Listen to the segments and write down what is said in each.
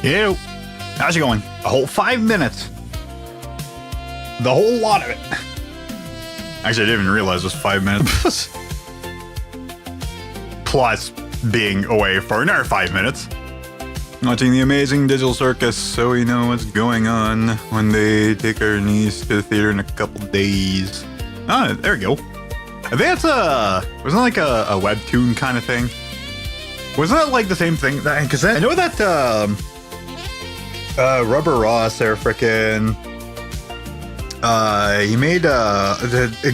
Ew. How's it going? A whole 5 minutes. The whole lot of it. Actually, I didn't even realize it was 5 minutes. Plus being away for another 5 minutes. Watching the amazing digital circus so we know what's going on when they take our niece to the theater in a couple days. Ah, there we go. I think that's wasn't it like a webtoon kind of thing? Wasn't it like the same thing? Because I know that Rubber Ross there frickin' he made a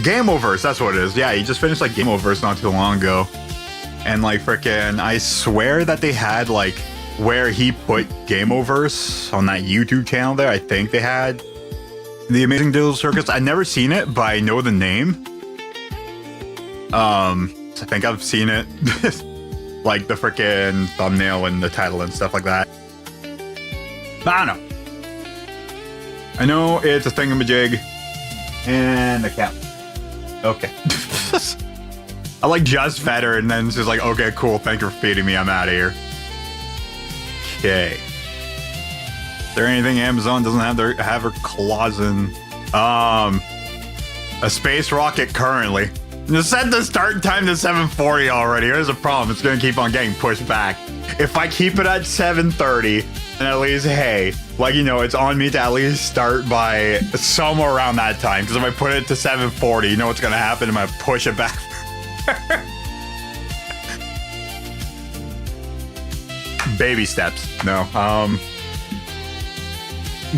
Game Oververse, that's what it is. Yeah, he just finished like Game Oververse not too long ago. And like frickin' I swear that they had like where he put Game Oververse on that YouTube channel there. I think they had the Amazing Digital Circus. I've never seen it, but I know the name. I think I've seen it. Like the frickin' thumbnail and the title and stuff like that. But I don't know. I know it's a thingamajig and a cat. Okay. I like just fed her and then she's like, okay, cool. Thank you for feeding me. I'm out of here. Okay. Is there anything Amazon doesn't have her claws in? A space rocket currently. Just set the start time to 7:40 already. Here's the problem. It's going to keep on getting pushed back. If I keep it at 7:30, then at least, hey, like, you know, it's on me to at least start by somewhere around that time. Because if I put it to 7:40, you know what's going to happen? I'm going to push it back. Baby steps. No.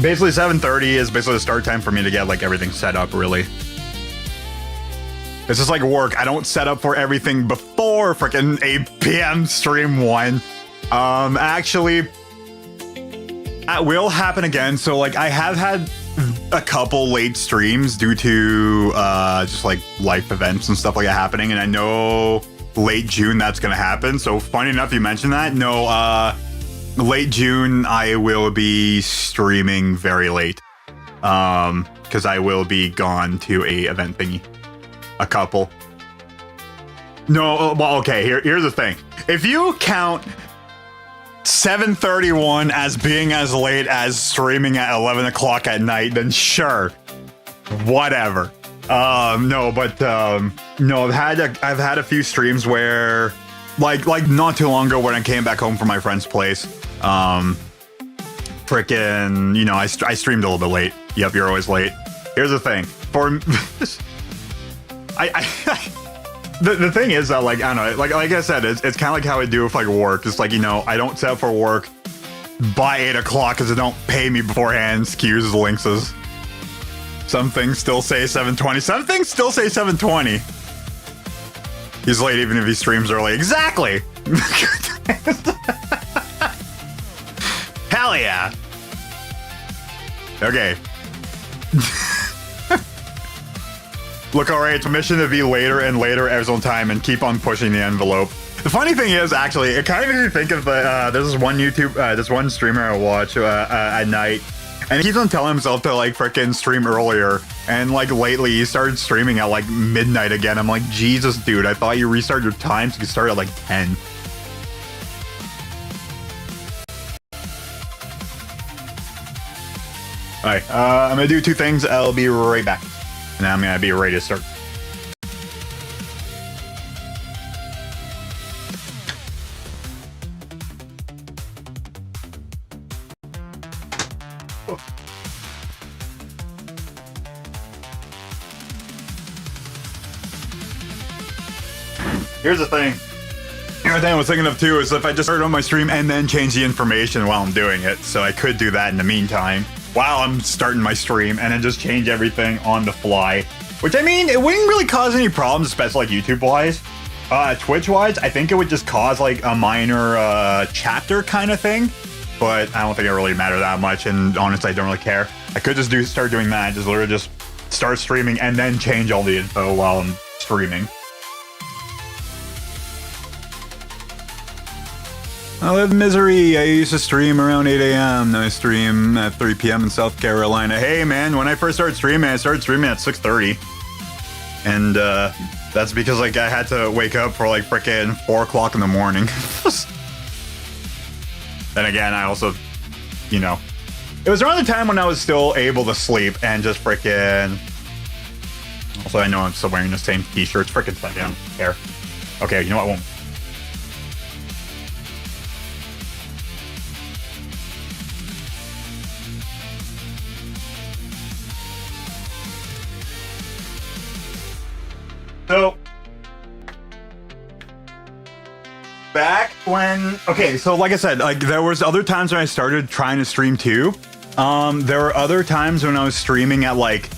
Basically 7:30 is basically the start time for me to get like everything set up, really. It's just like work. I don't set up for everything before freaking 8 p.m. stream 1. Actually, that will happen again. So like I have had a couple late streams due to just like life events and stuff like that happening, and I know late June that's gonna happen. So funny enough you mentioned that. No, late June I will be streaming very late because I will be gone to a event thingy. A couple. No, well, okay, here's the thing. If you count 7:31 as being as late as streaming at 11 o'clock at night, then sure, whatever. No, I've had a few streams where, like not too long ago when I came back home from my friend's place, frickin', you know, I streamed a little bit late. Yep, you're always late. Here's the thing. For the thing is that, like, I don't know, like I said, it's kind of like how I do with like work. It's like, you know, I don't set up for work by 8 o'clock because they don't pay me beforehand. Excuses, Lynxes. Some things still say 7:20. Some things still say 7:20. He's late even if he streams early. Exactly. Hell yeah. Okay. Look, alright, it's a mission to be later and later every single time and keep on pushing the envelope. The funny thing is, actually, it kind of makes me think of there's this one streamer I watch at night, and he keeps on telling himself to like frickin' stream earlier, and like lately he started streaming at like midnight again. I'm like, Jesus, dude, I thought you restarted your time so you could start at like 10. Alright, I'm gonna do 2 things. I'll be right back. And I'm gonna be ready to start. Here's the thing. The thing I was thinking of too is if I just started on my stream and then change the information while I'm doing it. So I could do that in the meantime while I'm starting my stream and then just change everything on the fly. Which, I mean, it wouldn't really cause any problems, especially like YouTube-wise. Twitch-wise, I think it would just cause like a minor chapter kind of thing. But I don't think it really matters that much, and honestly, I don't really care. I could just start doing that, just literally just start streaming and then change all the info while I'm streaming. I live in misery. I used to stream around 8 a.m. Now I stream at 3 p.m. in South Carolina. Hey man, when I first started streaming at 6:30. And that's because like I had to wake up for like frickin' 4 o'clock in the morning. Then again, I also you know. It was around the time when I was still able to sleep and just freaking... Also, I know I'm still wearing the same t-shirts. Freaking set down. Care. Okay, you know what? I won't. So, back when, okay, so like I said, like there was other times when I started trying to stream too. There were other times when I was streaming at like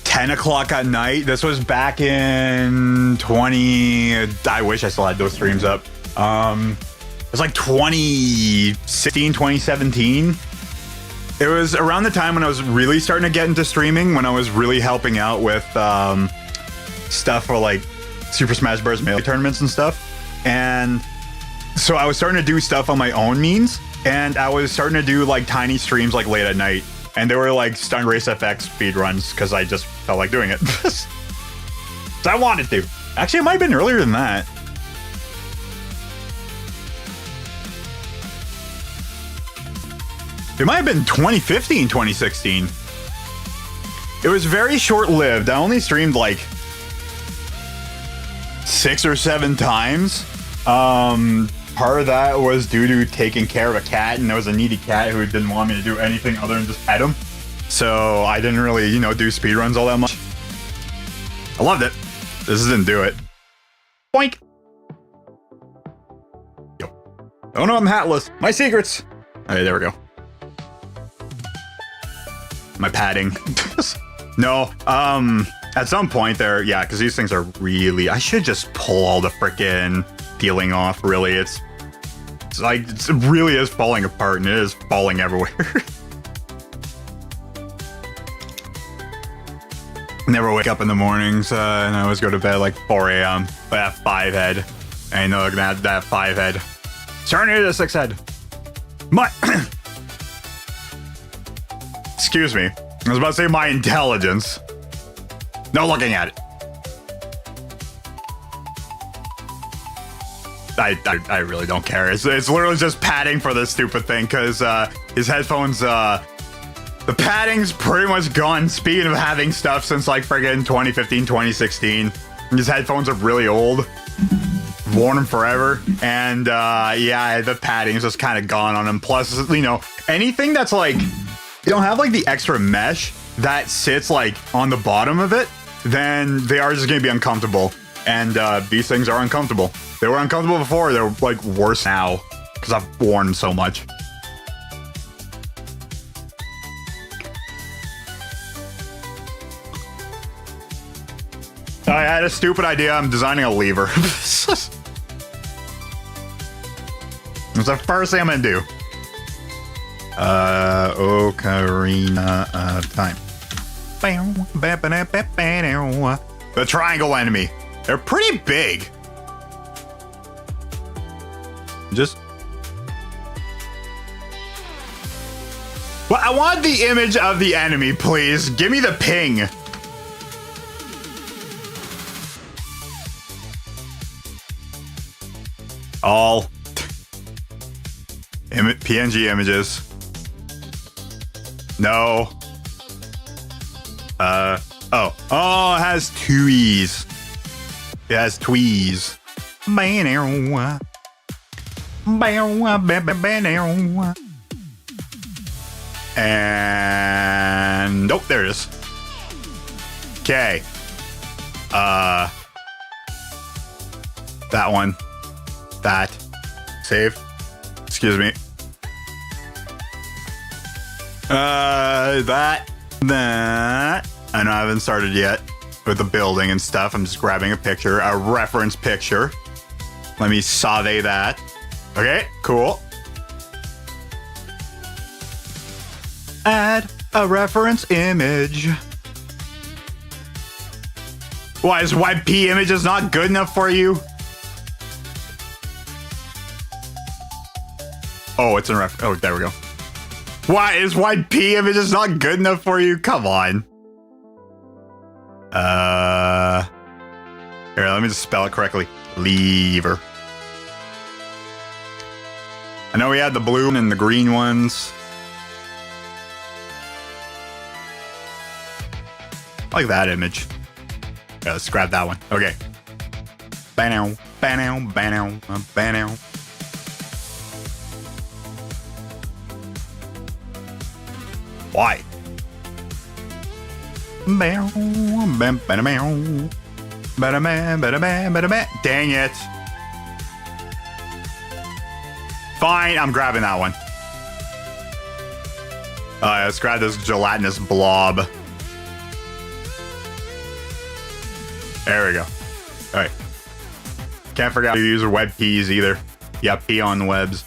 10 o'clock at night. This was back in 20, I wish I still had those streams up. It was like 2016, 2017. It was around the time when I was really starting to get into streaming, when I was really helping out with, stuff for like Super Smash Bros. Melee tournaments and stuff. And so I was starting to do stuff on my own means, and I was starting to do like tiny streams like late at night, and they were like Stun Race FX speed runs because I just felt like doing it. So I wanted to. Actually, it might have been earlier than that. It might have been 2015, 2016. It was very short-lived. I only streamed like 6 or 7 times. Part of that was due to taking care of a cat, and there was a needy cat who didn't want me to do anything other than just pet him. So I didn't really, you know, do speedruns all that much. I loved it. This didn't do it. Boink. Yo. Oh no, I'm hatless. My secrets. Okay, there we go. My padding. No, at some point there, yeah, because these things are really... I should just pull all the frickin' peeling off, really. It's like, it really is falling apart, and it is falling everywhere. Never wake up in the mornings, and I always go to bed like 4 a.m. But that 5 head. I know looking at that 5 head. Turn it into 6 head. My... Excuse me. I was about to say my intelligence. No looking at it. I really don't care. It's literally just padding for this stupid thing, because his headphones, the padding's pretty much gone. Speaking of having stuff since like friggin' 2015, 2016. His headphones are really old. Worn them forever. And yeah, the padding's just kind of gone on him. Plus, you know, anything that's like... You don't have like the extra mesh that sits like on the bottom of it, then they are just gonna be uncomfortable. And these things are uncomfortable. They were uncomfortable before, they're like worse now because I've worn them so much. I had a stupid idea. I'm designing a lever. It's the first thing I'm gonna do. Ocarina of Time. The triangle enemy. They're pretty big. Just... Well, I want the image of the enemy, please. Give me the ping. All PNG images. No. Oh, it has tweez. It has tweez. And nope, there it is. Okay. That one. That. Save. Excuse me. That. I know I haven't started yet with the building and stuff. I'm just grabbing a picture, a reference picture. Let me sauté that. Okay, cool. Add a reference image. Why, is YP images not good enough for you? Oh, it's in ref. Oh, there we go. Why is YP images not good enough for you? Come on. Here, let me just spell it correctly. Lever. I know we had the blue and the green ones. like that image. Yeah, let's grab that one. Okay. Banow, banow, banow, banow. Why? Dang it. Fine, I'm grabbing that one. Let's grab this gelatinous blob. There we go. All right. Can't forget to use web peas either. Yeah, pee on the webs.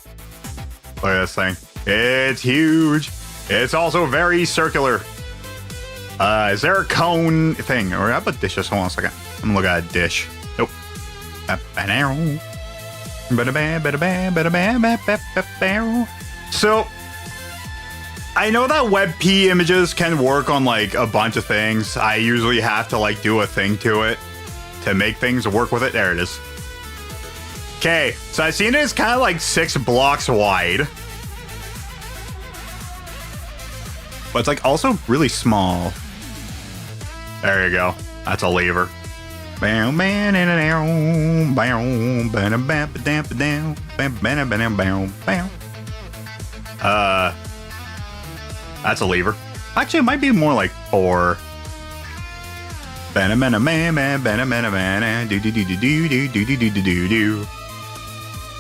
Look at this thing. It's huge. It's also very circular. Is there a cone thing? Or how about dishes? Hold on a second. I'm gonna look at a dish. Nope. So, I know that WebP images can work on like a bunch of things. I usually have to like do a thing to it to make things work with it. There it is. Okay, so I've seen it as kind of like 6 blocks wide. But it's like also really small. There you go. That's a lever. That's a lever. Actually, it might be more like 4.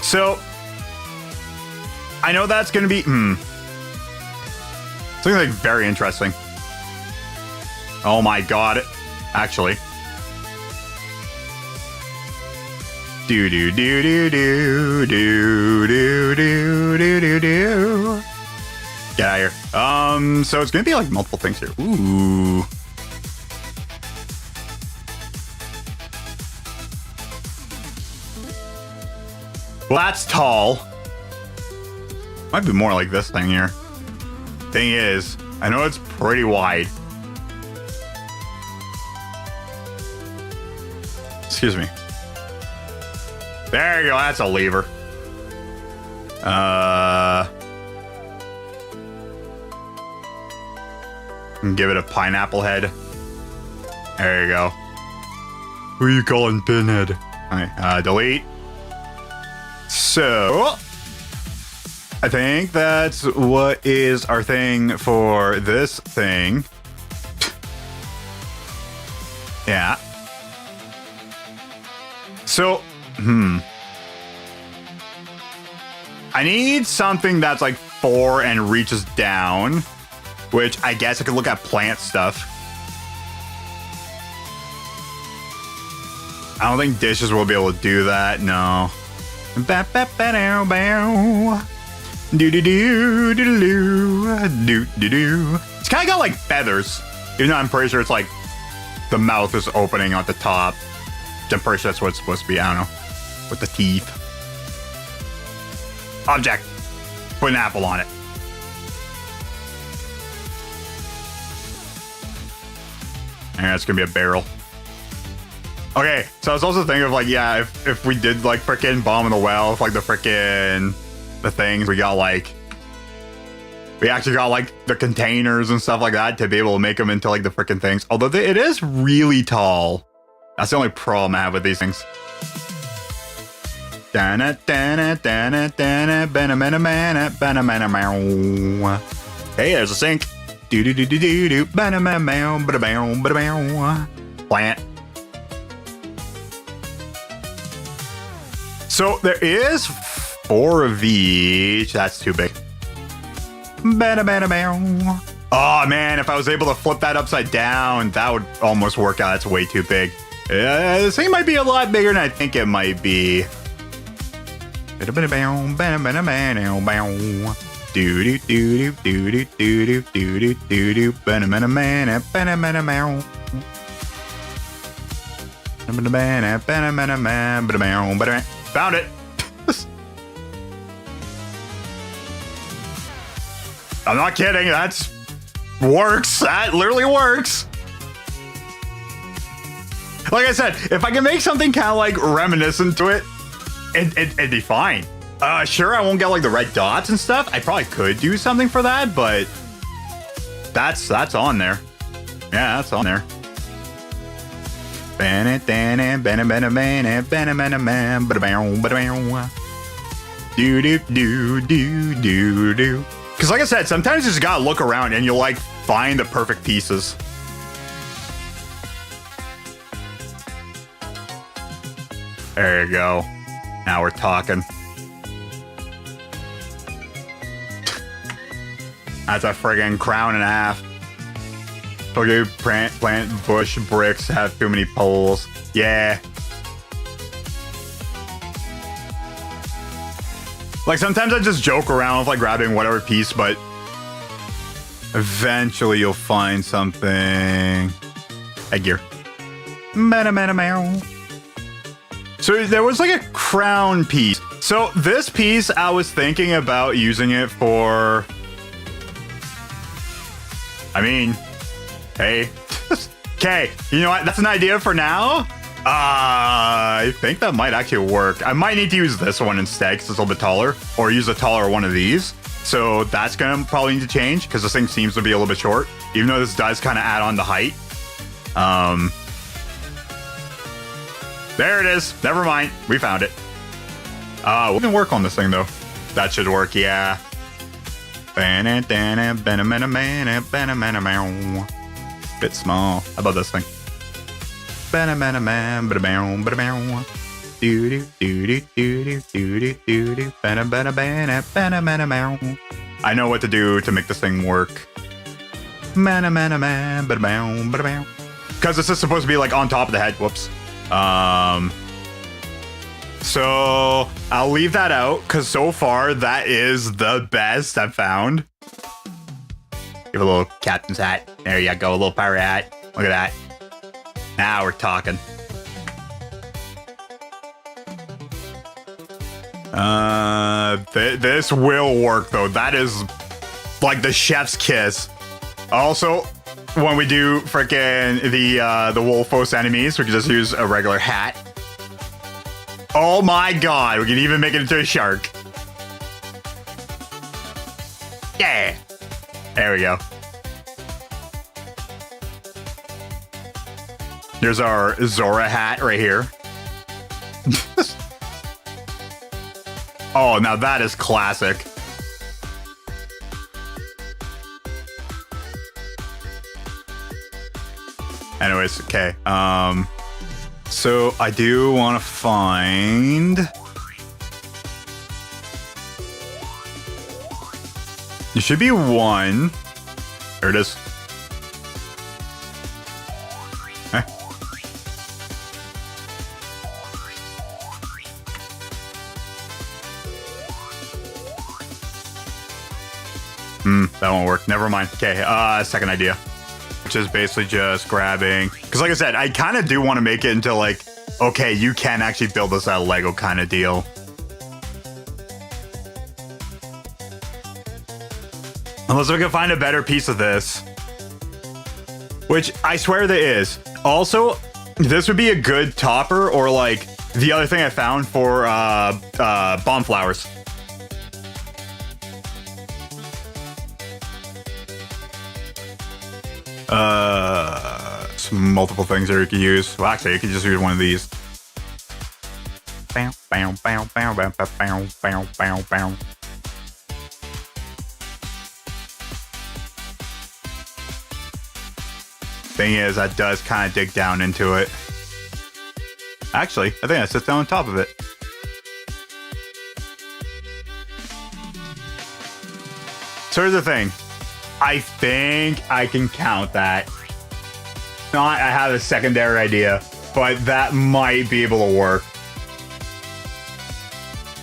So, I know that's gonna be something like very interesting. Oh my god! Actually, do do do do do do do do do do do. Get out of here. So it's gonna be like multiple things here. Ooh. Well, that's tall. Might be more like this thing here. Thing is, I know it's pretty wide. Excuse me. There you go. That's a lever. Give it a pineapple head. There you go. Who are you calling Pinhead? Alright, delete. So, I think that's what is our thing for this thing. Yeah. So, I need something that's like 4 and reaches down, which I guess I could look at plant stuff. I don't think dishes will be able to do that, no. It's kind of got like feathers, even though I'm pretty sure it's like the mouth is opening at the top. I'm pretty sure that's what it's supposed to be. I don't know. With the teeth. Object. Put an apple on it. And that's gonna be a barrel. Okay, so I was also thinking of like, yeah, if we did like frickin' bomb in the well, if like the things we got like, we actually got like the containers and stuff like that to be able to make them into like the frickin' things. Although it is really tall. That's the only problem I have with these things. Hey, there's a sink. Plant. So there is 4 of each. That's too big. Oh man, if I was able to flip that upside down, that would almost work out. It's way too big. This thing might be a lot bigger than I think it might be. Found it. I'm not kidding. That's works. That literally works. Like I said, if I can make something kind of like reminiscent to it, it'd be fine. Sure, I won't get like the red dots and stuff. I probably could do something for that, but that's on there. Yeah, that's on there. Do do do do do do. Because like I said, sometimes you just gotta look around and you'll like find the perfect pieces. There you go. Now we're talking. That's a friggin' crown and a half. Okay, plant bush bricks have too many poles. Yeah. Like sometimes I just joke around with like grabbing whatever piece, but eventually you'll find something. Headgear. So there was like a crown piece. So this piece, I was thinking about using it for, I mean, hey, okay, you know what? That's an idea for now. I think that might actually work. I might need to use this one instead because it's a little bit taller, or use a taller one of these. So that's gonna probably need to change because this thing seems to be a little bit short, even though this does kind of add on the height. There it is. Never mind. We found it. We can work on this thing though. That should work. Yeah. Bit small. How about this thing? I know what to do to make this thing work. Because this is supposed to be like on top of the head. Whoops. So I'll leave that out because so far that is the best I've found. Give a little captain's hat. There you go, a little pirate hat. Look at that. Now we're talking. This will work though. That is like the chef's kiss. Also, when we do frickin' the Wolfos enemies, we can just use a regular hat. Oh my god, we can even make it into a shark. Yeah. There we go. There's our Zora hat right here. Oh, now that is classic. Anyways, okay. So I do want to find. There should be one. There it is. Eh. That won't work. Never mind. Okay, second idea. Which is basically just grabbing, because like I said, I kind of do want to make it into like, okay, you can actually build this out of Lego kind of deal. Unless we can find a better piece of this, which I swear there is. Also, this would be a good topper, or like the other thing I found for bomb flowers. Some multiple things that you can use. Well, actually, you can just use one of these. Bow, bow, bow, bow, bow, bow, bow, bow, bow. Thing is, that does kind of dig down into it. Actually, I think that sits down on top of it. So here's the thing. I think I can count that. Not, I have a secondary idea, but that might be able to work.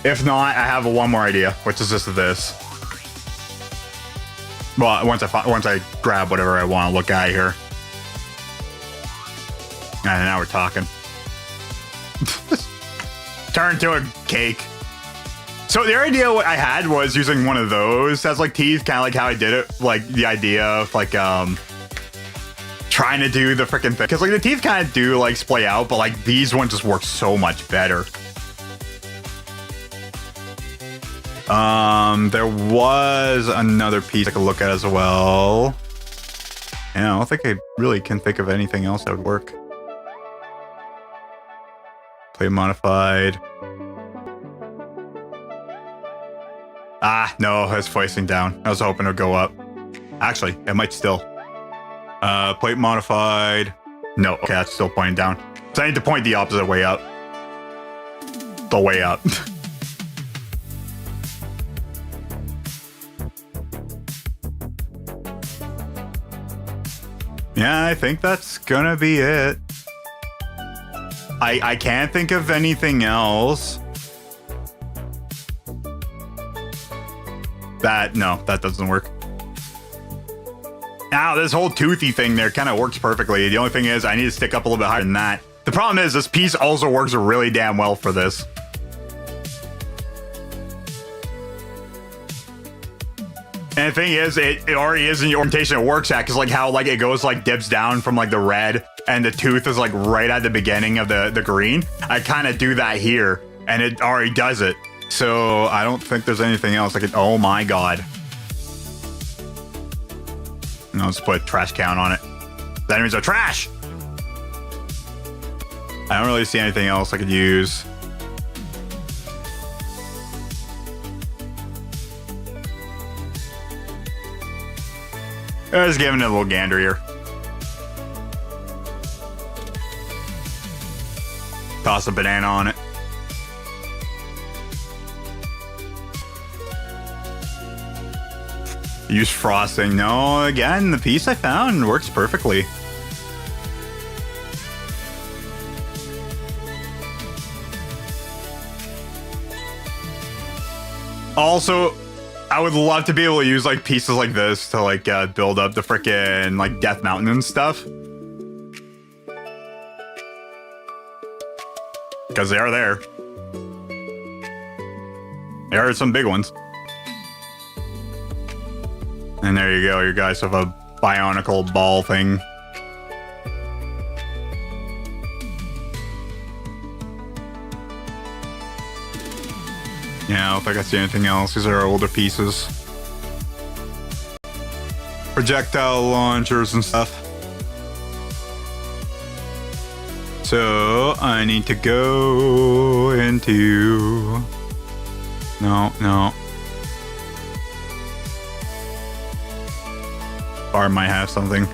If not, I have one more idea, which is just this. Well, once I grab whatever I want to look at here. And now we're talking. Turn to a cake. So the idea what I had was using one of those as like teeth, kind of like how I did it. Like the idea of like trying to do the freaking thing, because like the teeth kind of do like splay out, but like these ones just work so much better. There was another piece I could look at as well. Yeah, I don't think I really can think of anything else that would work. Plate modified. Ah, no, it's facing down. I was hoping it would go up. Actually, it might still. Plate modified. No, okay, that's still pointing down. So I need to point the opposite way up. The way up. Yeah, I think that's gonna be it. I can't think of anything else. No, that doesn't work. Now, this whole toothy thing there kind of works perfectly. The only thing is I need to stick up a little bit higher than that. The problem is this piece also works really damn well for this. And the thing is, it already is in the orientation it works at, because like how like it goes like dips down from like the red and the tooth is like right at the beginning of the green. I kind of do that here and it already does it. So I don't think there's anything else I could. Oh my god. No, let's put trash count on it. The enemies are trash. I don't really see anything else I could use. Just giving it a little gander here. Toss a banana on it. Use frosting. No, again, the piece I found works perfectly. Also, I would love to be able to use like pieces like this to like build up the frickin' like Death Mountain and stuff. Because they are there. There are some big ones. And there you go, you guys have a bionicle ball thing. Yeah, I don't think I see anything else. These are older pieces. Projectile launchers and stuff. So I need to go into... No. Bar might have something.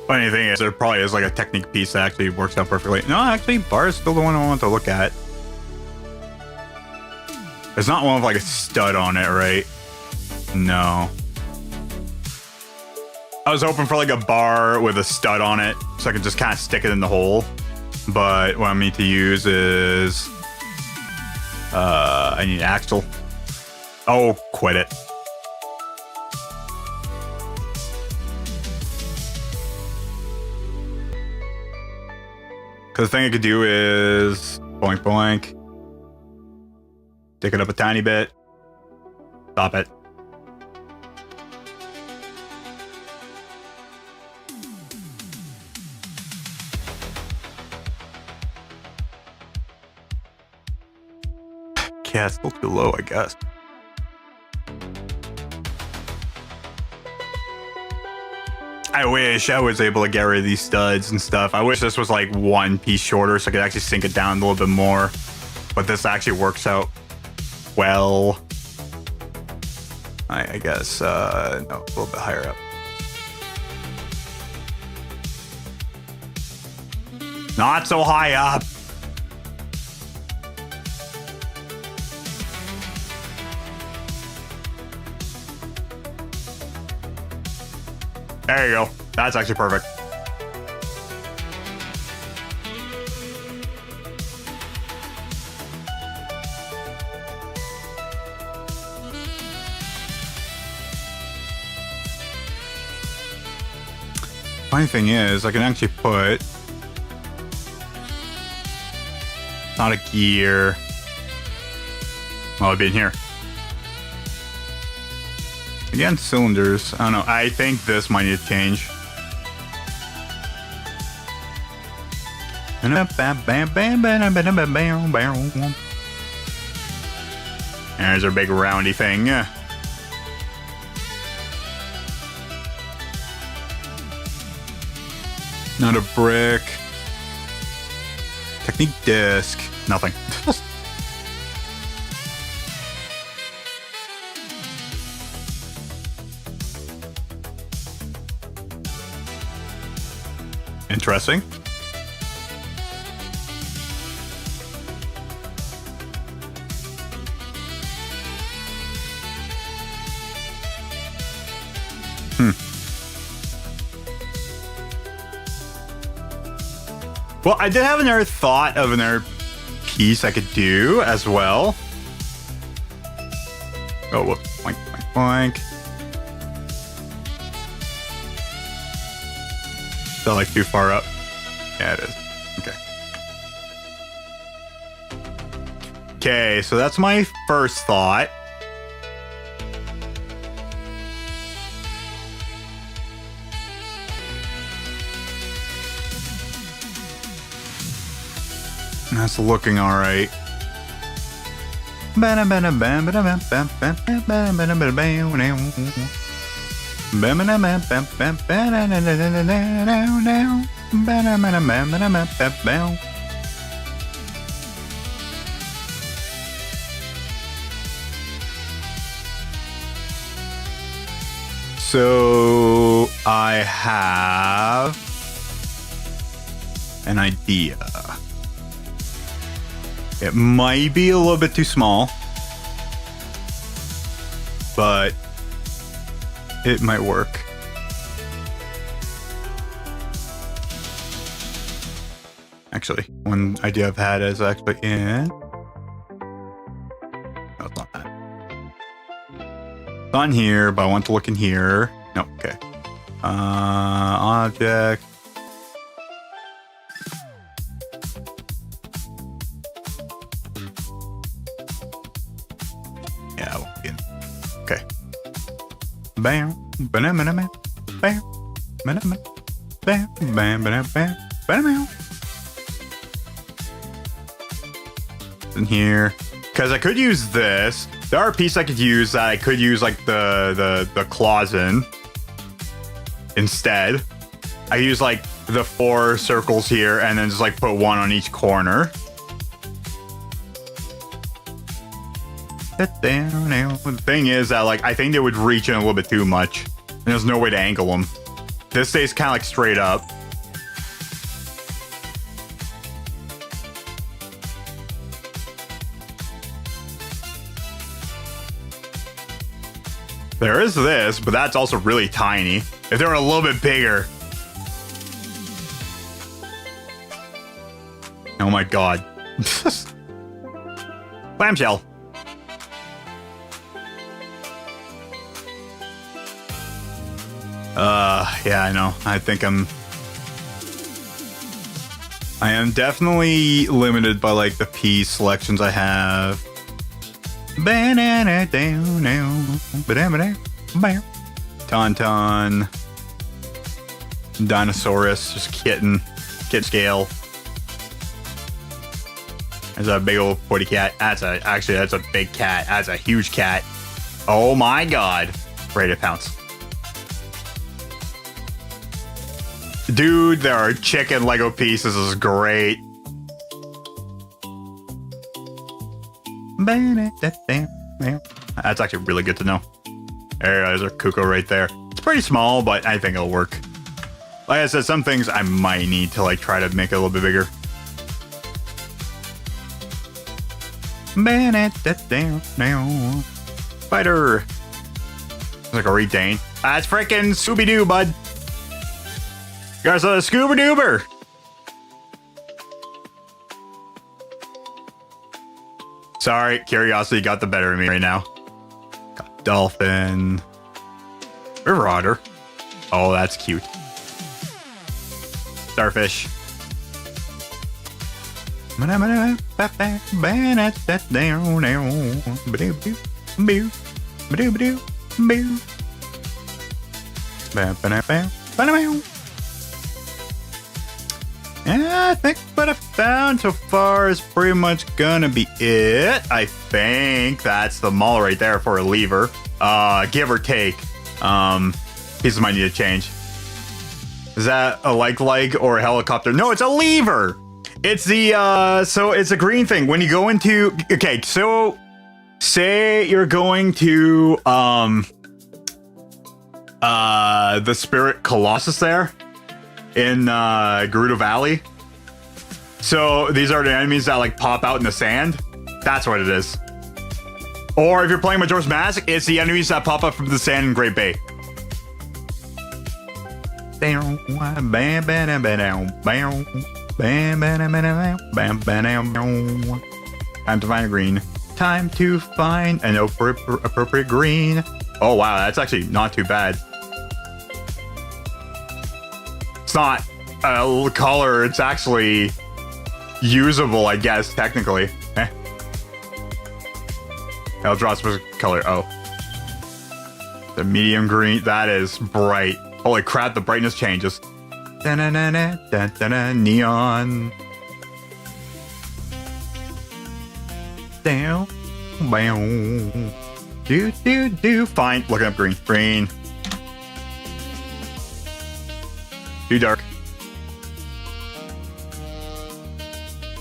Funny thing is, there probably is like a technique piece that actually works out perfectly. No, actually, bar is still the one I want to look at. There's not one with like a stud on it, right? No. I was hoping for like a bar with a stud on it so I could just kind of stick it in the hole. But what I need to use is... I need an axle. Oh, quit it. Because the thing I could do is... Boink, boink. Stick it up a tiny bit. Stop it. Yeah, it's still too low, I guess. I wish I was able to get rid of these studs and stuff. I wish this was like one piece shorter so I could actually sink it down a little bit more. But this actually works out well. I guess, no, a little bit higher up. Not so high up. There you go. That's actually perfect. Funny thing is, I can actually put... Not a gear. Well, it'd be in here. Again, cylinders. I don't know. I think this might need to change. There's our big roundy thing. Not a brick. Technique disc. Nothing. Interesting. Well, I did have another thought of another piece I could do as well. Oh, whoop. Boink, boink, boink. Is that like too far up? Yeah, it is. Okay. Okay, so that's my first thought. That's looking all right. So I have an idea. It might be a little bit too small, but it might work. Actually, one idea I've had is actually in... No, it's not that. It's not in here, but I want to look in here. No, okay. Object. Yeah, I won't be in. Okay. Bam, bam, bam, bam, bam, bam, bam, bam, bam, bam, bam. In here, because I could use this. There are pieces I could use that I could use like the claws in instead. I use like the 4 circles here and then just like put one on each corner. The thing is that like I think they would reach in a little bit too much and there's no way to angle them. This stays kind of like straight up. There is this, but that's also really tiny. If they were a little bit bigger. Oh my god. Clamshell. Yeah, I know. I think I am definitely limited by like the piece selections I have. Tauntaun. Dinosaurus, just kit scale. There's a big old potty cat. That's a big cat. That's a huge cat. Oh my god. Ready to pounce. Dude, there are chicken Lego pieces. This is great. That's actually really good to know. There's our Kuko right there. It's pretty small, but I think it'll work. Like I said, some things I might need to like try to make it a little bit bigger. Spider. It's like a retain. That's freaking Scooby-Doo, bud. You guys saw the Scooby-Doober. Sorry, curiosity got the better of me right now. Got dolphin. River otter. Oh, that's cute. Starfish. Yeah, I think what I found so far is pretty much gonna be it. I think that's the mall right there for a lever. Give or take. Pieces might need to change. Is that a like or a helicopter? No, it's a lever. It's the so it's a green thing. When you go into so say you're going to the Spirit Colossus there in Gerudo Valley. So these are the enemies that like pop out in the sand. That's what it is. Or if you're playing Majora's Mask, it's the enemies that pop up from the sand in Great Bay. Time to find a green. Time to find an appropriate green. Oh wow, that's actually not too bad. It's not a color, it's actually usable, I guess, technically. I'll draw a specific color. Oh. The medium green, that is bright. Holy crap, the brightness changes. Neon. Down. Bow. Do. Fine. Looking up green. Green. Too dark.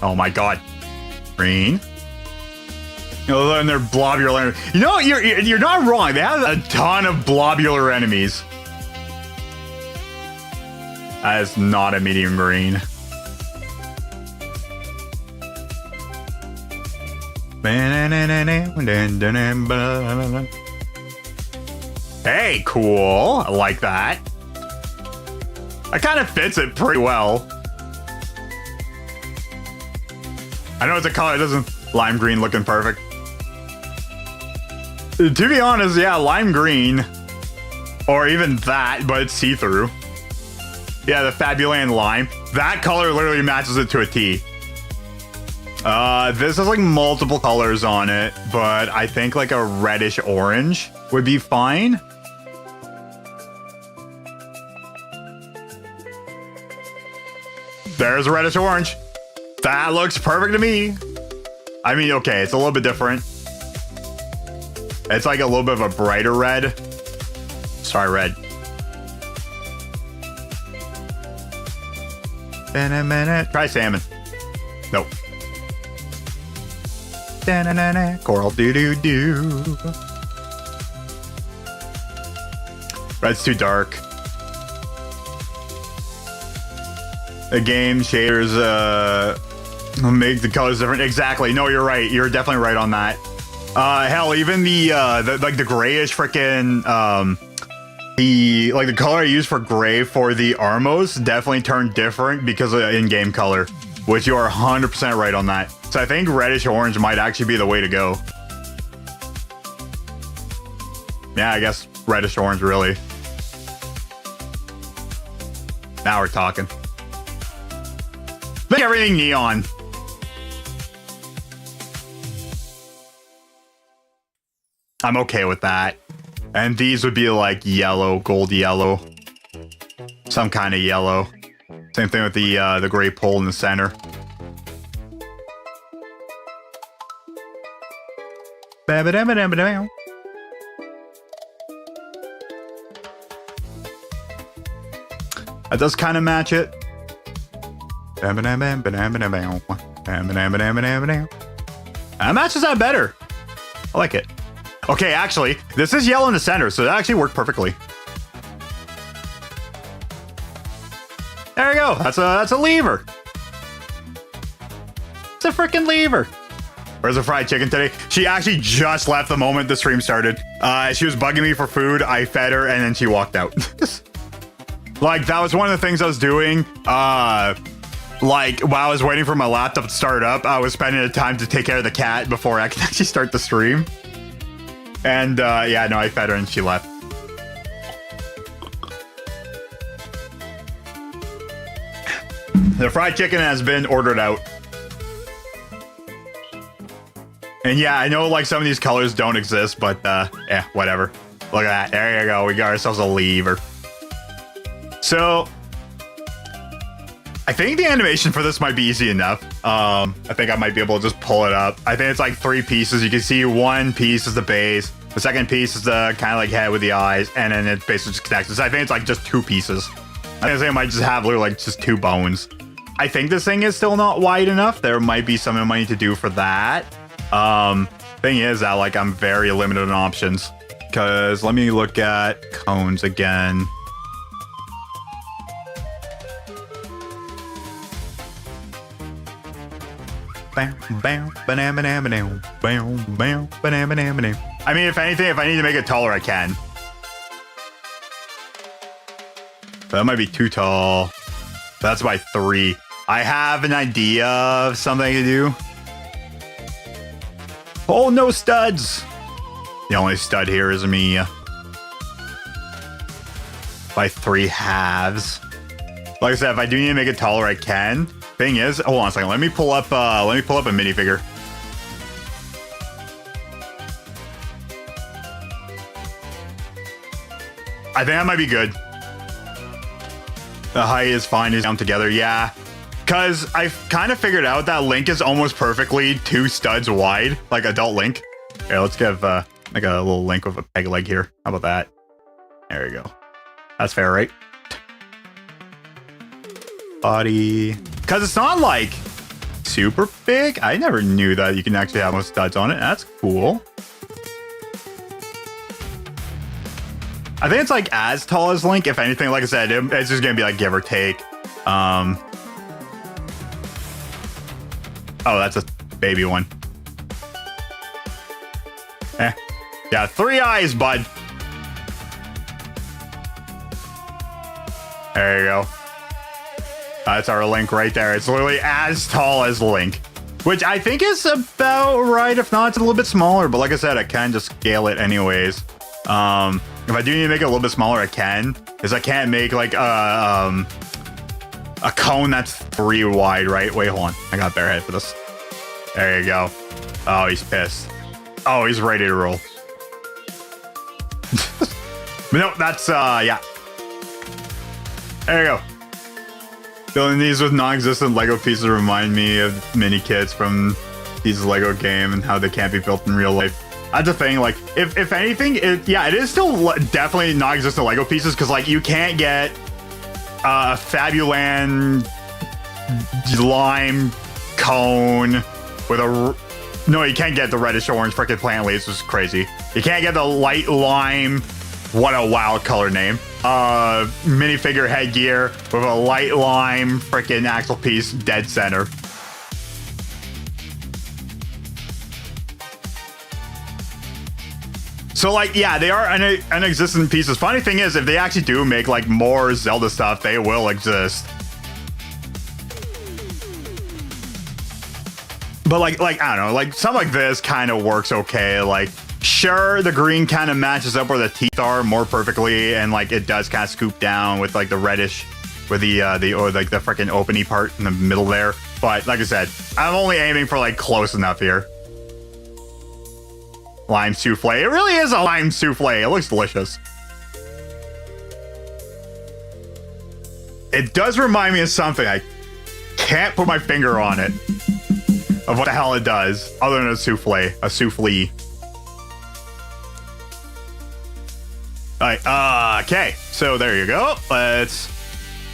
Oh my god. Green. And they're blobular. You know, you're not wrong. They have a ton of blobular enemies. That is not a medium green. Hey, cool. I like that. That kind of fits it pretty well. I know it's a color. It doesn't. Lime green looking perfect. To be honest, yeah, lime green. Or even that, but it's see-through. Yeah, the Fabuland lime. That color literally matches it to a T. This has like multiple colors on it, but I think like a reddish orange would be fine. There's a reddish orange. That looks perfect to me. I mean, okay, it's a little bit different. It's like a little bit of a brighter red. Sorry, red. Try salmon. Nope. Coral doo. Red's too dark. The game shaders make the colors different. Exactly. No, you're right. You're definitely right on that. Hell, even the like the grayish frickin' the color I use for gray for the Armos definitely turned different because of in-game color, which you are 100% right on that. So I think reddish orange might actually be the way to go. Yeah, I guess reddish orange really. Now we're talking. Make everything neon. I'm okay with that. And these would be like yellow, gold yellow. Some kind of yellow. Same thing with the gray pole in the center. That does kind of match it. That matches that better. I like it. Okay, actually, this is yellow in the center, so that actually worked perfectly. There you go. That's a lever. It's a freaking lever. Where's the fried chicken today? She actually just left the moment the stream started. She was bugging me for food. I fed her, and then she walked out. Like, that was one of the things I was doing. Like, while I was waiting for my laptop to start up, I was spending the time to take care of the cat before I could actually start the stream. And, yeah, no, I fed her and she left. The fried chicken has been ordered out. And yeah, I know, like, some of these colors don't exist, but, yeah, whatever. Look at that. There you go. We got ourselves a lever. So, I think the animation for this might be easy enough. I think I might be able to just pull it up. I think it's like 3 pieces. You can see one piece is the base. The second piece is the kind of like head with the eyes. And then it basically just connects. So I think it's like just 2 pieces. I think it might just have literally like just 2 bones. I think this thing is still not wide enough. There might be something I might need to do for that. Thing is that like I'm very limited on options. Because let me look at cones again. I mean, if anything, if I need to make it taller, I can. That might be too tall. That's by 3. I have an idea of something to do. Oh, no studs. The only stud here is me. By 3 halves. Like I said, if I do need to make it taller, I can. Thing is, hold on a second. Let me pull up a minifigure. I think that might be good. The height is fine. Is down together. Yeah. Because I've kind of figured out that Link is almost perfectly 2 studs wide, like adult Link. Here, let's give like a little Link with a peg leg here. How about that? There we go. That's fair, right? Body. Because it's not like super big. I never knew that you can actually have most studs on it. That's cool. I think it's like as tall as Link. If anything, like I said, it's just going to be like give or take. Oh, that's a baby one. Yeah, 3 eyes, bud. There you go. That's our Link right there. It's literally as tall as Link, which I think is about right. If not, it's a little bit smaller. But like I said, I can just scale it anyways. If I do need to make it a little bit smaller, I can. Because I can't make like a cone that's 3 wide, right? Wait, hold on. I got bare head for this. There you go. Oh, he's pissed. Oh, he's ready to roll. But no, that's, yeah. There you go. Building these with non-existent Lego pieces remind me of mini kits from these Lego game and how they can't be built in real life. That's the thing, like, if anything, it is still definitely non-existent Lego pieces, because, like, you can't get Fabuland lime cone with a... No, you can't get the reddish-orange freaking plant leaves, which is crazy. You can't get the light lime... What a wild color name. Minifigure headgear with a light lime freaking axle piece dead center. So, like, yeah, they are unexistent pieces. Funny thing is, if they actually do make, like, more Zelda stuff, they will exist. But, like, I don't know, like, something like this kind of works okay. Like, sure, the green kind of matches up where the teeth are more perfectly, and, like, it does kind of scoop down with, like, the reddish, with the freaking openy part in the middle there. But, like I said, I'm only aiming for, like, close enough here. Lime souffle. It really is a lime souffle. It looks delicious. It does remind me of something. I can't put my finger on it. Of what the hell it does. Other than a souffle. A souffle. Alright, okay. So there you go. Let's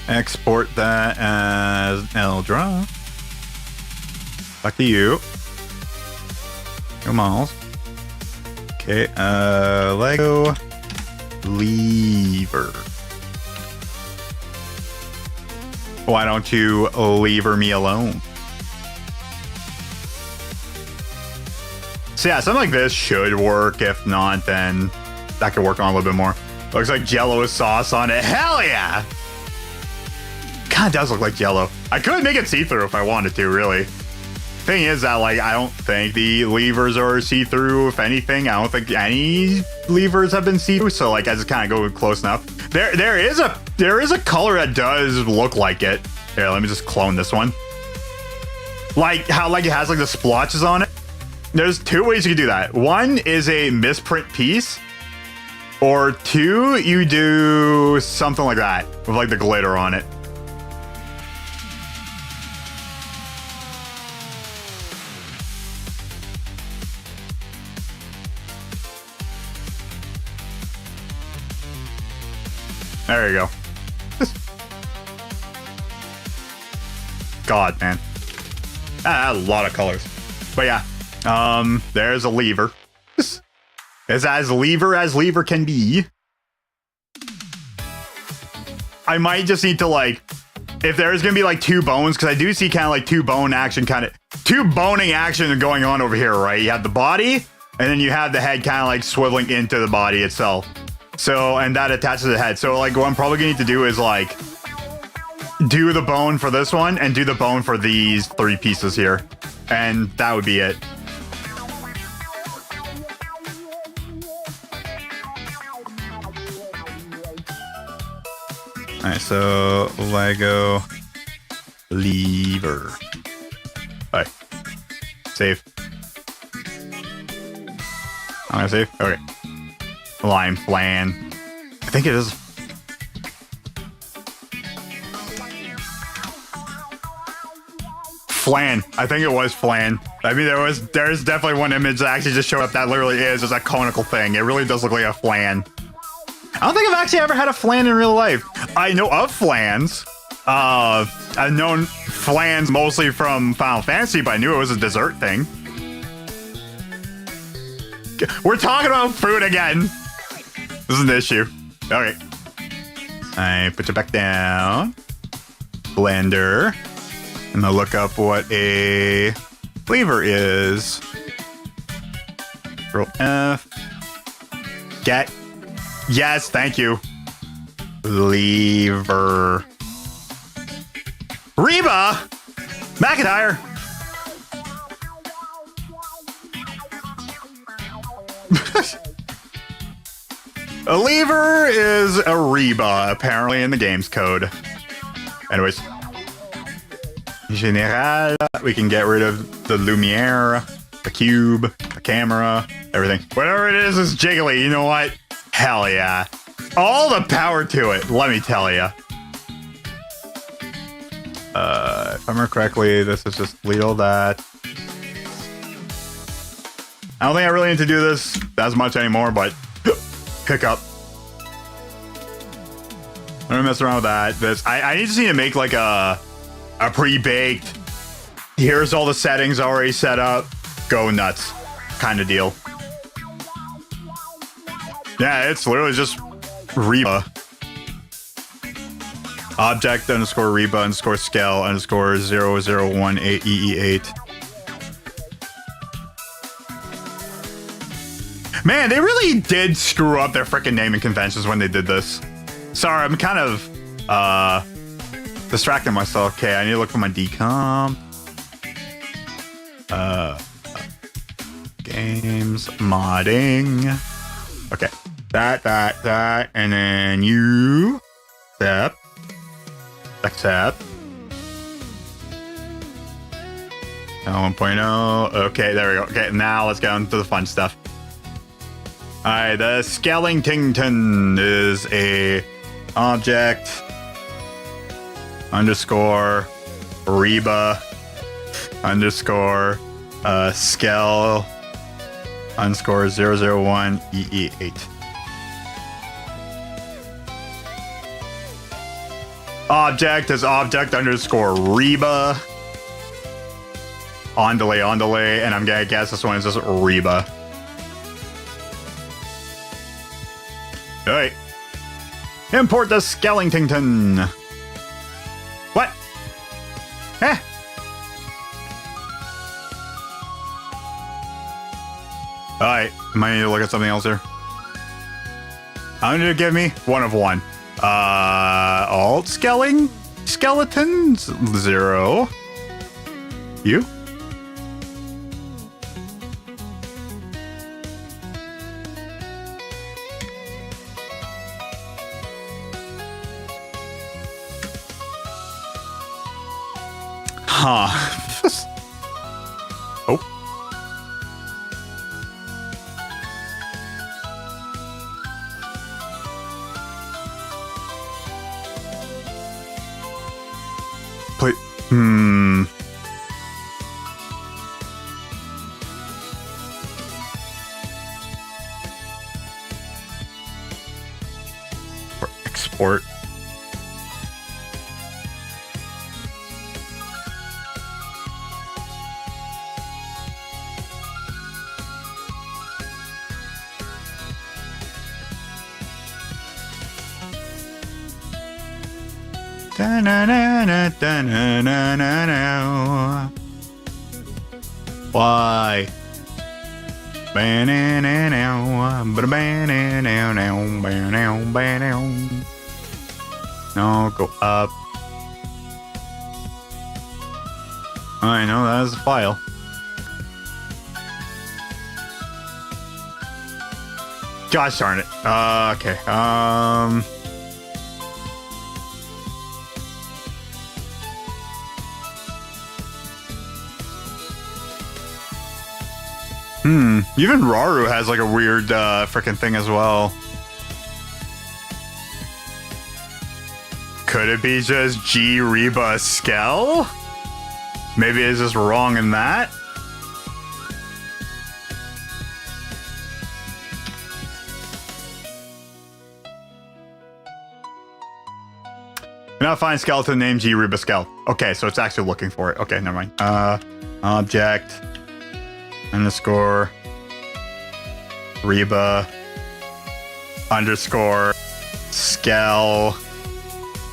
export that as Eldra. Back to you. Come on. Okay, Lego lever. Why don't you lever me alone? So yeah, something like this should work. If not, then that could work on a little bit more. Looks like Jello with sauce on it. Hell yeah! Kind of does look like Jello. I could make it see-through if I wanted to, really. Thing is that, like, I don't think the levers are see-through. If anything, I don't think any levers have been see-through. So, like, I just kind of go close enough. There is a color that does look like it. Here, let me just clone this one. Like how like it has like the splotches on it. There's 2 ways you can do that. 1 is a misprint piece, or 2, you do something like that with like the glitter on it. There you go. God, man. A lot of colors. But yeah, there's a lever. It's as lever can be. I might just need to, like, if there's gonna be like two bones, because I do see kind of like two boning action going on over here, right? You have the body, and then you have the head kind of like swiveling into the body itself. So, and that attaches to the head. So, like, what I'm probably gonna need to do is, like, do the bone for this one and do the bone for these three pieces here. And that would be it. Alright, so Lego lever. Alright. Save. I'm gonna save. Okay. Lime flan. I think it is. Flan. I think it was flan. I mean, there's definitely one image that actually just showed up that literally is a conical thing. It really does look like a flan. I don't think I've actually ever had a flan in real life. I know of flans. I've known flans mostly from Final Fantasy, but I knew it was a dessert thing. We're talking about food again. This is an issue. Okay. I put it back down. Blender. I'm gonna look up what a lever is. Control F. Get. Yes, thank you. Lever. Reba! McIntyre! A lever is a Reba, apparently, in the game's code. Anyways. General, we can get rid of the Lumiere, the cube, the camera, everything. Whatever it is jiggly, you know what? Hell yeah. All the power to it, let me tell ya. If I remember correctly, this is just delete all that. I don't think I really need to do this as much anymore, but pick up. I'm gonna mess around with that. I just need to make like a pre-baked, here's all the settings already set up, go nuts kind of deal. Yeah, it's literally just Reba. Object underscore Reba underscore scale underscore 0018EE8. Man, they really did screw up their freaking naming conventions when they did this. Sorry, I'm kind of distracting myself. Okay, I need to look for my decomp. Games modding. Okay, that, and then you accept. 1.0. Okay, there we go. Okay, now let's get on to the fun stuff. Alright, the Skellington is a object underscore Reba underscore Skell underscore 001EE8. Object is object underscore Reba on delay, and I'm gonna guess this one is just Reba. Alright. Import the Skellington. What? Eh. Alright, might need to look at something else here. I'm gonna give me one of one. Alt skeletons 0. You? Huh. Oh. Play. For export. Why? No, go up. I know that is a file. Gosh darn it. Okay. Even Raru has like a weird freaking thing as well. Could it be just G Reba Skell? Maybe it's just wrong in that. Cannot find skeleton named G Reba Skell. Okay, so it's actually looking for it. Okay, never mind. Object underscore Reba underscore Skell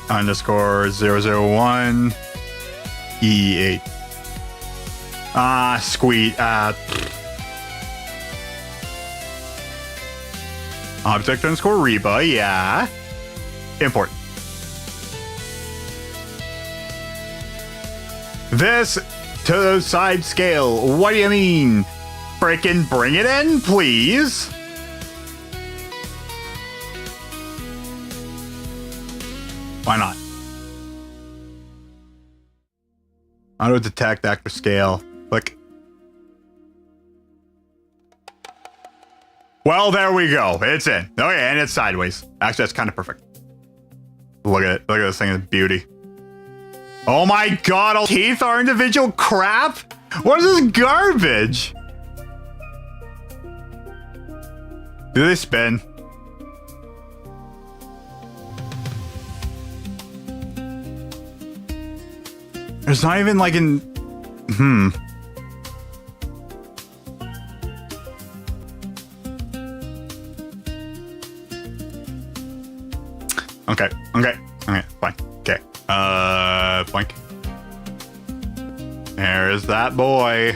underscore 001 E8. Squeet. Object underscore Reba, yeah. Import. This to the side scale. What do you mean? Frickin' bring it in, please. Why not? Auto detect actor scale. Click. Well, there we go. It's in. Okay, and it's sideways. Actually, that's kind of perfect. Look at it. Look at this thing. It's beauty. Oh my god, all teeth are individual crap? What is this garbage? Do they spin? There's not even like an... Okay, fine. Okay. Blank. There's that boy.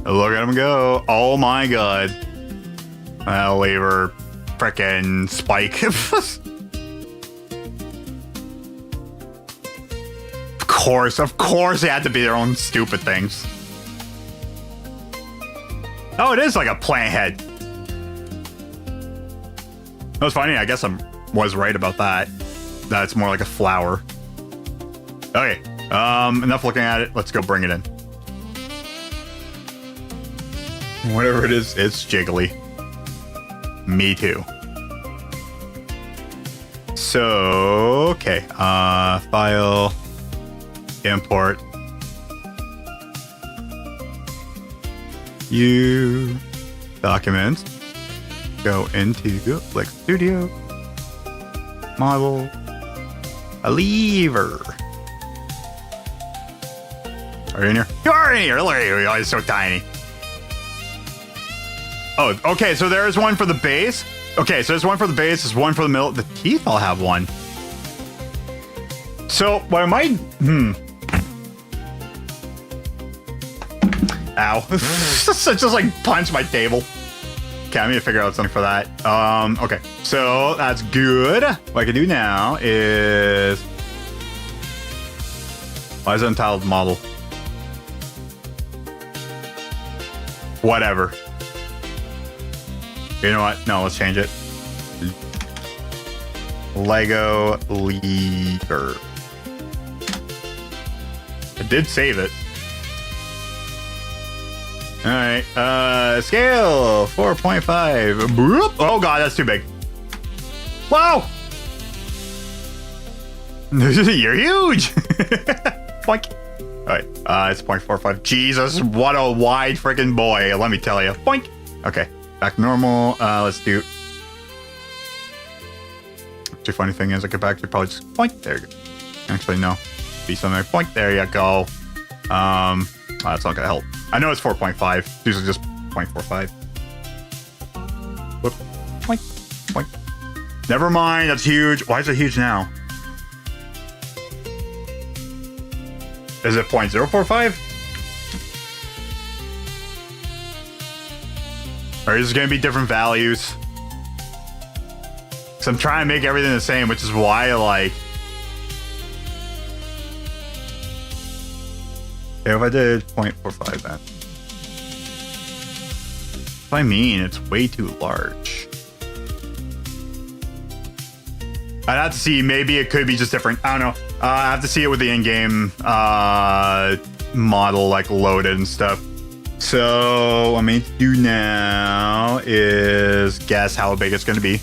Look at him go. Oh my god. That'll leave her frickin' spike. Of course they had to be their own stupid things. Oh, it is like a plant head. That was funny. I guess I was right about that. That's more like a flower. Okay. Enough looking at it. Let's go bring it in. Whatever it is, it's jiggly. Me too. So, okay. File. Import. You. Documents. Go into Flick Studio. Model. A lever. Are you in here? You are in here. Look at you. Oh, it's so tiny. Oh, okay. So there's one for the base. Okay, so there's one for the base. There's one for the middle. The teeth all have one. So what I might... Ow. Just like punch my table. Okay, I need to figure out something for that. Okay. So that's good. What I can do now is... Why is it untitled model? Whatever. You know what? No, let's change it. Lego lever. I did save it. All right. Scale 4.5. Oh god, that's too big. Wow. You're huge. Boink. All right. It's 0.45. Jesus, what a wide freaking boy. Let me tell you. Boink. Okay. Back to normal. Let's do The funny thing is, I could actually probably just point. There you go. Actually, no. Be something like point. There you go. That's not gonna help. I know it's 4.5. It's usually just 0.45. Whoop. Point. Point. Never mind. That's huge. Why is it huge now? Is it 0.045? Or is it gonna be different values? So I'm trying to make everything the same, which is why, like... Okay, if I did 0.45 then. What I mean, it's way too large. I'd have to see, maybe it could be just different. I don't know. I have to see it with the in-game model, like, loaded and stuff. So, what I mean to do now is guess how big it's going to be.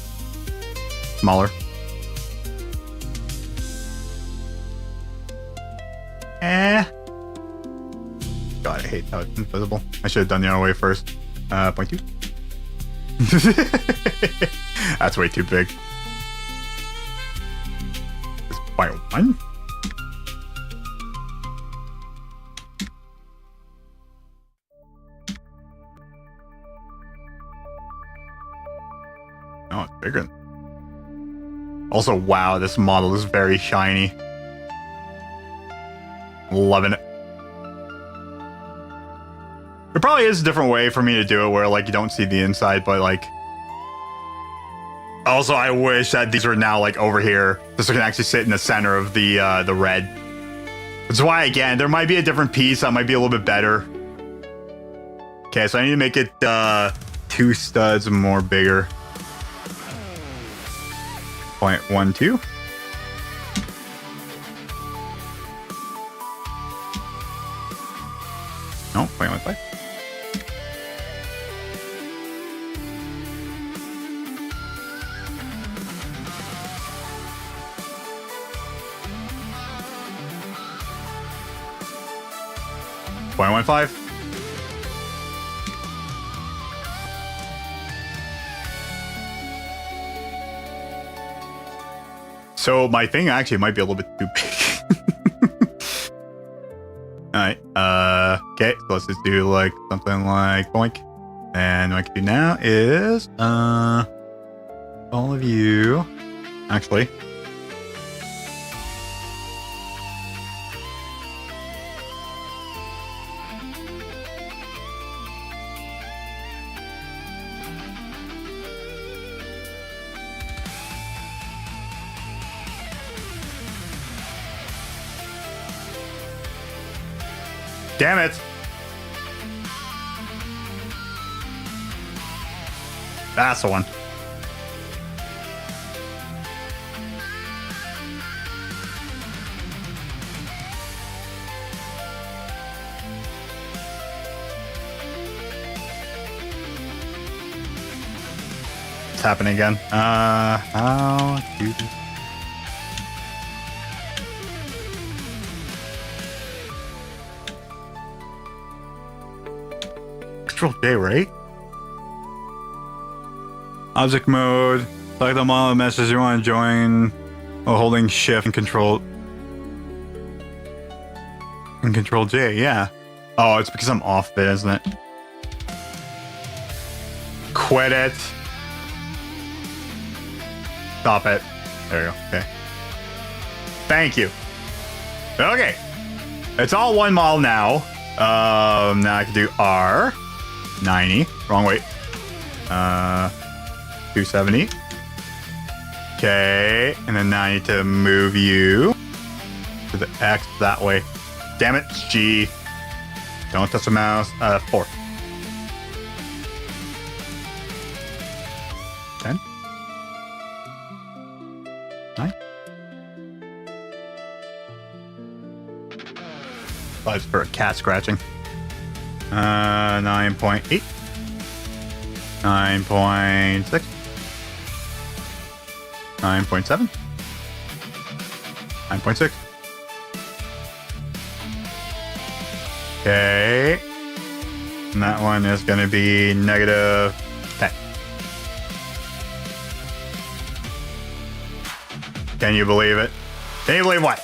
Smaller. God, I hate how it's invisible. I should have done the other way first. 0.2. That's way too big. It's 0.1. No, it's bigger. Also, wow, this model is very shiny. Loving it. There probably is a different way for me to do it where, like, you don't see the inside, but, like... Also, I wish that these were now, like, over here, just so I can actually sit in the center of the red. That's why, again, there might be a different piece that might be a little bit better. Okay, so I need to make it 2 studs more bigger. 0.12. No, 0.15. .15. So my thing actually might be a little bit too big. Alright, okay, so let's just do like something like boink. And what I can do now is all of you actually. Damn it! That's the one. It's happening again. How do this? Control J, right? Object mode. Select the model message you want to join while holding shift and control. And control J, yeah. Oh, it's because I'm off bit, isn't it? Quit it. Stop it. There you go. Okay. Thank you. Okay. It's all one model now. Now I can do R. 90. Wrong way. 270. Okay. And then now I need to move you to the X that way. Damn it. G. Don't touch the mouse. 4. 10. 9. 5 for a cat scratching. 9.8. 9.6. 9.7. 9.6. Okay. And that one is going to be negative 10. Can you believe it? Can you believe what?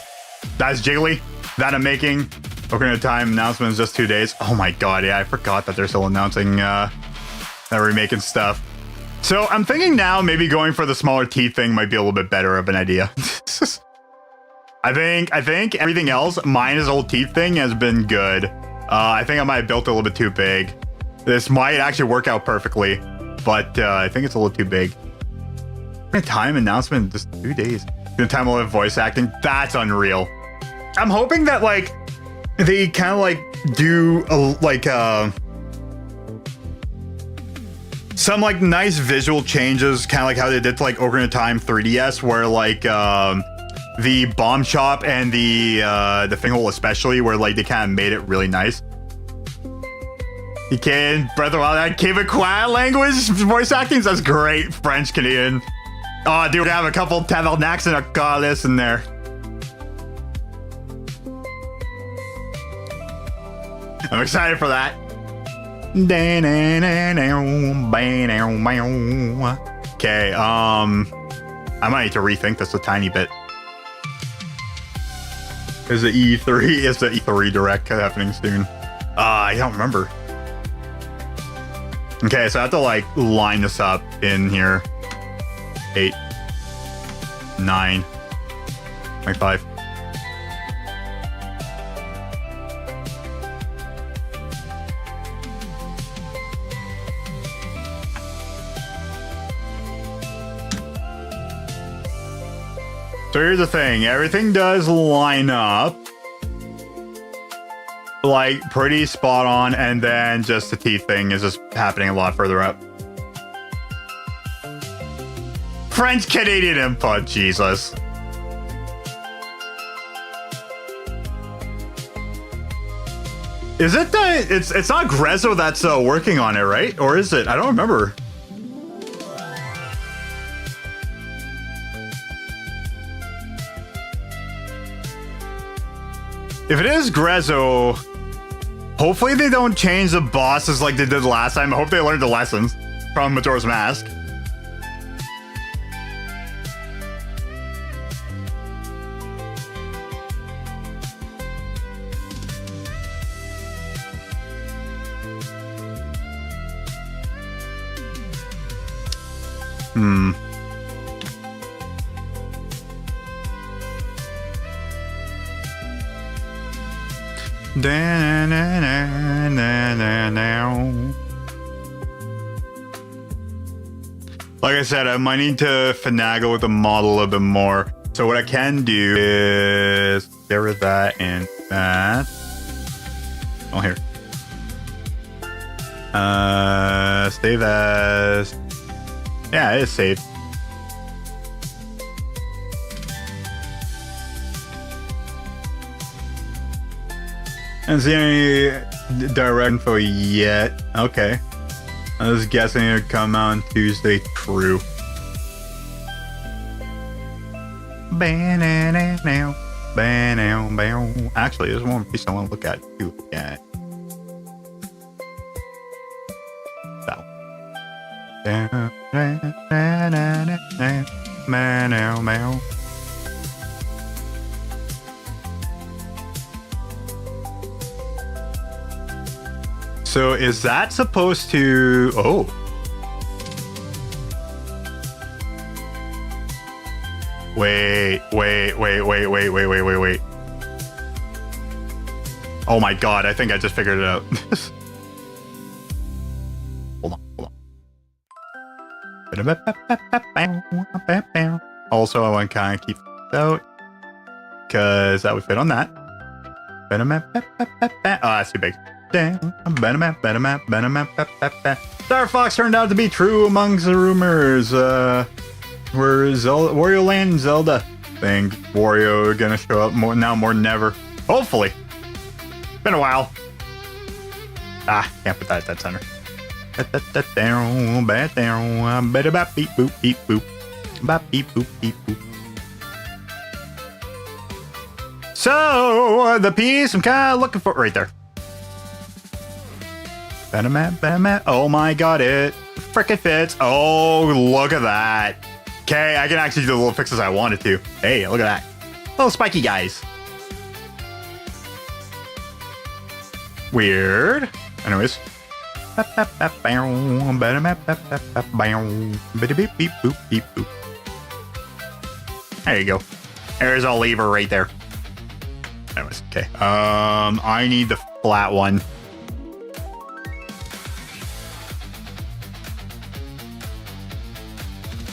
That's Jiggly. That I'm making. Ocarina of Time announcement is just 2 days. Oh my god, yeah, I forgot that they're still announcing that we're remaking stuff. So I'm thinking now maybe going for the smaller teeth thing might be a little bit better of an idea. I think everything else, minus old teeth thing, has been good. I think I might have built it a little bit too big. This might actually work out perfectly, but I think it's a little too big. Time announcement, just 2 days. The time of voice acting, that's unreal. I'm hoping that like they kind of like do some like nice visual changes, kind of like how they did to like Ocarina of Time 3DS, where like the bomb shop and the finghole especially, where like they kind of made it really nice. You can Breath of the Wild, that Quebecois language voice acting, that's great. French Canadian. Oh, dude, I have a couple Tavernacs and a Carlis in there. I'm excited for that. Okay, I might need to rethink this a tiny bit. Is the E3 Direct happening soon? I don't remember. Okay, so I have to like line this up in here. 8, 9, 25. So here's the thing, everything does line up like pretty spot on, and then just the teeth thing is just happening a lot further up. French Canadian input, Jesus. Is it the it's not Grezzo that's working on it, right? Or is it? I don't remember. If it is Grezzo, hopefully they don't change the bosses like they did last time. I hope they learned the lessons from Majora's Mask. Like I said, I might need to finagle with the model a little bit more. So what I can do is get rid of that and that. Oh, here. Save as. Yeah, it is saved. I don't see any direct info yet. Okay. I was guessing it would come out on Tuesday. True. Actually, there's one piece I want to look at too. Yeah. So is that supposed to... Oh. Wait. Oh my god, I think I just figured it out. Hold on. Also, I want to kind of keep this out, because that would fit on that. Oh, that's too big. Star Fox turned out to be true amongst the rumors. Wario Land and Zelda. Think Wario are gonna show up more than ever. Hopefully. Been a while. Ah, can't put that at that center. So the piece I'm kind of looking for right there. Oh my god, it frickin' fits. Oh, look at that. Okay, I can actually do the little fixes I wanted to. Hey, look at that. Little spiky guys. Weird. Anyways. There you go. There's a lever right there. Anyways, okay. I need the flat one.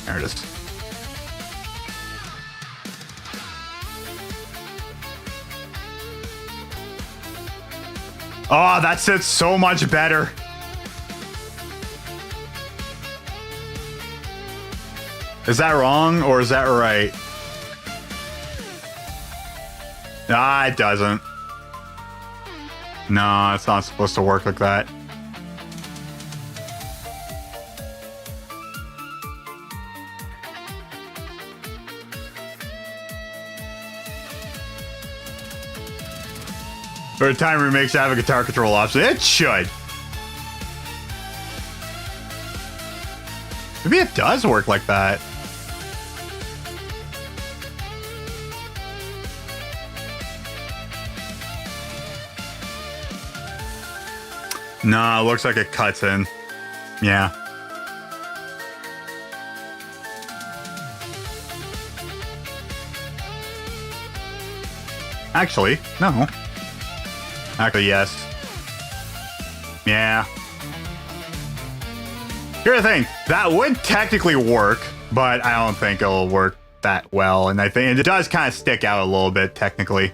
There it is. Oh, that sits so much better. Is that wrong or is that right? Ah, it doesn't. No, it's not supposed to work like that. For a time remake should have a guitar control option. It should. Maybe it does work like that. No, it looks like it cuts in. Yeah. Actually, no. Actually, yes. Yeah. Here's the thing. That would technically work, but I don't think it'll work that well. And I think it does kind of stick out a little bit, technically.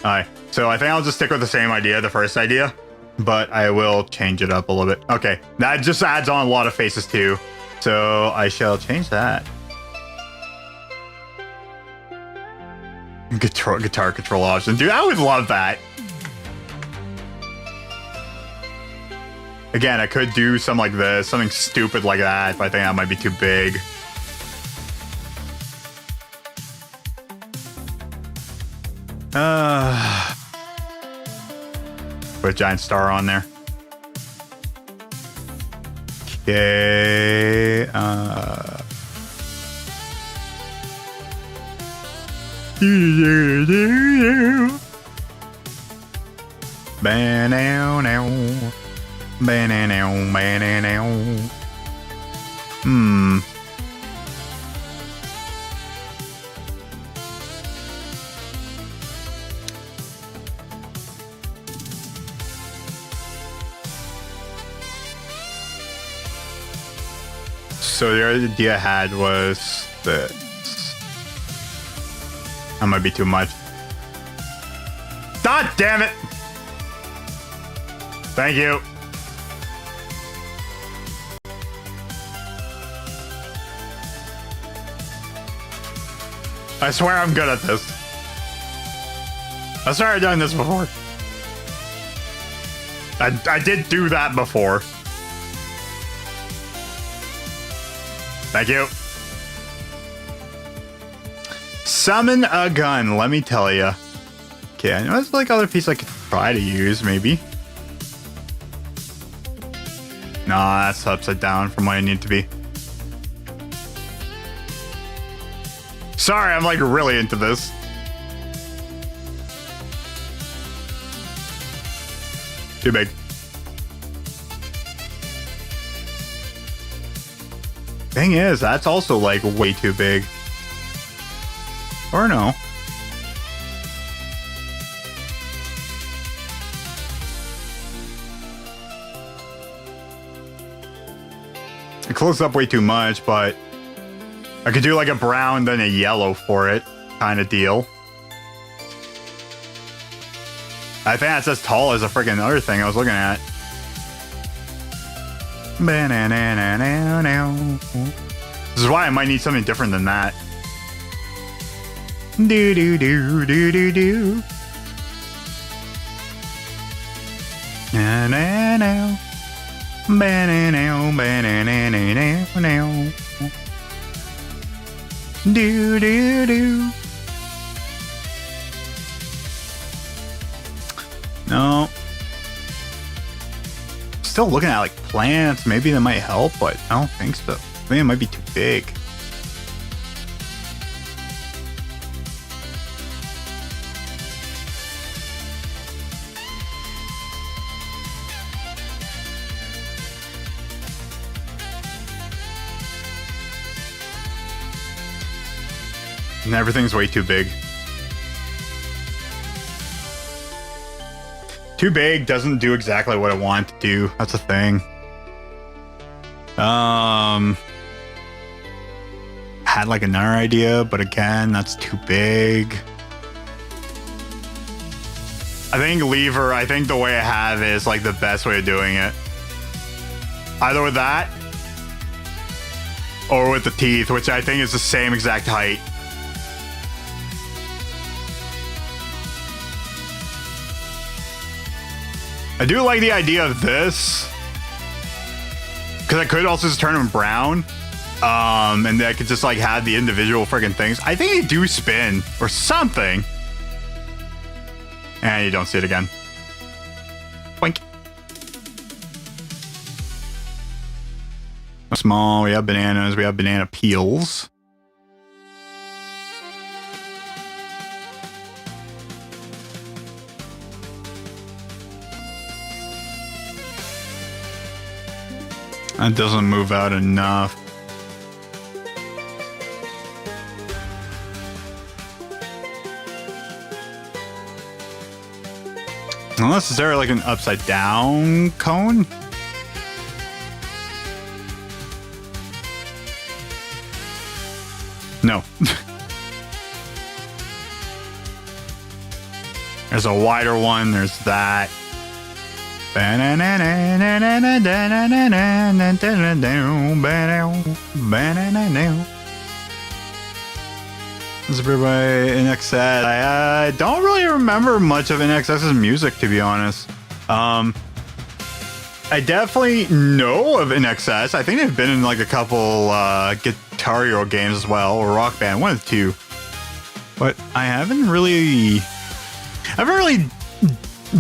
So I think I'll just stick with the same idea, the first idea. But I will change it up a little bit. Okay, that just adds on a lot of faces too. So I shall change that. Guitar control option. Dude, I would love that. Again, I could do something like this, something stupid like that, but I think that might be too big. Put a giant star on there. Okay. So the idea I had was that that might be too much. God damn it! Thank you. I swear I'm good at this. I swear I've done this before. I did do that before. Thank you. Summon a gun, let me tell you. Okay, I know there's like other pieces I could try to use, maybe. Nah, that's upside down from what I need to be. Sorry, I'm like really into this. Too big. Thing is, that's also like way too big. Or no. It closes up way too much, but I could do like a brown, then a yellow for it, kind of deal. I think that's as tall as a freaking other thing I was looking at. This is why I might need something different than that. Do do do do do do. Na na na. Ba-na-na, ba-na-na-na-na. Do do do. No. Still looking at like plants. Maybe that might help, but I don't think so. I think it might be too big. And everything's way too big. Too big doesn't do exactly what I want to do. That's a thing. Had like another idea, but again, that's too big. I think lever, I think the way I have is like the best way of doing it. Either with that or with the teeth, which I think is the same exact height. I do like the idea of this, because I could also just turn them brown, and then I could just like have the individual freaking things. I think they do spin or something. And you don't see it again. Boink. Small, we have bananas, we have banana peels. That doesn't move out enough. Unless is there like an upside down cone? No. There's a wider one, there's that. This is by NXS. I don't really remember much of NXS's music, to be honest. I definitely know of NXS. I think they've been in like a couple Guitar Hero games as well, or Rock Band, one of the two. But I haven't really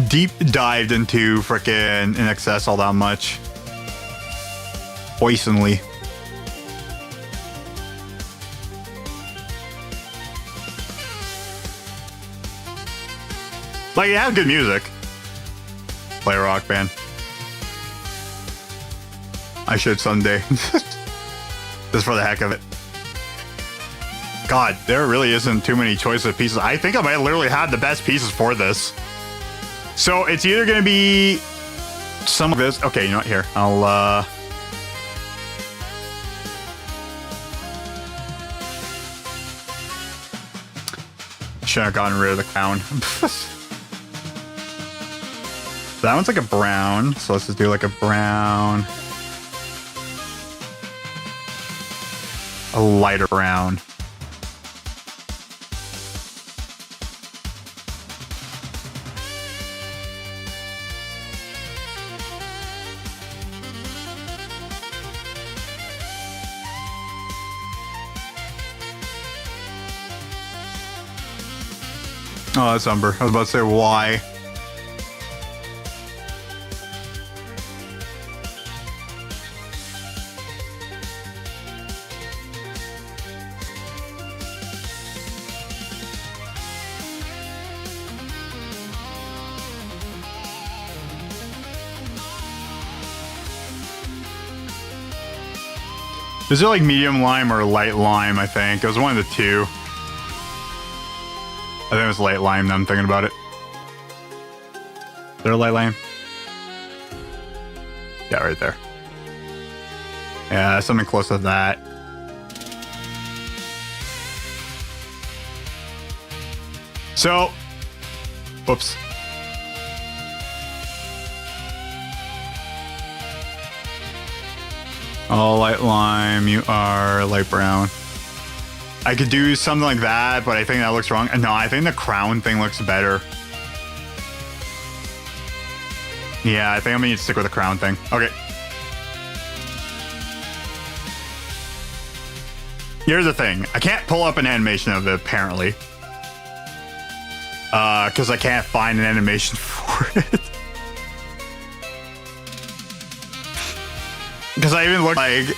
deep dived into frickin' NXS all that much. Poisonly. Like, you have good music. Play a Rock Band. I should someday. Just for the heck of it. God, there really isn't too many choices of pieces. I think I might literally have the best pieces for this. So it's either going to be some of this. Okay, you know what? Here, I'll should have gotten rid of the crown. That one's like a brown, so let's just do like a brown. A lighter brown. Oh, that's umber. I was about to say why. Is it like medium lime or light lime, I think? It was one of the two. I think it was light lime now I'm thinking about it. Is there a light lime? Yeah, right there. Yeah, something close to that. So, whoops. Oh, light lime, you are light brown. I could do something like that, but I think that looks wrong. No, I think the crown thing looks better. Yeah, I think I'm gonna need to stick with the crown thing. Okay. Here's the thing. I can't pull up an animation of it, apparently. Because I can't find an animation for it. Because I even looked like,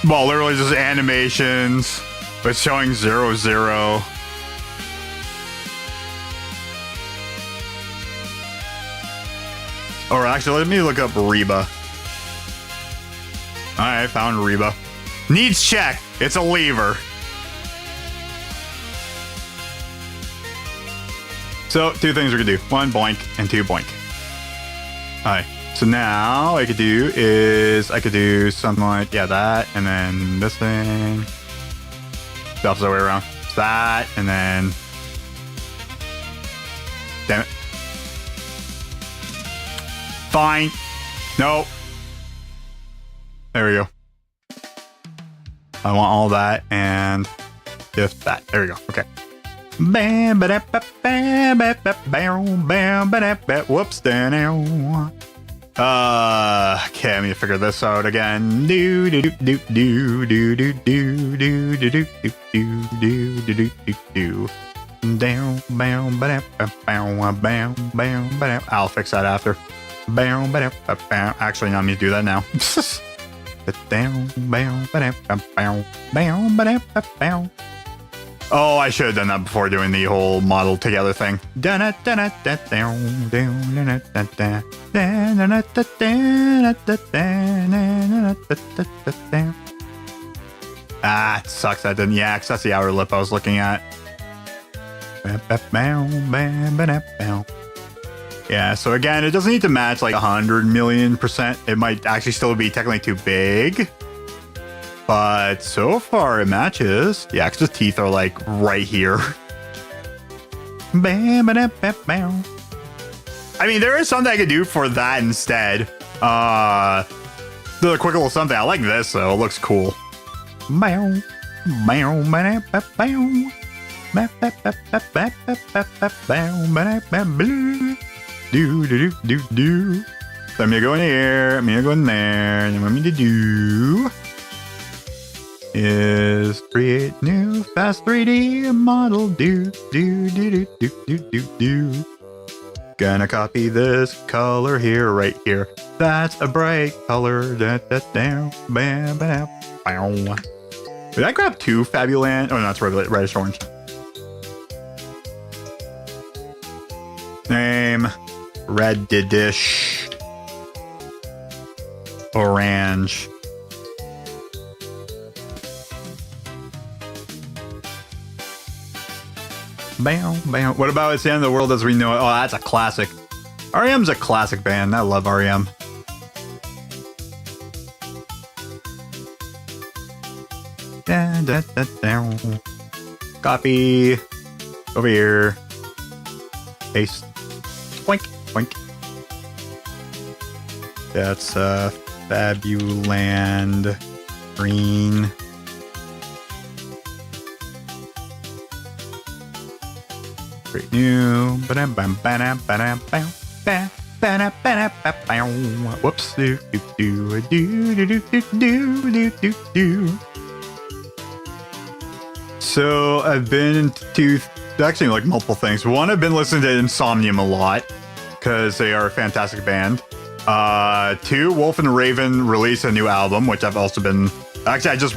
well, literally just animations, but showing 0, 0. Or actually, let me look up Reba. Alright, found Reba. Needs check. It's a lever. So 2 things we could do. 1 boink and 2 boink. Alright. So now I could do something like, yeah, that, and then this thing. The opposite way around. It's that, and then... Damn it. Fine. Nope. There we go. I want all that, and just that. There we go. Okay. Whoops. Okay, let me figure this out again. Do do do do do do do do do do do do do do do. Down, bow, ba bow, bow, bow. I'll fix that after. Bow, ba bow. Actually, not me to do that now. Down, bow, ba bow, bow, ba bow. Oh, I should have done that before doing the whole model together thing. Ah, it sucks that didn't. Yeah, because that's the outer lip I was looking at. Yeah, so again, it doesn't need to match like 100 million%. It might actually still be technically too big. But so far it matches. Yeah, because the teeth are like right here. I mean, there is something I could do for that instead. The quick little something. I like this though. It looks cool. Do. So I'm gonna go in here. I'm gonna go in there. And what I'm gonna do is create new fast 3D model. Do. Gonna copy this color here, right here. That's a bright color. Bam. Did I grab 2 Fabuland? Oh no, it's reddish orange. Name reddish orange. Bam. What about It's the End of the World as We Know It? Oh, that's a classic. REM's a classic band. I love REM. Copy. Over here. Paste. Boink. That's Fabuland green. Create new. Whoops. Do. So I've been into actually like multiple things. 1, I've been listening to Insomnium a lot because they are a fantastic band. 2, Wolf and Raven released a new album, which I've also been actually I just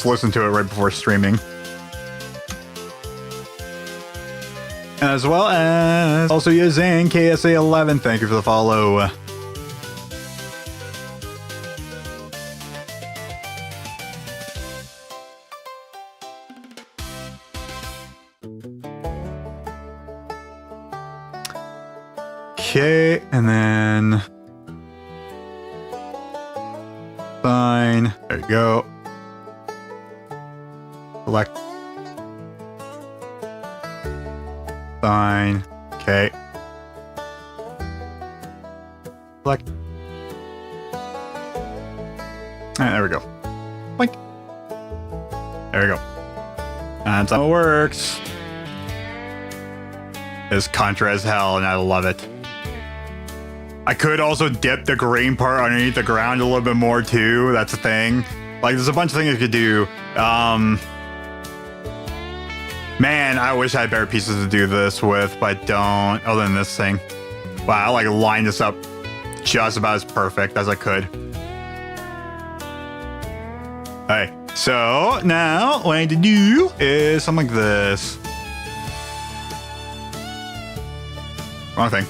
listened to it right before streaming. As well as also using KSA11. Thank you for the follow. Okay, and then fine. There you go. Select. Fine. Okay. Select. Alright, there we go. Boink. There we go. That's how it works. It's contra as hell, and I love it. I could also dip the green part underneath the ground a little bit more too. That's a thing. Like, there's a bunch of things you could do. Man, I wish I had better pieces to do this with, but I don't. Other than this thing. Wow, I like lined this up just about as perfect as I could. Alright, so now what I need to do is something like this. Wrong thing.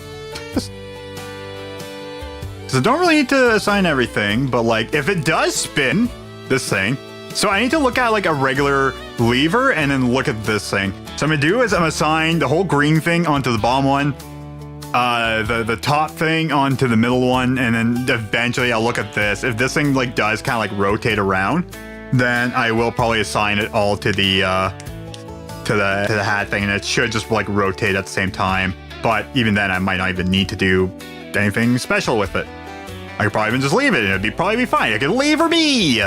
So I don't really need to assign everything, but like if it does spin, this thing, so I need to look at like a regular lever and then look at this thing. So I'm gonna do is I'm gonna assign the whole green thing onto the bottom one, the top thing onto the middle one, and then eventually I'll look at this. If this thing like does kind of like rotate around, then I will probably assign it all to the hat thing, and it should just like rotate at the same time. But even then, I might not even need to do anything special with it. I could probably even just leave it, and it'd probably be fine. It could leave or be.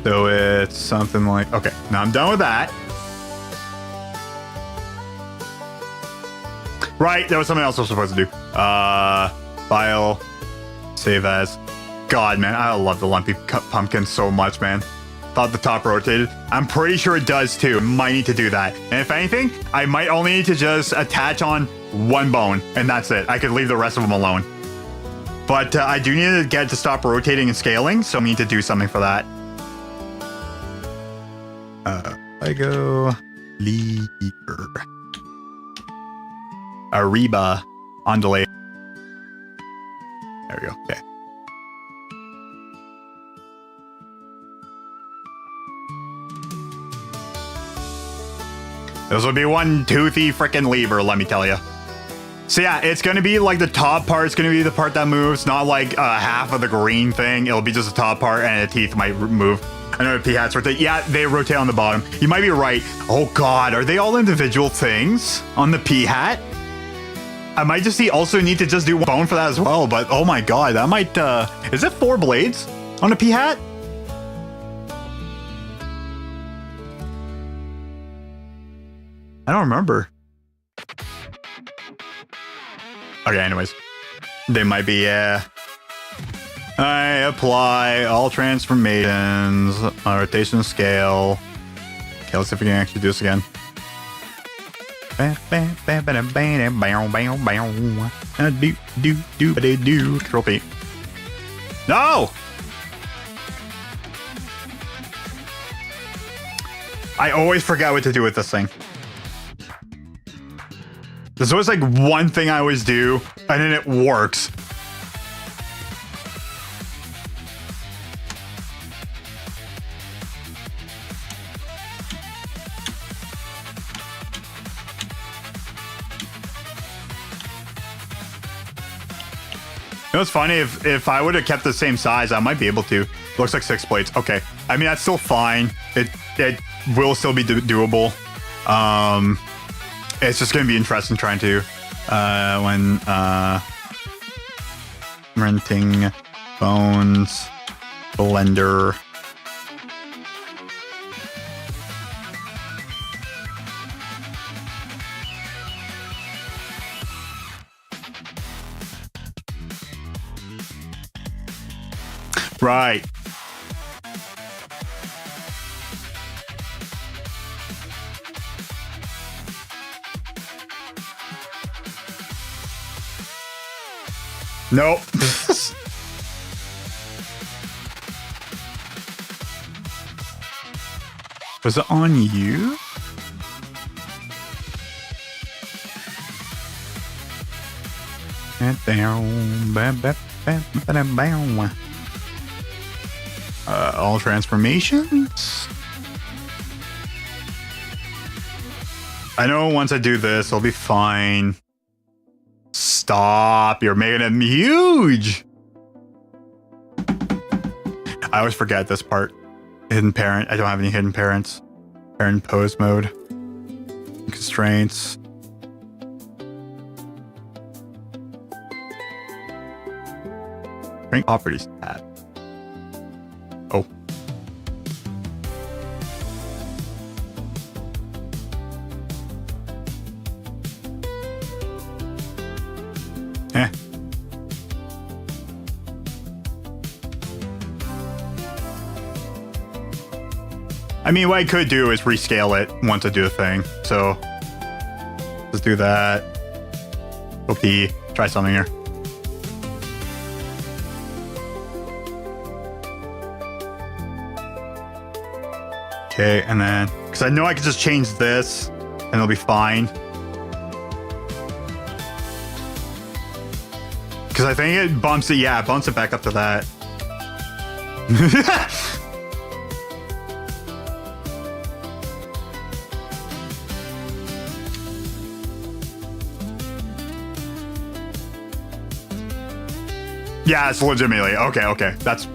So it's something like, okay, now I'm done with that. Right, that was something else I was supposed to do. File, save as. God, man, I love the lumpy pumpkin so much, man. Thought the top rotated. I'm pretty sure it does too. Might need to do that. And if anything, I might only need to just attach on one bone, and that's it. I could leave the rest of them alone. But I do need to get it to stop rotating and scaling, so I need to do something for that. Lego lever. Ariba on delay. There we go. Okay. This would be one toothy freaking lever, let me tell you. So yeah, it's going to be like the top part is going to be the part that moves, not like half of the green thing. It'll be just the top part, and the teeth might move. I know the P hats rotate. Yeah, they rotate on the bottom. You might be right. Oh God, are they all individual things on the P hat? I might just also need to just do one bone for that as well. But oh my God, that might. Is it 4 blades on the P hat? I don't remember. Okay, anyways, they might be. I apply all transformations, rotation scale. Okay, let's see if we can actually do this again. Trophy. No! I always forget what to do with this thing. There's always like one thing I always do, and then it works. You know, it's funny, if I would have kept the same size, I might be able to. Looks like 6 plates. Okay. I mean, that's still fine. It will still be doable. It's just going to be interesting trying to, when, renting bones, blender. Right. Nope. Was it on you? All transformations? I know once I do this, I'll be fine. Stop, you're making him huge. I always forget this part. Hidden parent. I don't have any hidden parents. Parent pose mode. Constraints. Bring properties tab. Oh. Eh. I mean, what I could do is rescale it once I do the thing. So let's do that. OP. Try something here. Okay, and then, because I know I can just change this and it'll be fine. Because I think it bumps it, yeah, it bumps it back up to that. Yeah, it's legitimately. Okay. That's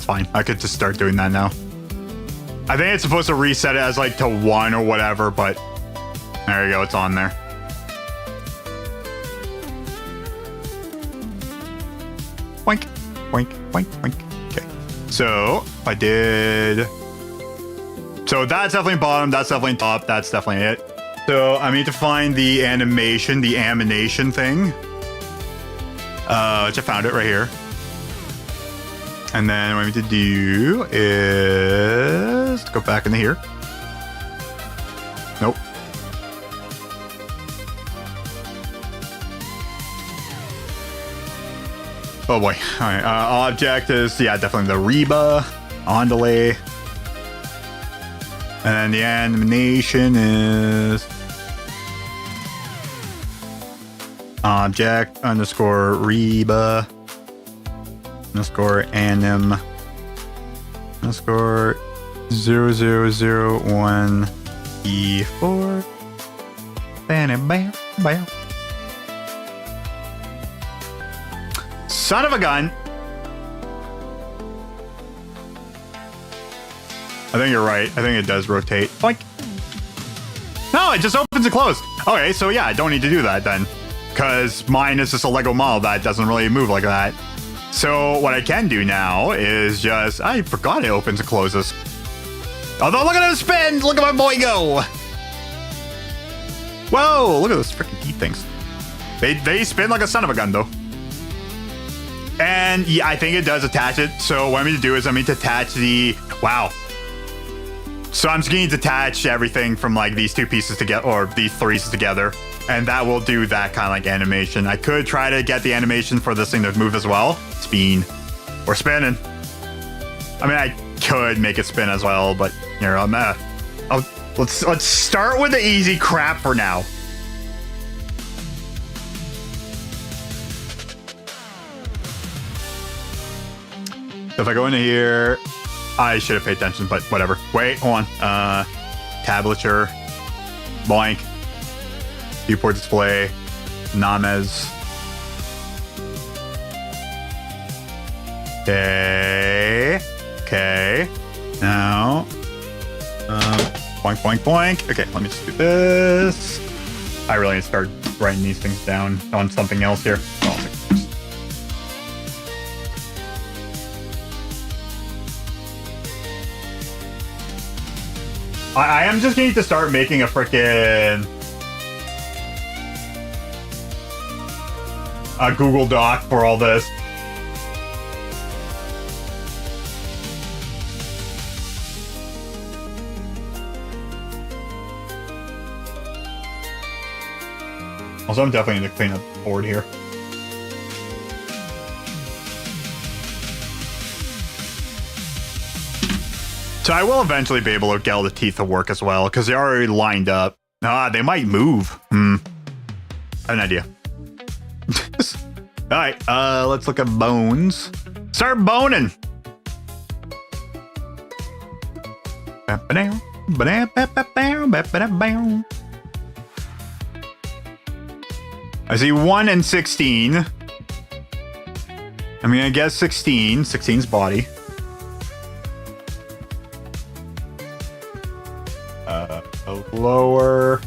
fine. I could just start doing that now. I think it's supposed to reset it as like to 1 or whatever, but there you go. It's on there. Boink, boink, boink, boink. Okay. So I did. So that's definitely bottom. That's definitely top. That's definitely it. So I need to find the animation, the amination thing. Which I found it right here. And then what I need to do is go back into here. Nope. Oh boy. All right. Object is, yeah, definitely the Reba on delay. And then the animation is object underscore Reba underscore anim underscore 0001 E4. Bam, bam, bam. Son of a gun. I think you're right. I think it does rotate. Boink. No, it just opens and closes. Okay, so yeah, I don't need to do that then. Because mine is just a Lego model that doesn't really move like that. So what I can do now is just... I forgot it opens and closes. Although, look at it spin! Look at my boy go! Whoa, look at those freaking heat things. They spin like a son of a gun, though. And yeah, I think it does attach it. So what I need to do is I need to attach the... Wow. So I'm just going to detach everything from like these two pieces together, or these three pieces together. And that will do that kind of like animation. I could try to get the animation for this thing to move as well. Spin. Or spinning. I mean, I could make it spin as well, but here, let's start with the easy crap for now. So if I go into here, I should have paid attention, but whatever. Wait, hold on. Tablature. Blank. Viewport display. Names. Okay. Now. Boink, boink, boink. Okay, let me just do this. I really need to start writing these things down on something else here. Oh, I am just going to start making a frickin' a Google Doc for all this. Also, I'm definitely going to clean up the board here. So I will eventually be able to get all the teeth to work as well, because they're already lined up. They might move. I have an idea. All right, let's look at bones. Start boning. I see 1 and 16. I mean, I guess 16. 16's body. Lower.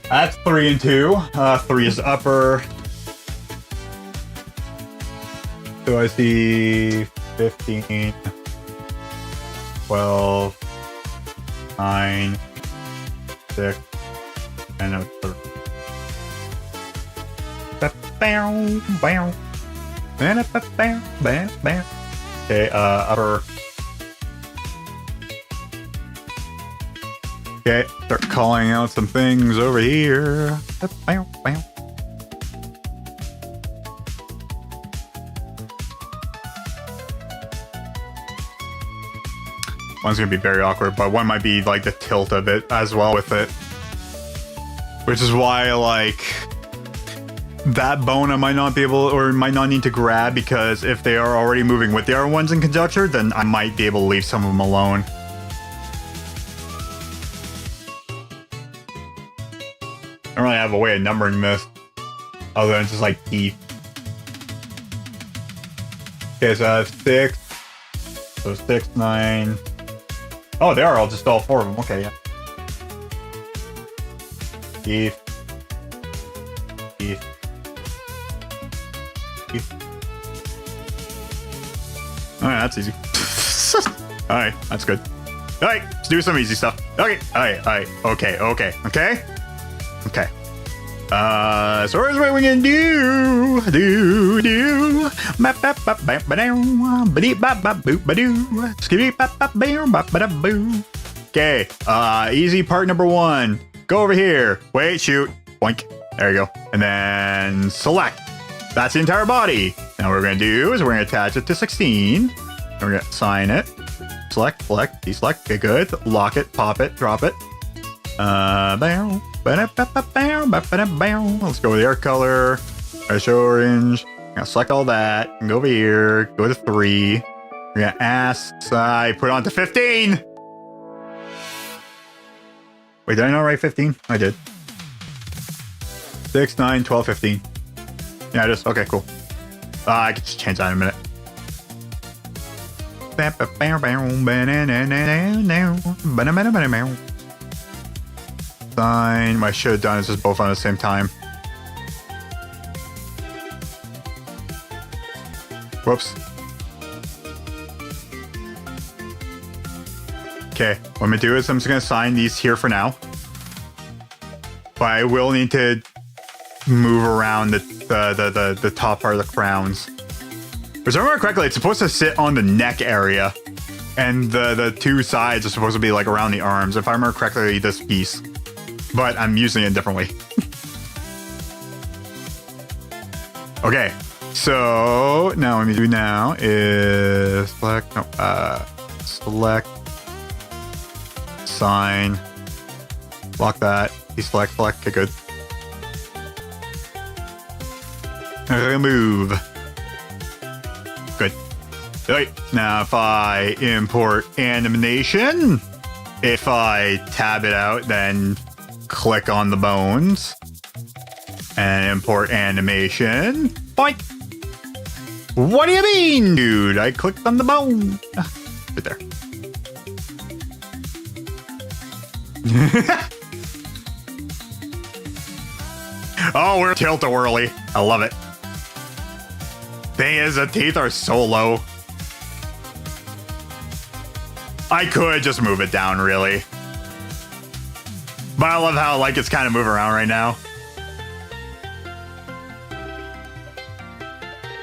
That's 3 and 2. 3 is upper. So I see 15, 12, 9, 6, and a 3. Okay, upper. Okay, start calling out some things over here. One's gonna be very awkward, but one might be like the tilt of it as well with it. Which is why, like, that bone I might not be able, or might not need to grab, because if they are already moving with the other ones in conjecture, then I might be able to leave some of them alone. I don't really have a way of numbering this. Other than just like teeth. Okay, so I have 6. So 6, 9. Oh, they are all just all 4 of them. Okay, yeah. Teeth. Teeth. Teeth. Alright, that's easy. Alright, that's good. Alright, let's do some easy stuff. Okay, alright, okay. Okay. So here's what we're gonna do. Okay, easy part number 1. Go over here. Wait, shoot. Boink. There you go. And then select. That's the entire body. Now what we're gonna do is we're gonna attach it to 16. And we're gonna assign it. Select, deselect. Okay, good. Lock it, pop it, drop it. Let's go with the air color. Let's show orange. I'm gonna select all that and go over here. Go to 3. We're gonna ask side. Put it on to 15. Wait, did I not write 15? I did. 6, 9, 12, 15. Yeah, just okay, cool. I can just change that in a minute. Sign. What I should have done is just both on the same time. Whoops. Okay, what I'm gonna do is I'm just gonna sign these here for now. But I will need to move around the top part of the crowns. If I remember correctly, it's supposed to sit on the neck area. And the 2 sides are supposed to be like around the arms. If I remember correctly, this piece. But I'm using it differently. Okay, so now what I'm gonna do now is select, sign, lock that, deselect, select, okay, good. Okay, move. Good. Alright, now if I import animation, if I tab it out, then click on the bones and import animation. Boink. What do you mean, dude? I clicked on the bone. Right there. Oh, we're tilt-a-whirly. I love it. Thing is, the teeth are so low. I could just move it down, really. But I love how, like, it's kind of moving around right now.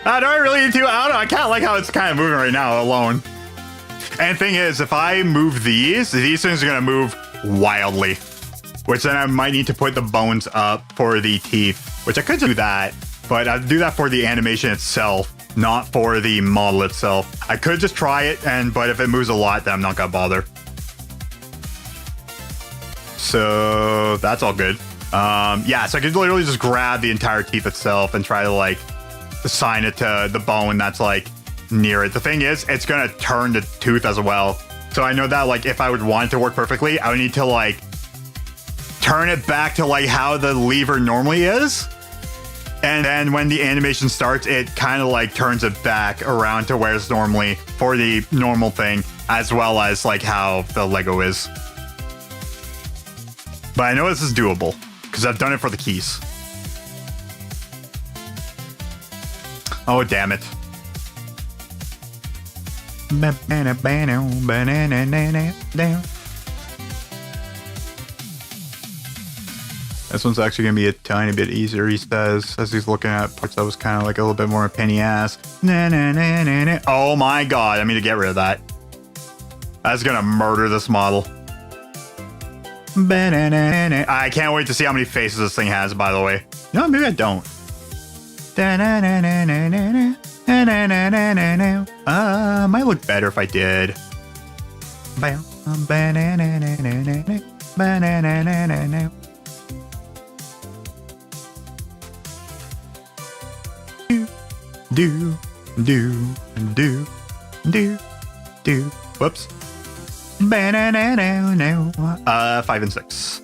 Do I really need to? I don't know. I kind of like how it's kind of moving right now alone. And the thing is, if I move these things are going to move wildly. Which then I might need to put the bones up for the teeth. Which I could do that. But I'd do that for the animation itself, not for the model itself. I could just try it, but if it moves a lot, then I'm not going to bother. So that's all good. Yeah, so I could literally just grab the entire teeth itself and try to like assign it to the bone that's like near it. The thing is, it's gonna turn the tooth as well. So I know that like if I would want it to work perfectly, I would need to like turn it back to like how the lever normally is. And then when the animation starts, it kind of like turns it back around to where it's normally for the normal thing, as well as like how the Lego is. But I know this is doable, because I've done it for the keys. Oh, damn it. This one's actually going to be a tiny bit easier, he says, as he's looking at parts that was kind of like a little bit more penny ass. Oh my god, I need to get rid of that. That's going to murder this model. I can't wait to see how many faces this thing has, by the way. No, maybe I don't. Might look better if I did. Do. Whoops. 5 and 6.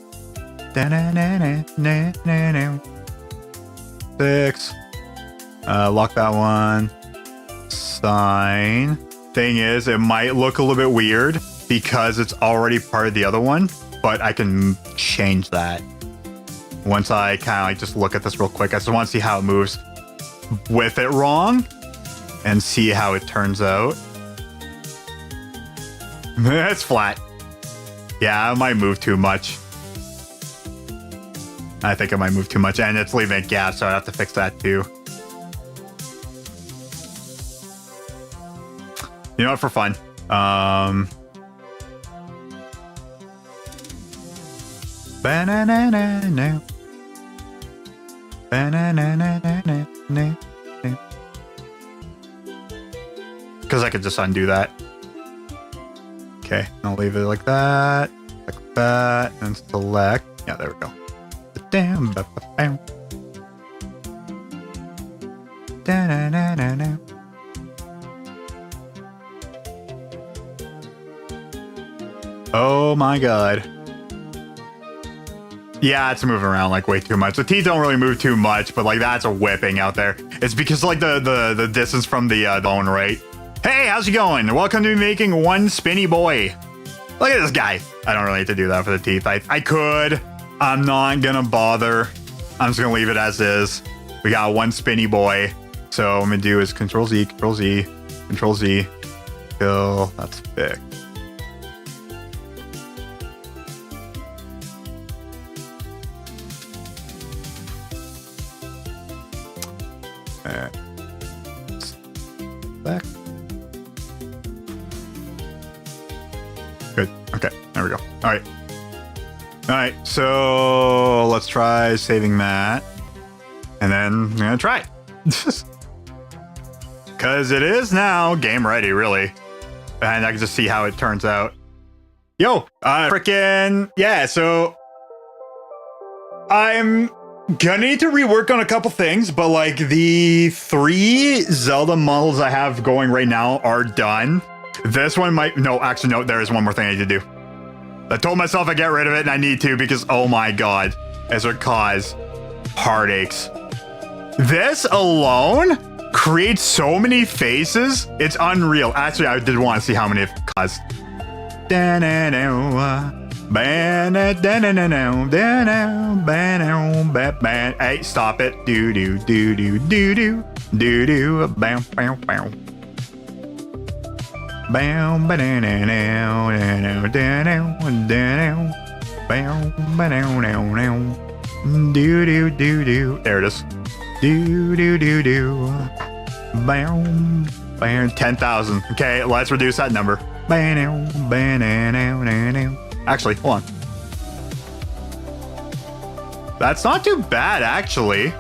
6. Lock that one. Sign. Thing is, it might look a little bit weird because it's already part of the other one, but I can change that. Once I kind of like just look at this real quick, I just want to see how it moves with it wrong and see how it turns out. It's flat. Yeah, I might move too much. I think I might move too much, and it's leaving a gap, so I have to fix that too. You know what, for fun. Banana. Because I could just undo that. Okay, I'll leave it like that, and select. Yeah, there we go. Damn. Oh my god. Yeah, it's moving around like way too much. The teeth don't really move too much, but like that's a whipping out there. It's because like the distance from the bone, right? Hey, how's it going? Welcome to making one spinny boy. Look at this guy. I don't really need to do that for the teeth. I could. I'm not gonna bother. I'm just gonna leave it as is. We got one spinny boy. So what I'm gonna do is Control Z, Control Z, Control Z, till that's fixed. Back. Good. Okay, there we go. All right, so let's try saving that. And then I'm gonna try it. Because it is now game ready, really. And I can just see how it turns out. Yo, freaking, yeah, so I'm gonna need to rework on a couple things, but like the 3 Zelda models I have going right now are done. This one might, no, actually, no, there is one more thing I need to do. I told myself I'd get rid of it, and I need to because, oh my god, it would cause heartaches. This alone creates so many faces, it's unreal. Actually, I did want to see how many it caused. Hey, stop it. Bam, bam, bam. Bam, there it is. Bam, bam, 10,000. Okay, let's reduce that number. Actually, hold on. That's not too bad, actually.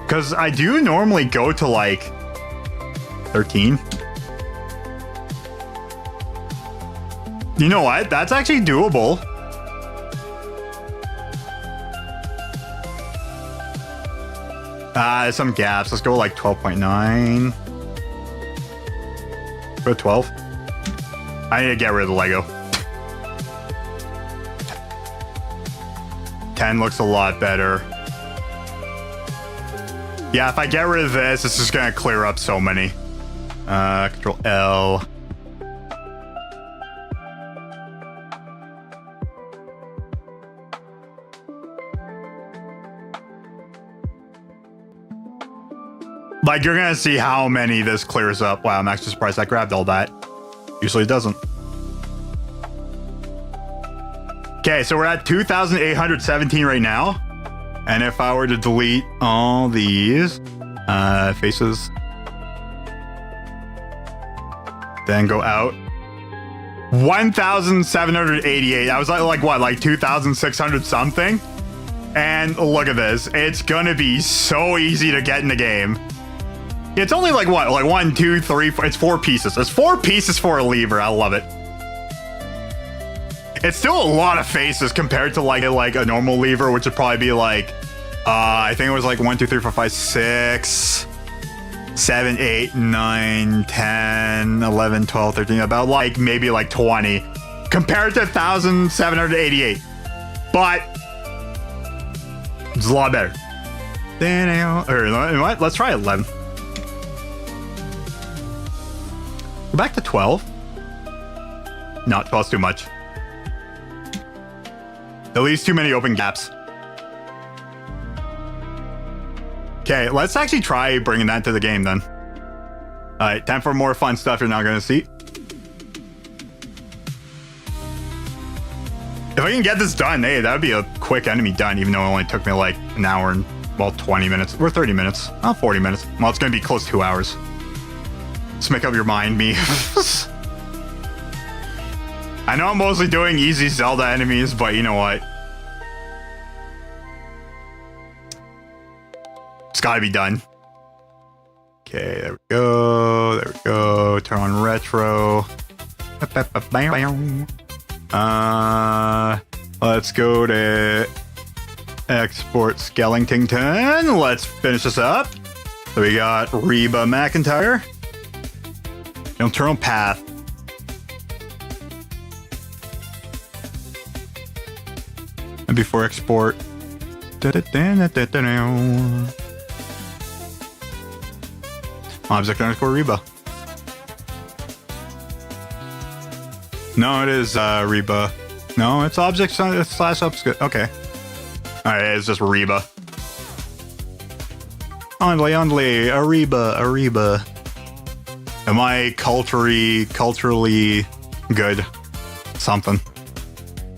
Because I do normally go to like 13. You know what? That's actually doable. There's some gaps. Let's go like 12.9. Go 12. I need to get rid of the Lego. 10 looks a lot better. Yeah, if I get rid of this, it's just gonna clear up so many. Control L. Like, you're gonna see how many this clears up. Wow, I'm actually surprised I grabbed all that. Usually it doesn't. Okay, so we're at 2,817 right now. And if I were to delete all these faces, then go out, 1,788. I was like what, like 2,600 something? And look at this. It's gonna be so easy to get in the game. It's only like what, like 1, 2, 3, 4. It's 4 pieces. It's 4 pieces for a lever. I love it. It's still a lot of faces compared to like a normal lever, which would probably be like, I think it was like 1, 2, 3, 4, 5, 6, 7, 8, 9, 10, 11, 12, 13, about like maybe like 20 compared to 1,788. but it's a lot better. Or you know what? Let's try 11. Go back to 12. No, 12's too much. At least too many open gaps. Okay, let's actually try bringing that to the game then. Alright, time for more fun stuff you're not going to see. If I can get this done, hey, that would be a quick enemy done, even though it only took me like an hour and, well, 20 minutes. Or 30 minutes. Oh, 40 minutes. Well, it's going to be close to 2 hours. Just make up your mind, me. I know I'm mostly doing easy Zelda enemies, but you know what? It's gotta be done. Okay, there we go. There we go. Turn on retro. Let's go to export Skellington. Let's finish this up. So we got Reba McIntyre. Internal path. And before export. Object underscore Reba. No, it is Reba. No, it's object slash upscale. Okay. Alright, it's just Reba. Only, Reba. Am I culturally good? Something.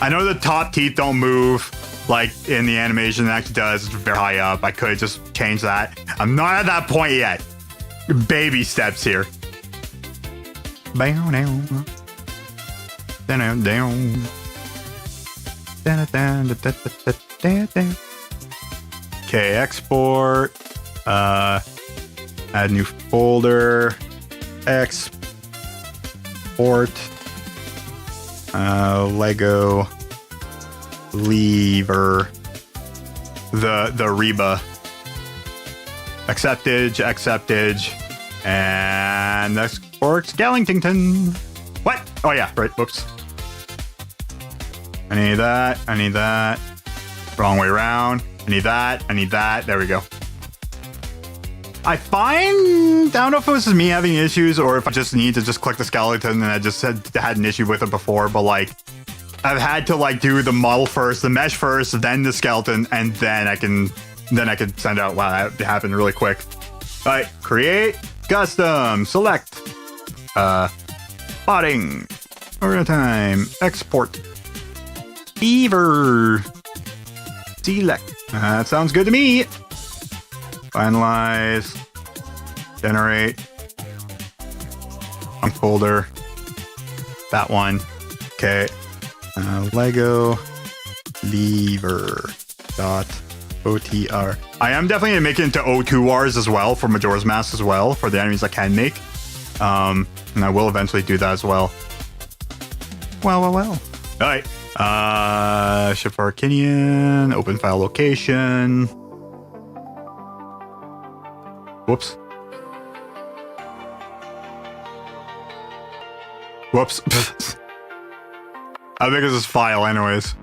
I know the top teeth don't move like in the animation. It actually does. It's very high up. I could just change that. I'm not at that point yet. Baby steps here. Down, down. Down, down. Okay, export. Add new folder. Export. Lego lever. The Reba. Acceptage, and export Skellington. What? Oh yeah, right. Whoops. I need that. Wrong way around. I need that. There we go. I don't know if it was just me having issues or if I just need to just click the skeleton and I just had an issue with it before, but like I've had to like do the model first, the mesh first, then the skeleton, and then I can send out. Wow, that happened really quick. All right, create, custom, select, botting, overtime, export, beaver, select. That sounds good to me. Finalize, generate, folder, that one. Okay, Lego lever dot OTR. I am definitely gonna make it into O2Rs as well for Majora's Mask as well for the enemies I can make. And I will eventually do that as well. Well. All right. Ship for Arcinian. Open file location. Whoops. How big is this file, anyways?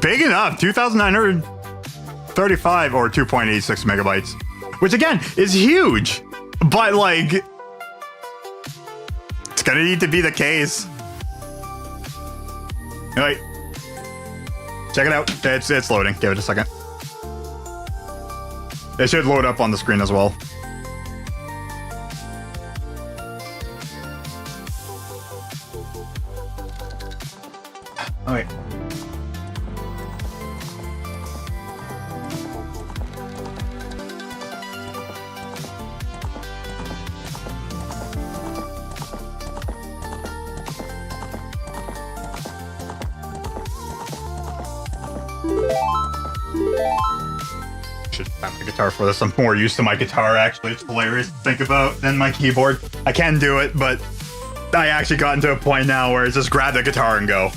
Big enough. 2,935 or 2.86 megabytes, which again is huge. But like, it's gonna need to be the case. All right, check it out. It's loading. Give it a second. It should load up on the screen as well. All right. Should have my guitar for this. I'm more used to my guitar, actually. It's hilarious to think about than my keyboard. I can do it, but I actually gotten to a point now where it's just grab the guitar and go.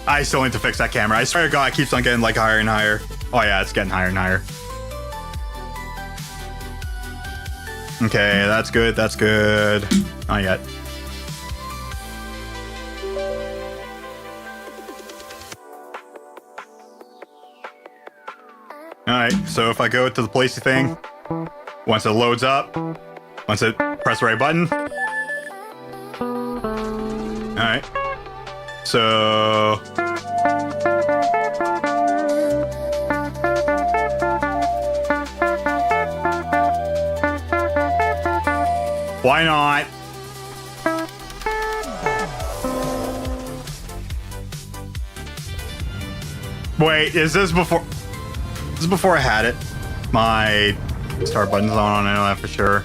I still need to fix that camera. I swear to God, it keeps on getting like higher and higher. Oh yeah, it's getting higher and higher. Okay, that's good. That's good. Not yet. Alright, so if I go to the placey thing, once it loads up, once it press the right button. Alright. So... why not? Wait, is this before... this is before I had it. My start button's on, I know that for sure.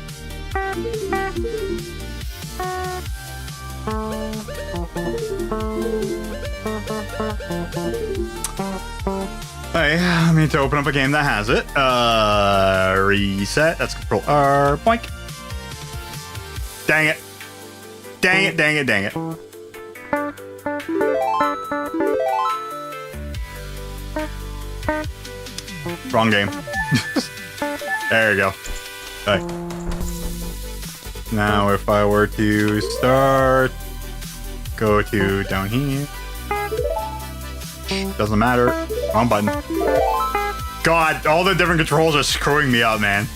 Hey, I need to open up a game that has it. Reset. That's Control R. Boink. Dang it. Dang it, dang it, dang it. Wrong game. There you go. Okay. Now if I were to start, go to down here. Doesn't matter. Wrong button. God, all the different controls are screwing me up, man.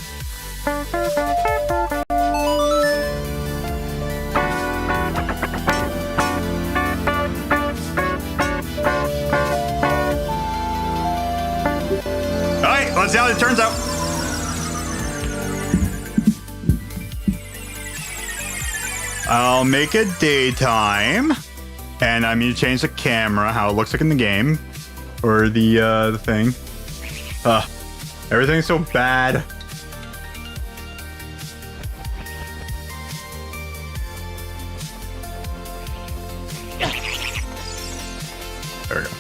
Alright, let's see how it turns out. I'll make it daytime. And I need to change the camera, how it looks like in the game. Or the thing. Everything's so bad. There we go.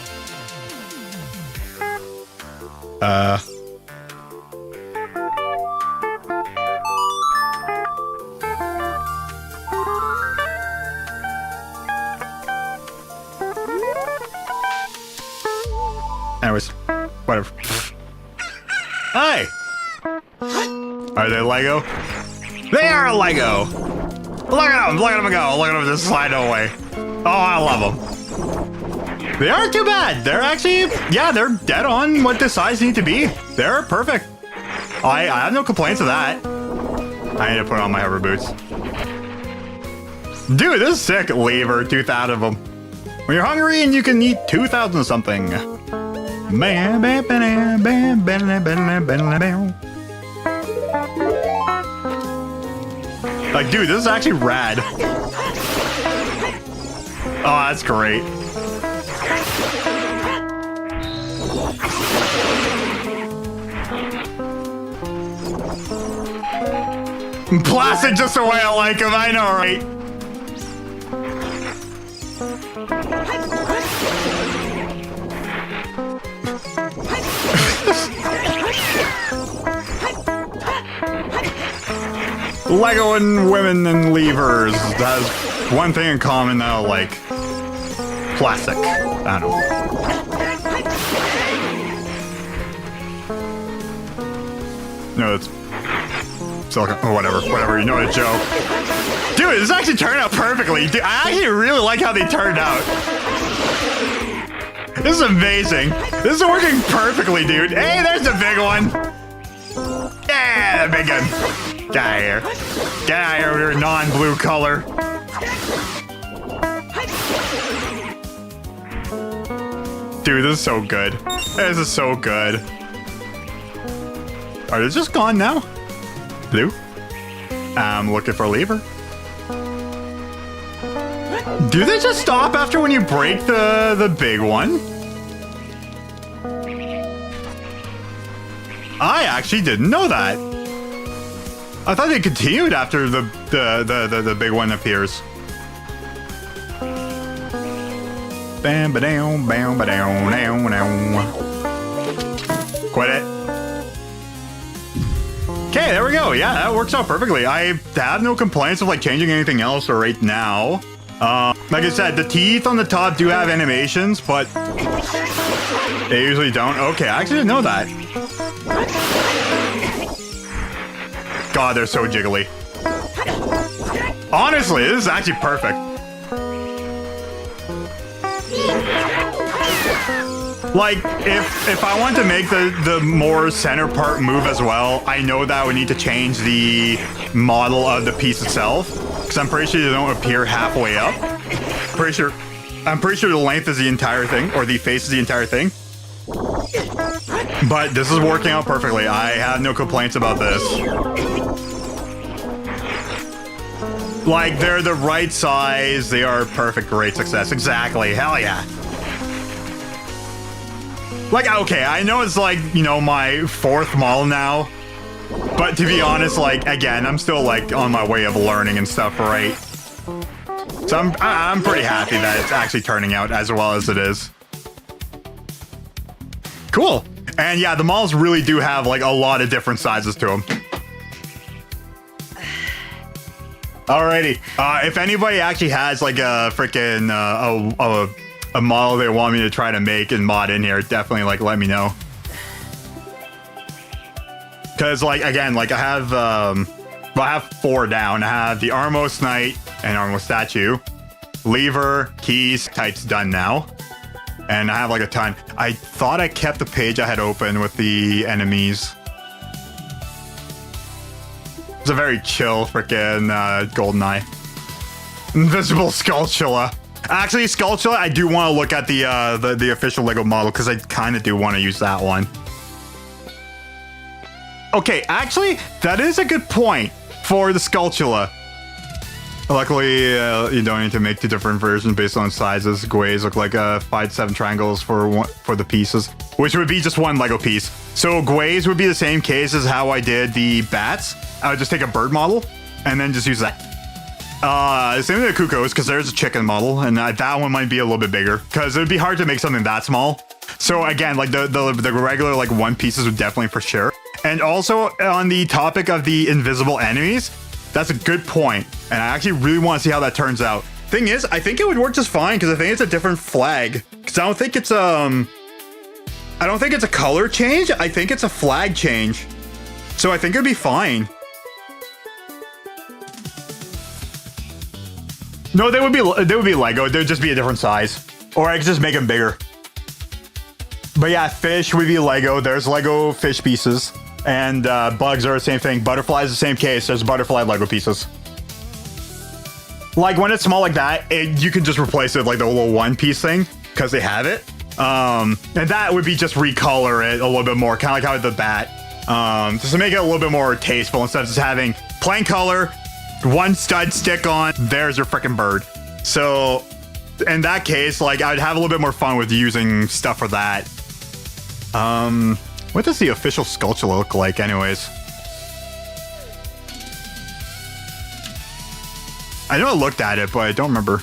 Anyways, whatever. Hi! Are they Lego? They are Lego! Look at them! Look at them go! Look at them just slide away. Oh, I love them. They aren't too bad. They're actually, yeah, they're dead on what the size need to be. They're perfect. I have no complaints with that. I need to put on my hover boots. Dude, this is sick. Lever, 2,000 of them. When you're hungry and you can eat 2,000 of something. Like, dude, this is actually rad. Oh, that's great. Plastic just the way I like him, I know, right? Lego and women and levers has one thing in common though, like plastic. I don't know. No, it's silicone or whatever. You know what, Joe? Dude, this actually turned out perfectly. Dude, I actually really like how they turned out. This is amazing. This is working perfectly, dude. Hey, there's the big one. Yeah, the big one. Get out of here. Get out of here with your non-blue color. Dude, this is so good. This is so good. Are they just gone now? Blue? I'm looking for a lever. Do they just stop after when you break the big one? I actually didn't know that. I thought they continued after the big one appears. Bam ba down, bam ba down, down, down. Quit it. Okay, there we go. Yeah, that works out perfectly. I have no complaints of like changing anything else right now. Like I said, the teeth on the top do have animations, but they usually don't. Okay, I actually didn't know that. God, they're so jiggly. Honestly, this is actually perfect. Like, if I want to make the more center part move as well, I know that we need to change the model of the piece itself, because I'm pretty sure they don't appear halfway up. I'm pretty sure the length is the entire thing, or the face is the entire thing. But this is working out perfectly. I have no complaints about this. Like, they're the right size. They are perfect. Great success. Exactly. Hell yeah. Like, okay, I know it's like, you know, my 4th model now. But to be honest, like, again, I'm still like on my way of learning and stuff, right? So I'm pretty happy that it's actually turning out as well as it is. Cool. And yeah, the models really do have like a lot of different sizes to them. Alrighty. If anybody actually has like a freaking a model they want me to try to make and mod in here, definitely like let me know. Because like again, like I have 4 down. I have the Armos Knight and Armos Statue, Lever, Keys, types done now. And I have like a ton. I thought I kept the page I had open with the enemies. It's a very chill freaking GoldenEye. Invisible Skulltula. Actually, Skulltula, I do want to look at the official Lego model because I kind of do want to use that one. Okay, actually, that is a good point for the Skulltula. Luckily, you don't need to make 2 different versions based on sizes. Gways look like 5 to 7 triangles for the pieces, which would be just 1 Lego piece. So Gways would be the same case as how I did the bats. I would just take a bird model and then just use that. Same with the Cuckoos, because there's a chicken model, and that one might be a little bit bigger, because it would be hard to make something that small. So again, like the regular like 1 pieces would definitely for sure. And also on the topic of the invisible enemies, that's a good point, and I actually really want to see how that turns out. Thing is, I think it would work just fine because I think it's a different flag. Because I don't think it's a color change. I think it's a flag change. So I think it'd be fine. No, they would be Lego. They would just be a different size, or I could just make them bigger. But yeah, fish would be Lego. There's Lego fish pieces. And bugs are the same thing. Butterflies the same case. There's butterfly Lego pieces. Like when it's small like that, you can just replace it with like the little 1-piece thing because they have it. And that would be just recolor it a little bit more, kind of like how the bat. Just to make it a little bit more tasteful instead of just having plain color, 1 stud stick on. There's your freaking bird. So in that case, like I'd have a little bit more fun with using stuff for that. What does the official Skulltula look like anyways? I know I looked at it, but I don't remember.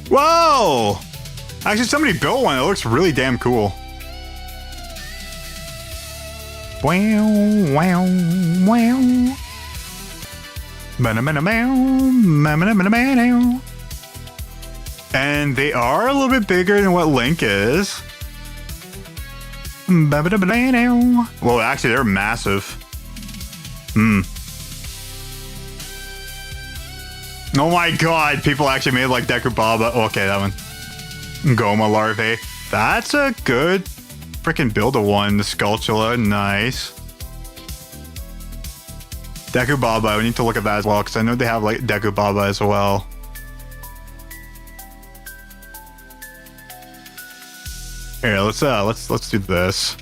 Whoa! Actually, somebody built one. It looks really damn cool. Wow, wow, wow. And they are a little bit bigger than what Link is. Well, actually, they're massive. Oh my god, people actually made like Deku Baba. Okay, that one. Goma larvae. That's a good freaking build of one. The Skulltula, nice. Deku Baba, we need to look at that as well, because I know they have like Deku Baba as well. Here, let's do this.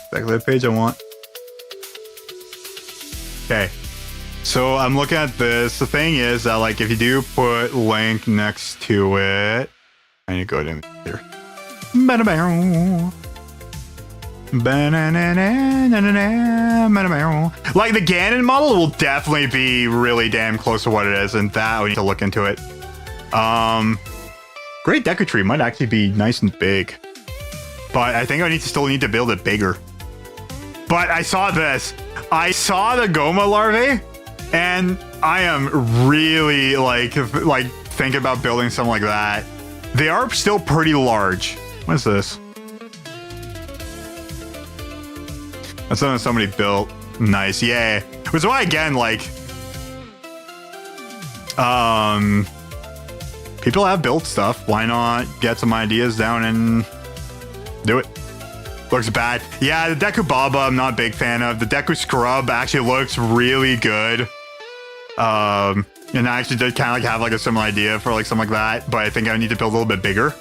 Exactly the page I want. Okay. So I'm looking at this. The thing is that like if you do put Link next to it, I need to go down here. Like the Ganon model will definitely be really damn close to what it is, and that we need to look into it. Great Deku Tree might actually be nice and big, but I think I still need to build it bigger. But I saw this. I saw the Goma larvae, and I am really like thinking about building something like that. They are still pretty large. What is this? That's something somebody built. Nice, yay. Which is why, again, like, people have built stuff. Why not get some ideas down and do it? Looks bad. Yeah, the Deku Baba I'm not a big fan of. The Deku Scrub actually looks really good. And I actually did kind of like have like a similar idea for like something like that, but I think I need to build a little bit bigger.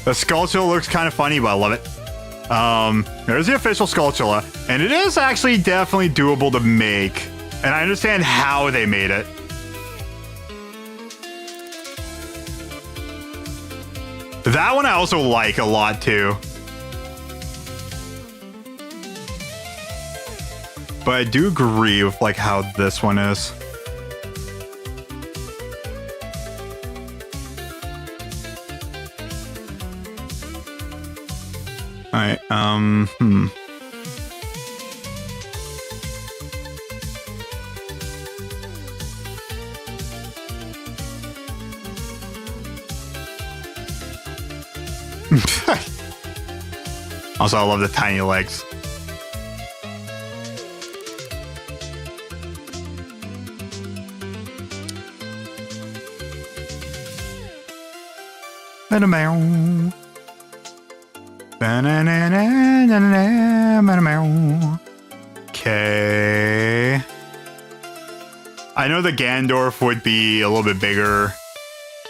The Skulltula looks kind of funny, but I love it. There's the official Skulltula, and it is actually definitely doable to make, and I understand how they made it. That one I also like a lot too. But I do agree with like how this one is. Alright, Also, I love the tiny legs. Okay. I know the Gandorf would be a little bit bigger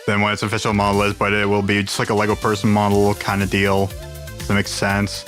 than what its official model is, but it will be just like a Lego person model kind of deal. Does that make sense?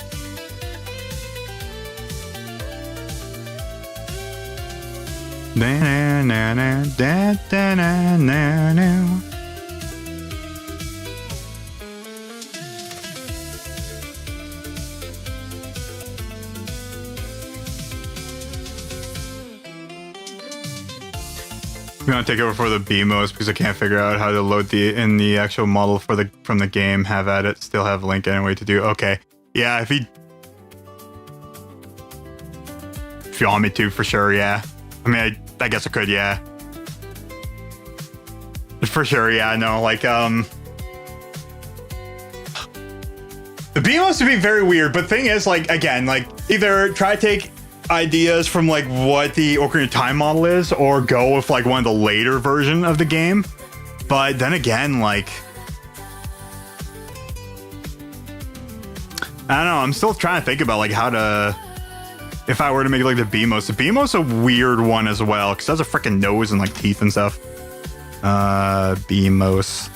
I'm gonna take over for the BMOs because I can't figure out how to load the actual model for from the game. Have at it. Still have Link anyway to do. Okay, yeah. If you want me to, for sure. Yeah. I mean, I guess I could. Yeah. For sure. Yeah. No. Like the BMOs would be very weird. But thing is, like again, like either try to take ideas from like what the Ocarina of Time model is, or go with like one of the later version of the game. But then again, like I don't know, I'm still trying to think about like how to, if I were to make like the BMOs a weird one as well, because it has a freaking nose and like teeth and stuff. BMOs,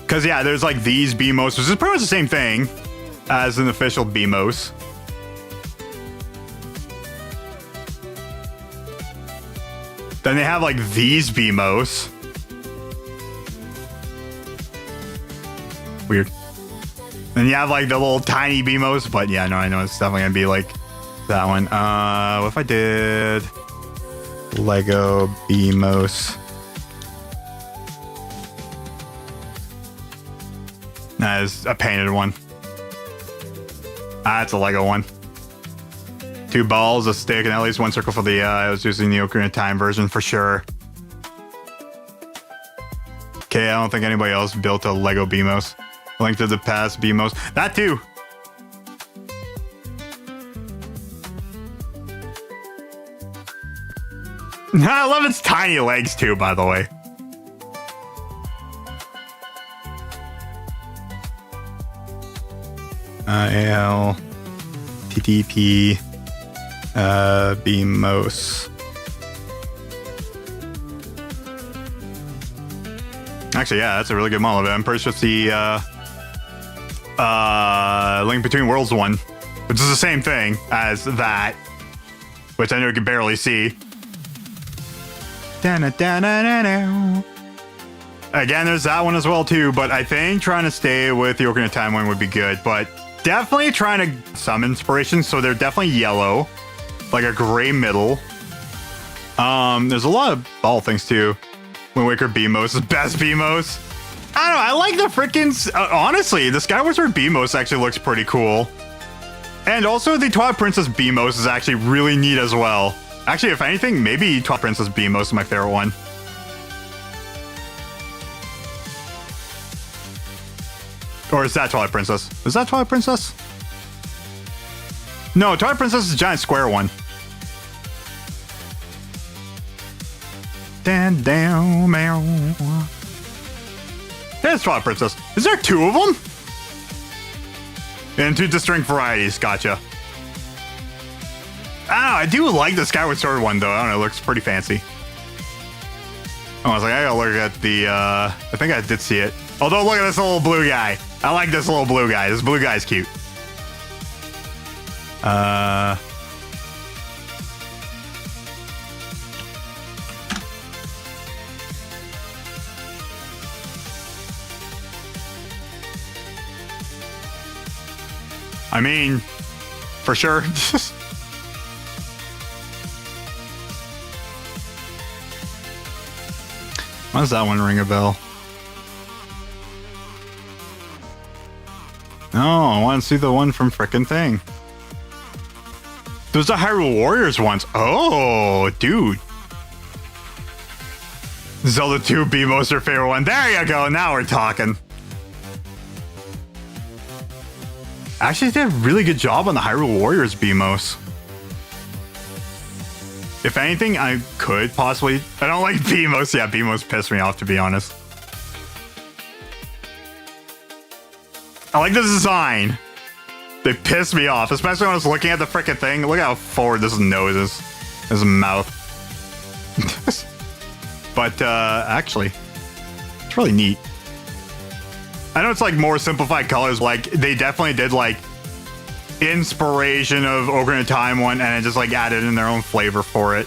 because yeah, there's like these BMOs, which is pretty much the same thing as an official BMOs. Then they have like these BMOs. Weird. Then you have like the little tiny BMOs, but yeah, no, I know it's definitely gonna be like that one. What if I did Lego BMOs? Nah, it's a painted one. That's a Lego one. 2 balls, a stick, and at least 1 circle for the I was using the Ocarina of Time version for sure. Okay, I don't think anybody else built a Lego BMOs. Link to the Past BMOs. That too! I love its tiny legs too, by the way. AL TTP BMOs. Actually, yeah, that's a really good model of it. I'm pretty sure it's the Link Between Worlds one, which is the same thing as that, which I know you can barely see. Again, there's that one as well too, but I think trying to stay with the Ocarina of Time one would be good, but definitely trying to some inspiration, so they're definitely yellow, like a gray middle. There's a lot of ball things too. Wind Waker BMOs is best BMOs. I don't know, I like the freaking honestly, the Skyward Sword BMOs actually looks pretty cool. And also the Twilight Princess BMOS is actually really neat as well. Actually, if anything, maybe Twilight Princess BMOS is my favorite one. Or is that Twilight Princess? Is that Twilight Princess? No, Twilight Princess is a giant square one. Down, meow. There's Twilight Princess. Is there two of them? And two distinct varieties. Gotcha. I do like the Skyward Sword one, though. I don't know. It looks pretty fancy. I was like, I gotta look at the, I think I did see it. Although, look at this little blue guy. I like this little blue guy. This blue guy's cute. I mean, for sure. Why does that one ring a bell? No, I want to see the one from frickin' thing. There's the Hyrule Warriors ones. Oh, dude. Zelda 2 BMO's your favorite one. There you go. Now we're talking. Actually did a really good job on the Hyrule Warriors BMOS. If anything, I could possibly... I don't like BMOS. Yeah, BMOS pissed me off, to be honest. I like the design. They pissed me off, especially when I was looking at the frickin' thing. Look how forward this nose is. His mouth. But, actually, it's really neat. I know it's like more simplified colors. Like, they definitely did like inspiration of Ocarina of Time one and it just like added in their own flavor for it.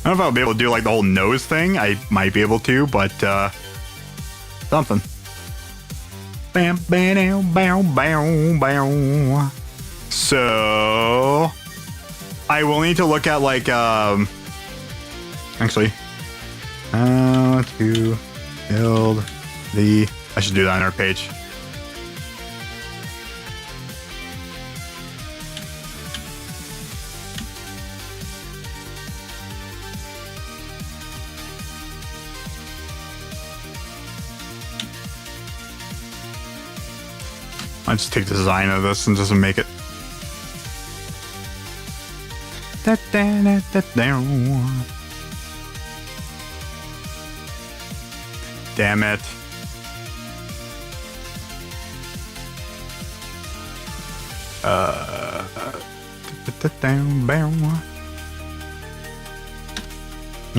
I don't know if I'll be able to do like the whole nose thing. I might be able to, but something. Bam, bam, bam, bam, bam. So I will need to look at like actually how to build the... I should do that on our page. I'll just take the design of this and just make it. Damn it.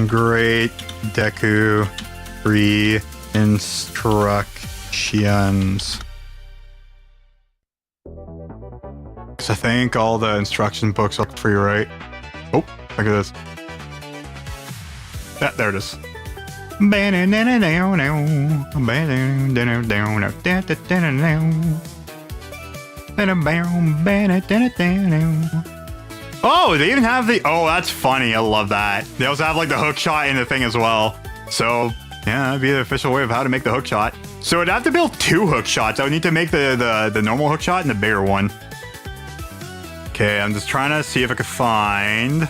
Great Deku free instructions. Because I think all the instruction books are free, right? Oh, look at this. Yeah, there it is. Oh, they even have the... Oh, that's funny. I love that. They also have like the hook shot in the thing as well. So, yeah, that'd be the official way of how to make the hook shot. So I'd have to build two hook shots. I would need to make the normal hook shot and the bigger one. Okay, I'm just trying to see if I could find...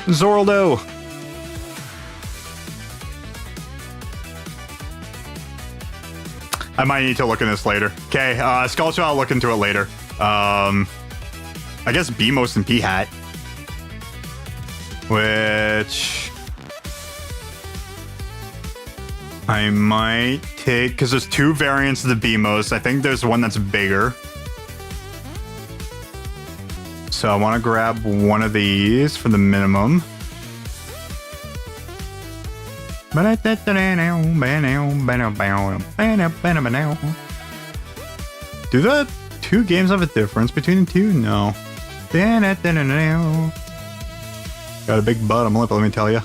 Zoraldo. I might need to look in this later. Okay, Skullshot, I'll look into it later. I guess BMOS and P-Hat. Which... I might take... Because there's two variants of the BMOS. I think there's one that's bigger. So I want to grab one of these for the minimum. Do the two games have a difference between the two? No. Got a big bottom lip, let me tell you.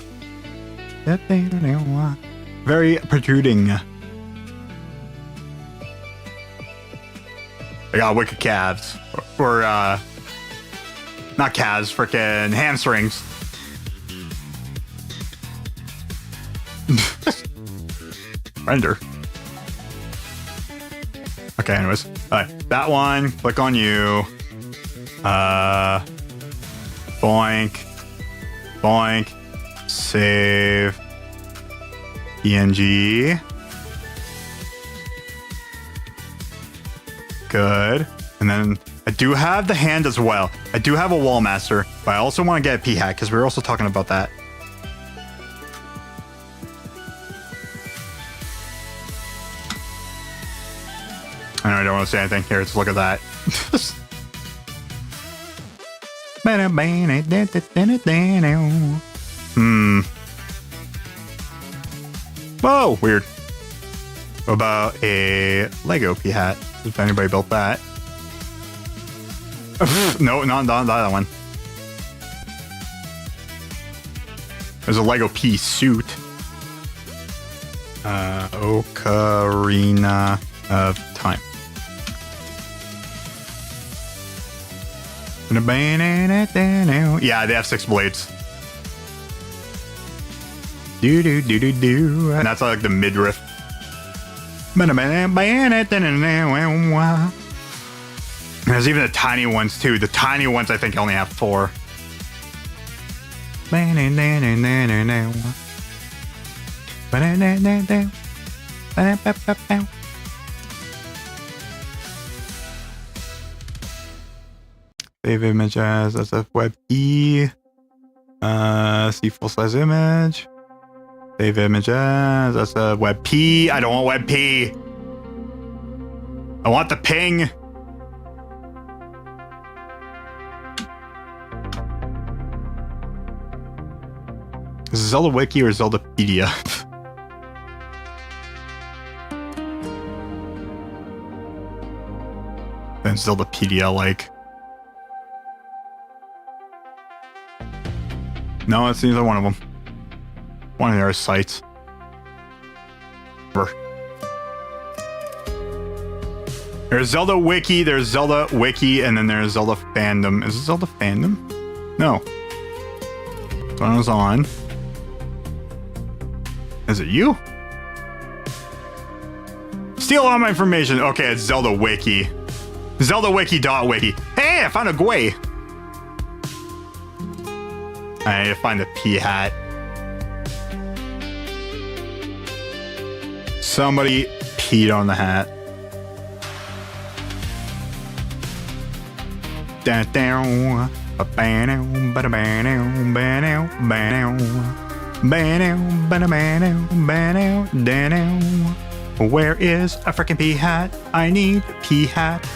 Very protruding. I got wicked calves. Or Not calves, freaking hamstrings. Render. Okay, anyways. Alright, that one. Click on you. Boink. Boink. Save. PNG. Good. And then I do have the hand as well. I do have a wall master, but I also want to get a P-hat because we were also talking about that. I know I don't want to say anything. Here, let's look at that. Whoa, weird. What about a Lego P-hat? If anybody built that. No, not that one. There's a Lego P suit. Ocarina of Time. Yeah, they have 6 blades. Do do do do do. And that's like the midriff. There's even the tiny ones too. The tiny ones I think only have 4. Save image as SF web E. See full size image. Save image as SF web P. I don't want web P. I want the ping. Is it Zelda Wiki or Zeldapedia? Then Zeldapedia, like. No, it's neither one of them. One of their sites. There's Zelda Wiki, there's Zelda Wiki, and then there's Zelda Fandom. Is it Zelda Fandom? No. That one was on. Is it you? Steal all my information. Okay, it's Zelda Wiki. ZeldaWiki.wiki. Hey, I found a Gwei. I need to find the P-hat. Somebody peed on the hat. Where is a freaking P-hat? I need a P-hat.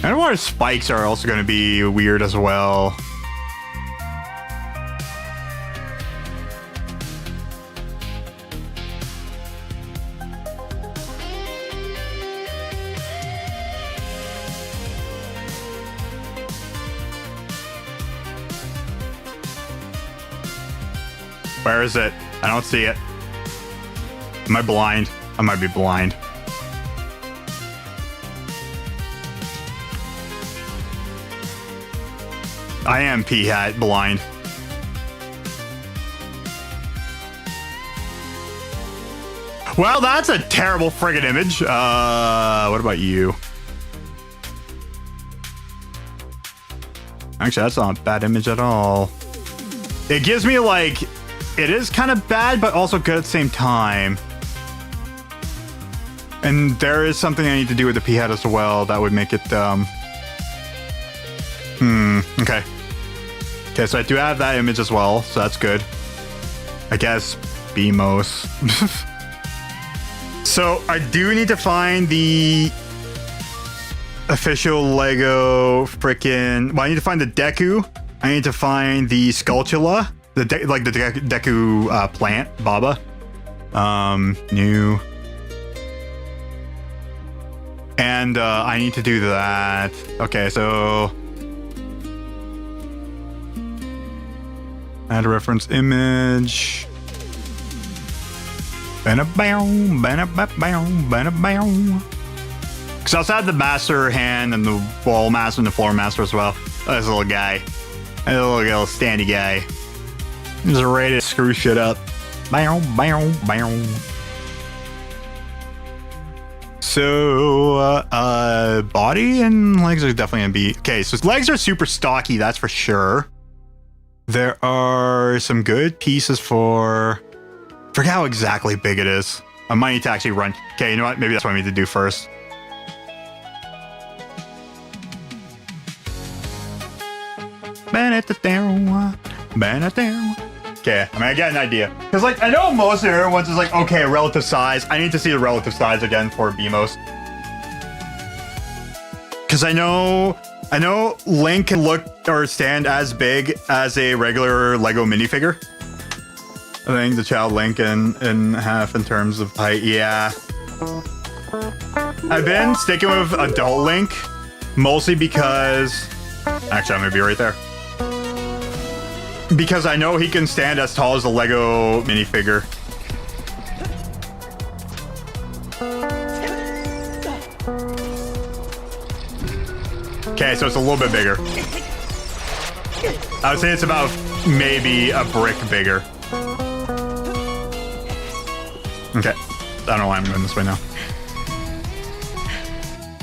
Underwater spikes are also going to be weird as well. Where is it? I don't see it. Am I blind? I might be blind. I am P-hat blind. Well, that's a terrible friggin' image. What about you? Actually, that's not a bad image at all. It gives me like, it is kind of bad, but also good at the same time. And there is something I need to do with the P-hat as well that would make it, okay. Okay, so I do have that image as well, so that's good. I guess BMOS. So I do need to find the official Lego frickin'... Well, I need to find the Deku. I need to find the Skulltula. The Deku plant, Baba. New. And I need to do that. Okay, so... Add a reference image. Good. Because I also have the master hand and the wall master and the floor master as well. This little guy. A little standy guy. He's ready to screw shit up. Bow, bow, bow. So, body and legs are definitely gonna be... Okay, so legs are super stocky, that's for sure. There are some good pieces for... Forget how exactly big it is. I might need to actually run. Okay, you know what? Maybe that's what I need to do first. Okay, I get an idea. Because, like, I know most of the other ones is like, okay, relative size. I need to see the relative size again for BMOS. Because I know Link can look or stand as big as a regular Lego minifigure. I think the child Link in half in terms of height, yeah. I've been sticking with adult Link, mostly because... Actually, I'm gonna be right there. Because I know he can stand as tall as a Lego minifigure. Okay, so it's a little bit bigger. I would say it's about maybe a brick bigger. Okay, I don't know why I'm going this way now.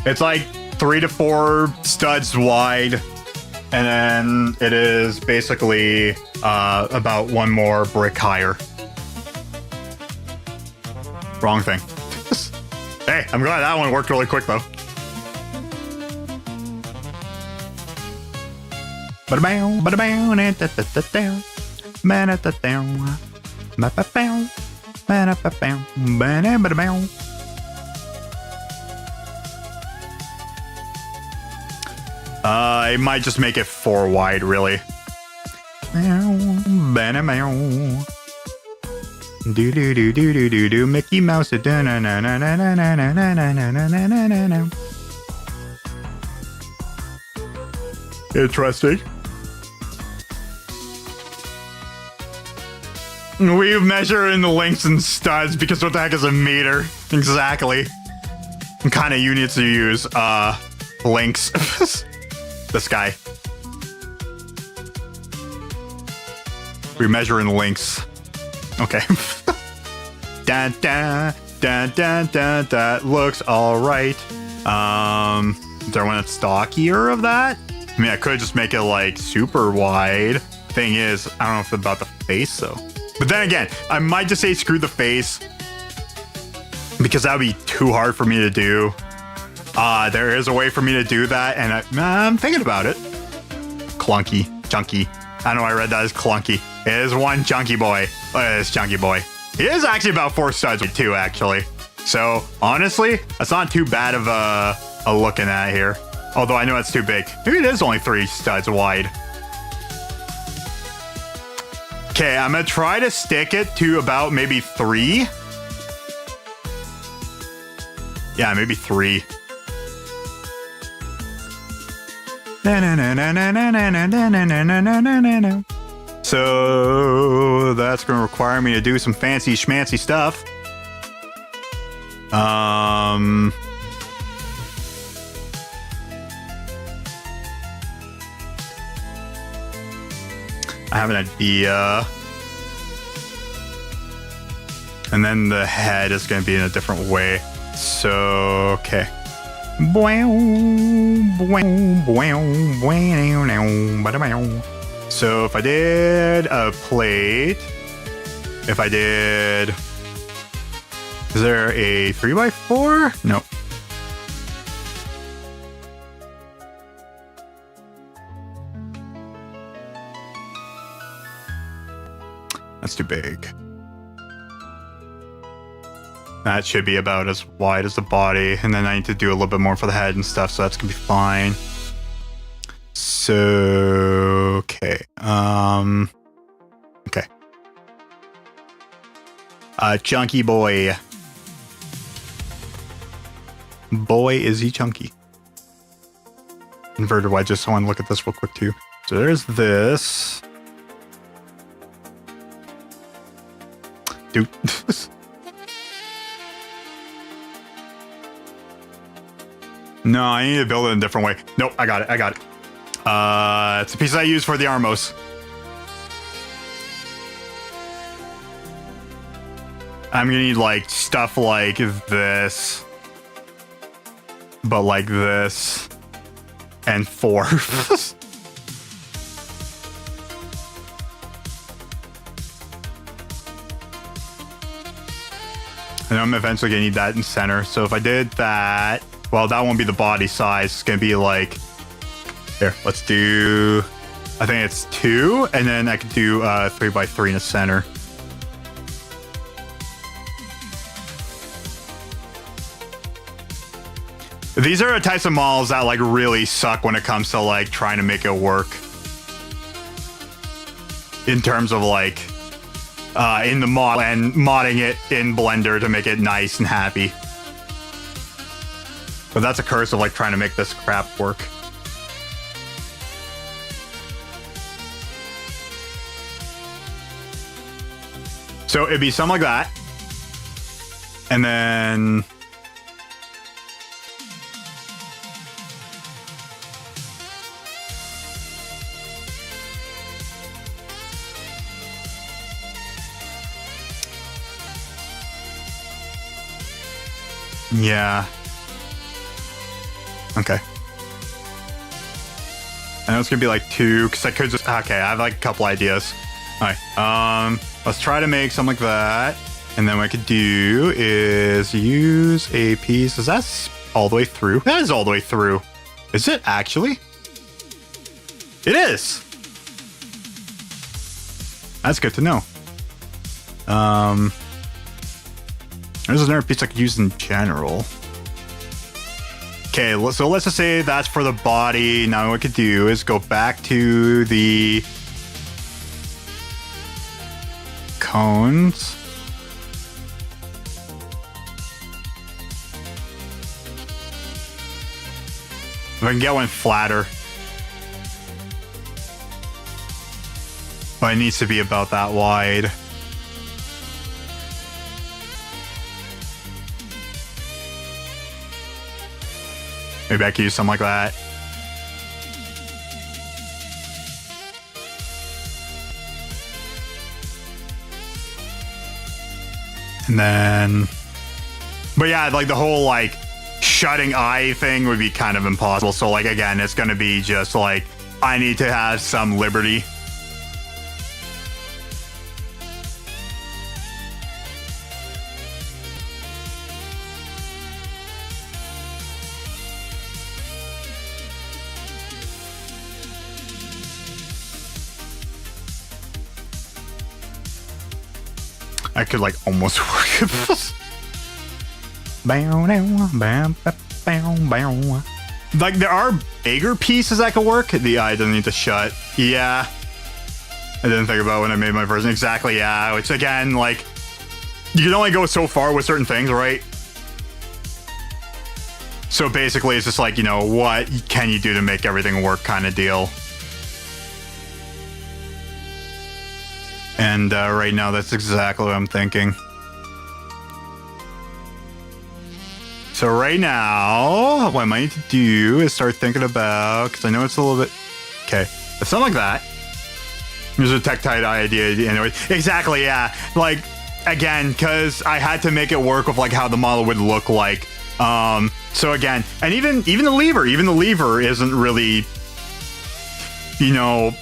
It's like 3 to 4 studs wide. And then it is basically about 1 more brick higher. Wrong thing. Hey, I'm glad that one worked really quick though. I might just make it 4 wide, really. Do Mickey Mouse. Interesting. We measure in the links and studs because what the heck is a meter? Exactly. What kind of units do you use? Links. This guy. We measure in links. Okay. Dun, dun, dun, dun, dun, that looks alright. Is there one that's stockier of that? I mean, I could just make it like super wide. Thing is, I don't know if it's about the face though. But then again, I might just say screw the face because that would be too hard for me to do. There is a way for me to do that, and I'm thinking about it. Clunky, chunky. I know I read that as clunky. It is one chunky boy. Look at this chunky boy. He is actually about 4 studs too, actually. So honestly, that's not too bad of a looking at here. Although I know it's too big. Maybe it is only 3 studs wide. Okay, I'm gonna try to stick it to about maybe 3. Yeah, maybe 3. So that's going to require me to do some fancy schmancy stuff. I have an idea. And then the head is going to be in a different way. So, okay. So if I did a plate, if I did, is there a 3x4? No. That's too big. That should be about as wide as the body. And then I need to do a little bit more for the head and stuff, so that's gonna be fine. So, okay. Okay. Chunky boy. Boy, is he chunky. Inverted wedges. I want to look at this real quick too. So there's this. Dude. No, I need to build it in a different way. Nope, I got it. I got it. It's a piece I use for the armos. I'm gonna need like stuff like this, but like this, and 4. And I'm eventually gonna need that in center. So if I did that, well, that won't be the body size. It's gonna be like, here, let's do, I think it's 2, and then I could do 3x3 in the center. These are the types of models that like really suck when it comes to like trying to make it work. In terms of like, in the mod and modding it in Blender to make it nice and happy. But that's a curse of like trying to make this crap work. So it'd be something like that. And then yeah. Okay. I know it's gonna be like 2, because I could just, okay, I have like a couple ideas. All right, let's try to make something like that. And then what I could do is use a piece. Is that all the way through? That is all the way through. Is it actually? It is. That's good to know. There's another piece I could use in general. Okay, so let's just say that's for the body. Now what I could do is go back to the cones. If I can get one flatter. But it needs to be about that wide. Maybe I could use something like that. And then, but yeah, like the whole like shutting eye thing would be kind of impossible. So like, again, it's going to be just like, I need to have some liberty. I could like almost work it. Like there are bigger pieces that could work. The eye doesn't need to shut. Yeah. I didn't think about when I made my version. Exactly, yeah. Which again, like, you can only go so far with certain things, right? So basically it's just like, you know, what can you do to make everything work kind of deal. And right now, that's exactly what I'm thinking. So right now, what I might need to do is start thinking about, because I know it's a little bit, okay, if something like that. There's a tech-tight idea anyway. Exactly, yeah. Like, again, because I had to make it work with like how the model would look like. So again, and even the lever isn't really, you know,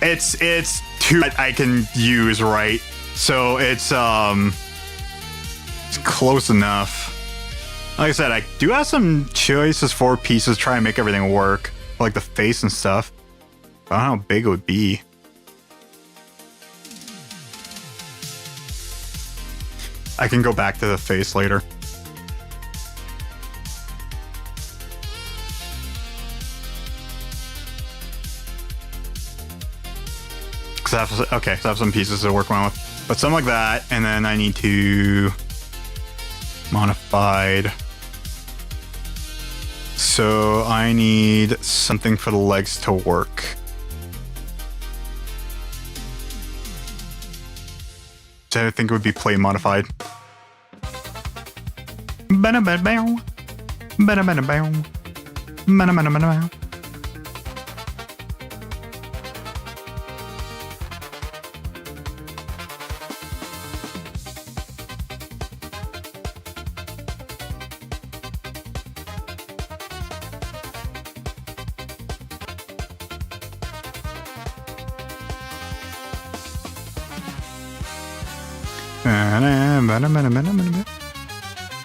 it's two that I can use, right? So it's close enough. Like I said, I do have some choices for pieces, try and make everything work, like the face and stuff. I don't know how big it would be. I can go back to the face later. Okay, so I have some pieces to work around with. But something like that, and then I need to modified. So I need something for the legs to work. So I think it would be plate modified. Ba-da-ba-da-bow. Ba-da-ba-da-ba-da-bow.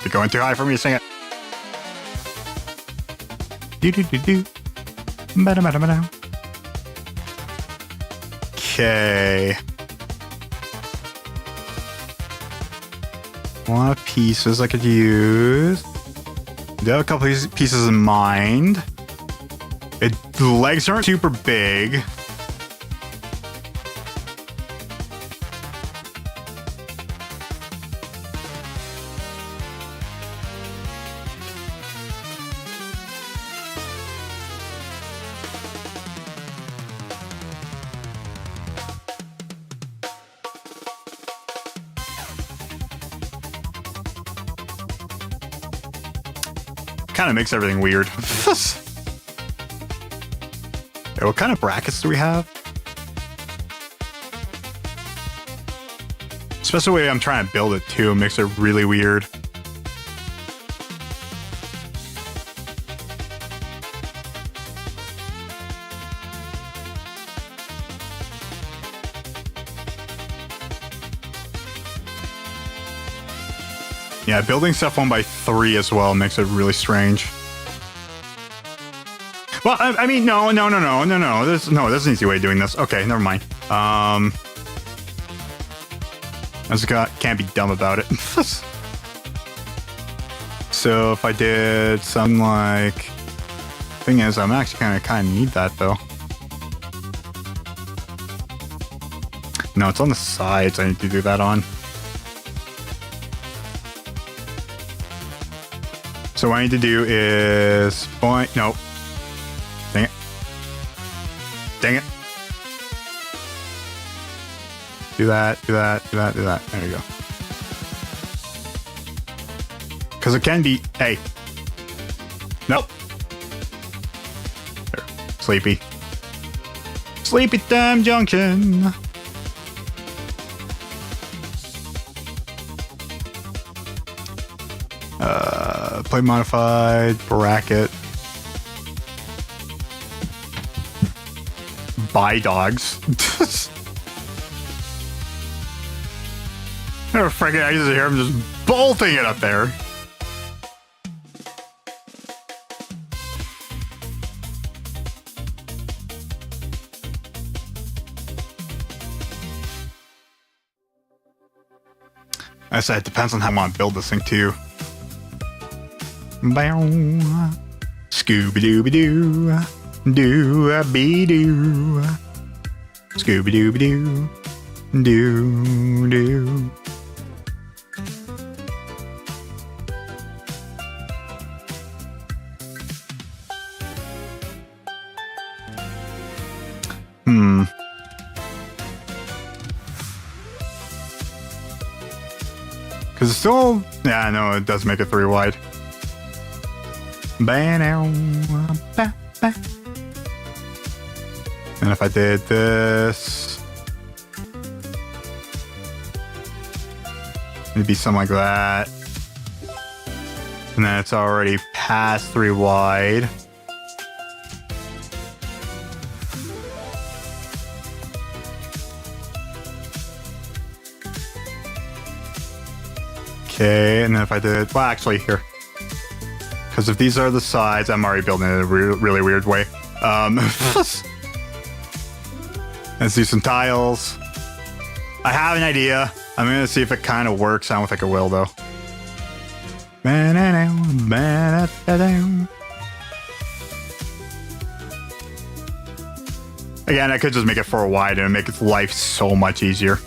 You're going too high for me to sing it. Do-do-do-do. Ba-da-ba-da-ba-da. Okay. A lot of pieces I could use. I do have a couple pieces in mind. The legs aren't super big. Kind of makes everything weird. Okay, what kind of brackets do we have? Especially the way I'm trying to build it too makes it really weird. Yeah, building stuff 1x3 as well makes it really strange. Well, I mean, no. There's an easy way of doing this. Okay, never mind. I just can't be dumb about it. So if I did something like, thing is, I'm actually kind of need that though. No, it's on the sides. I need to do that on. So what I need to do is point. No. Dang it. Dang it. Do that. There we go. Because it can be. Hey. Nope. There. Sleepy. Sleepy time junction. Play modified, bracket. Buy dogs. Oh, friggin' I just hear him just bolting it up there. I said it depends on how I want to build this thing too. Bow, Scooby-Dooby-Doo, do-a-be-doo, Scooby-Dooby-Doo, do-do. Because it's still, yeah, no, it does make it 3 wide. And if I did this, it'd be something like that. And then it's already past 3 wide. Okay, and then if I did, well, actually, here. Because if these are the sides, I'm already building it in a really weird way. Let's do some tiles. I have an idea. I'm going to see if it kind of works. I don't think it will, though. Again, I could just make it 4 wide and make its life so much easier.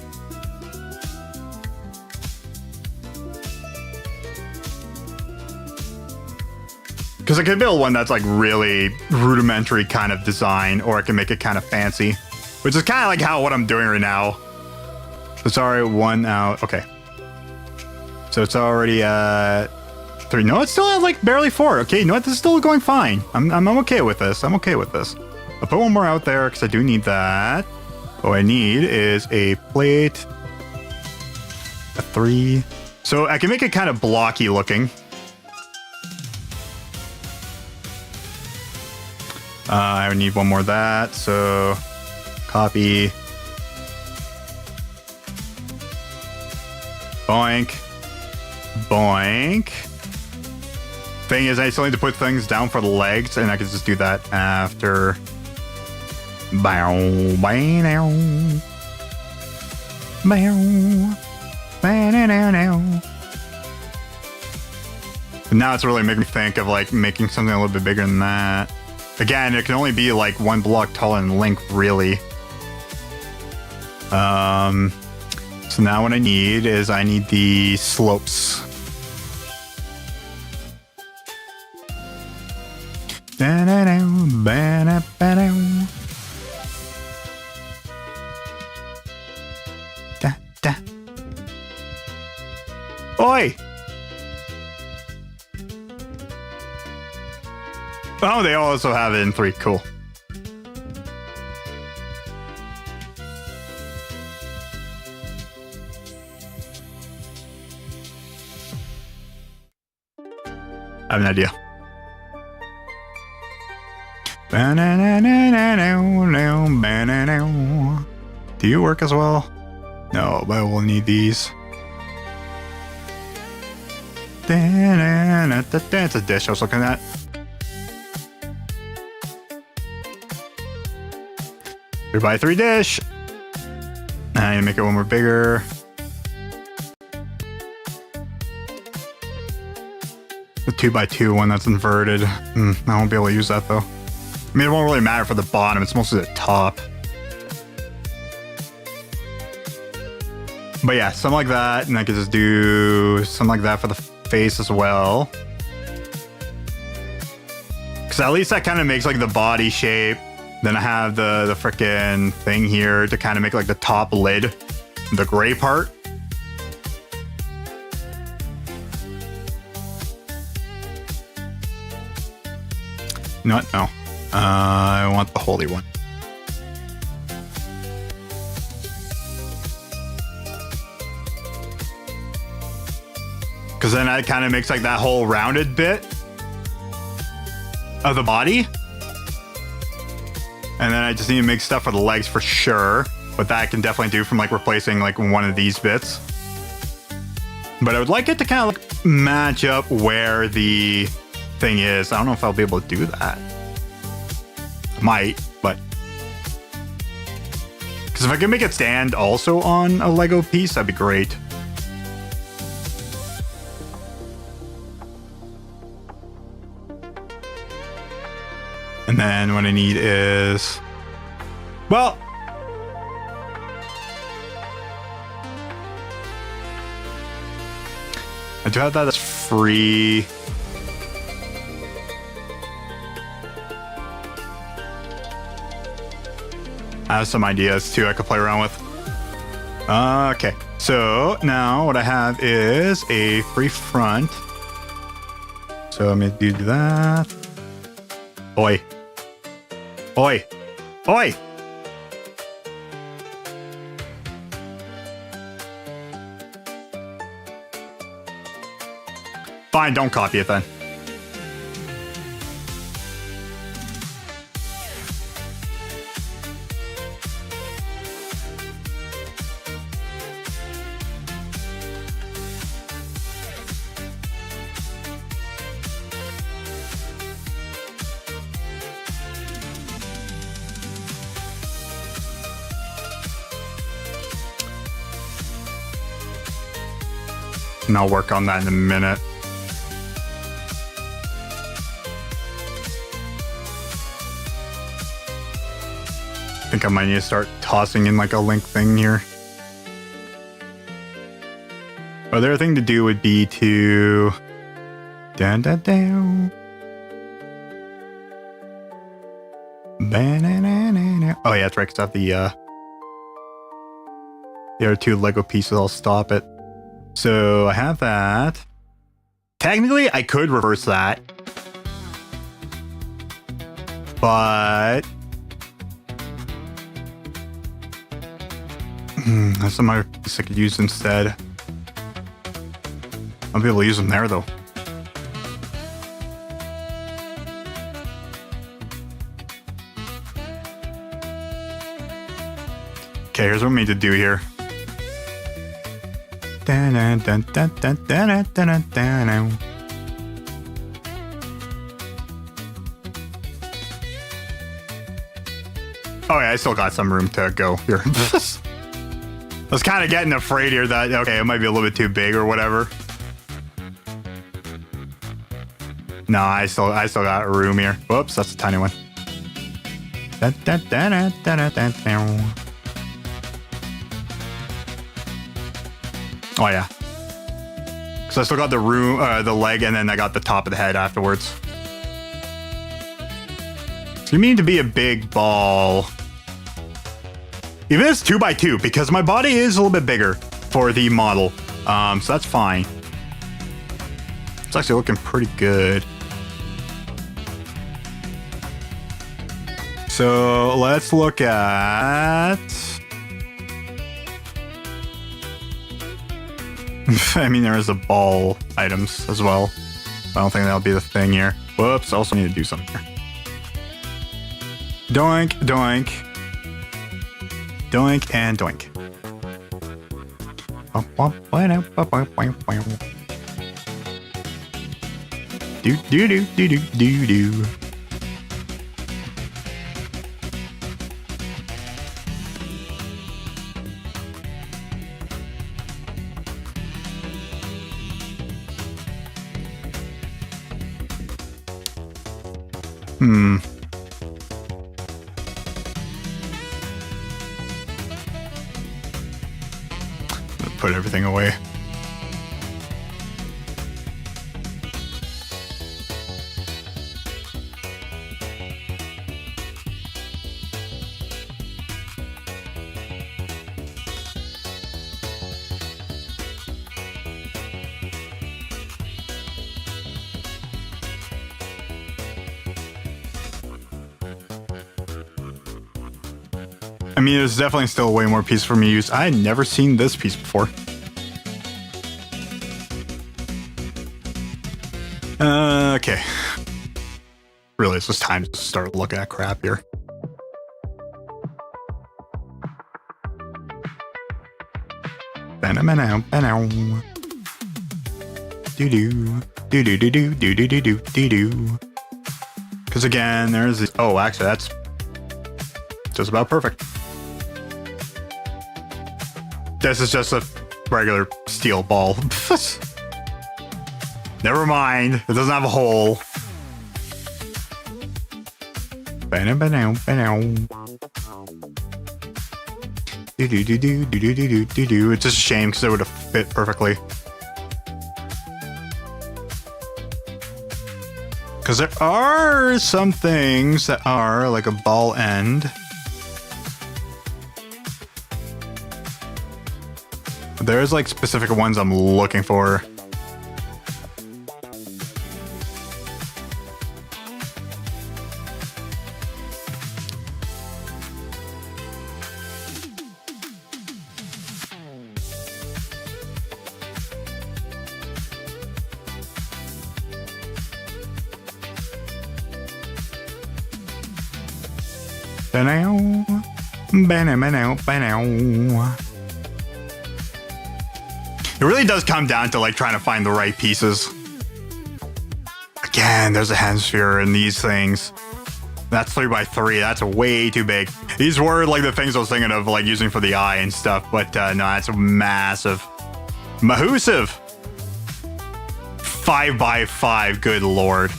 Because I could build one that's like really rudimentary kind of design, or I can make it kind of fancy, which is kind of like what I'm doing right now. So it's already 1 out. Okay. So it's already at 3. No, it's still at like barely 4. Okay, you know what? This is still going fine. I'm okay with this. I'm okay with this. I'll put one more out there because I do need that. What I need is a plate. A 3. So I can make it kind of blocky looking. I would need one more of that. So copy. Boink. Boink. Thing is, I still need to put things down for the legs, and I can just do that after. Bow, bow, bow, bow. Now it's really making me think of like making something a little bit bigger than that. Again, it can only be like 1 block taller in length, really. So now what I need is I need the slopes. Oi! Oh, they also have it in 3. Cool. I have an idea. Do you work as well? No, but we'll need these. It's a dish I was looking at. 3x3 dish. I need to make it one more bigger. The 2x2 one that's inverted. I won't be able to use that though. I mean, it won't really matter for the bottom. It's mostly the top. But yeah, something like that. And I could just do something like that for the face as well. Because at least that kind of makes like the body shape. Then I have the frickin' thing here to kind of make like the top lid, the gray part. No, no. I want the holy one. Because then that kind of makes like that whole rounded bit of the body. And then I just need to make stuff for the legs for sure. But that I can definitely do from like replacing like one of these bits. But I would like it to kind of like match up where the thing is. I don't know if I'll be able to do that. I might, but. Because if I can make it stand also on a Lego piece, that'd be great. And then what I need is, well, I do have that as free. I have some ideas too I could play around with. Okay, so now what I have is a free front. So I'm going to do that. Oi. Oi. Oi. Fine, don't copy it then. And I'll work on that in a minute. I think I might need to start tossing in like a link thing here. Other thing to do would be to down. Oh yeah, that's right. Cause I have the other 2 Lego pieces. I'll stop it. So I have that. technically, I could reverse that. But... that's some other piece I could use instead. I'll be able to use them there, though. Okay, here's what we need to do here. Oh yeah, I still got some room to go here. I was kind of getting afraid here that, okay, it might be a little bit too big or whatever. No, I still got room here. Whoops, that's a tiny one. Oh yeah. So I still got the room, the leg, and then I got the top of the head afterwards. So you need to be a big ball. Even if it's 2x2, because my body is a little bit bigger for the model. So that's fine. It's actually looking pretty good. So let's look at... I mean, there is the ball items as well. I don't think that'll be the thing here. Whoops, I also need to do something here. Doink, doink. Doink and doink. Do do do do do do do. Put everything away. I mean, there's definitely still way more pieces for me to use. I had never seen this piece before. Okay. Really, it's just time to start looking at crap here. Because again, there's this. Oh, actually, that's just about perfect. This is just a regular steel ball. Never mind. It doesn't have a hole. It's just a shame because it would have fit perfectly. Because there are some things that are like a ball end. There's like specific ones I'm looking for. It really does come down to like trying to find the right pieces. Again, there's a hemisphere in these things. That's 3x3. That's way too big. These were like the things I was thinking of like using for the eye and stuff, but no, that's massive. Mahusive. 5x5, good lord.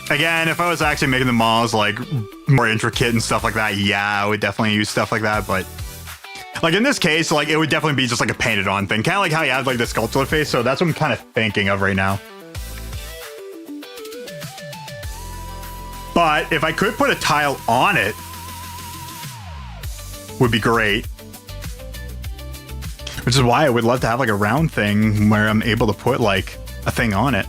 Again, if I was actually making the models like more intricate and stuff like that, yeah, I would definitely use stuff like that, but like in this case, like it would definitely be just like a painted on thing. Kind of like how you have like the sculptural face, so that's what I'm kind of thinking of right now. But if I could put a tile on it, would be great. Which is why I would love to have like a round thing where I'm able to put like a thing on it.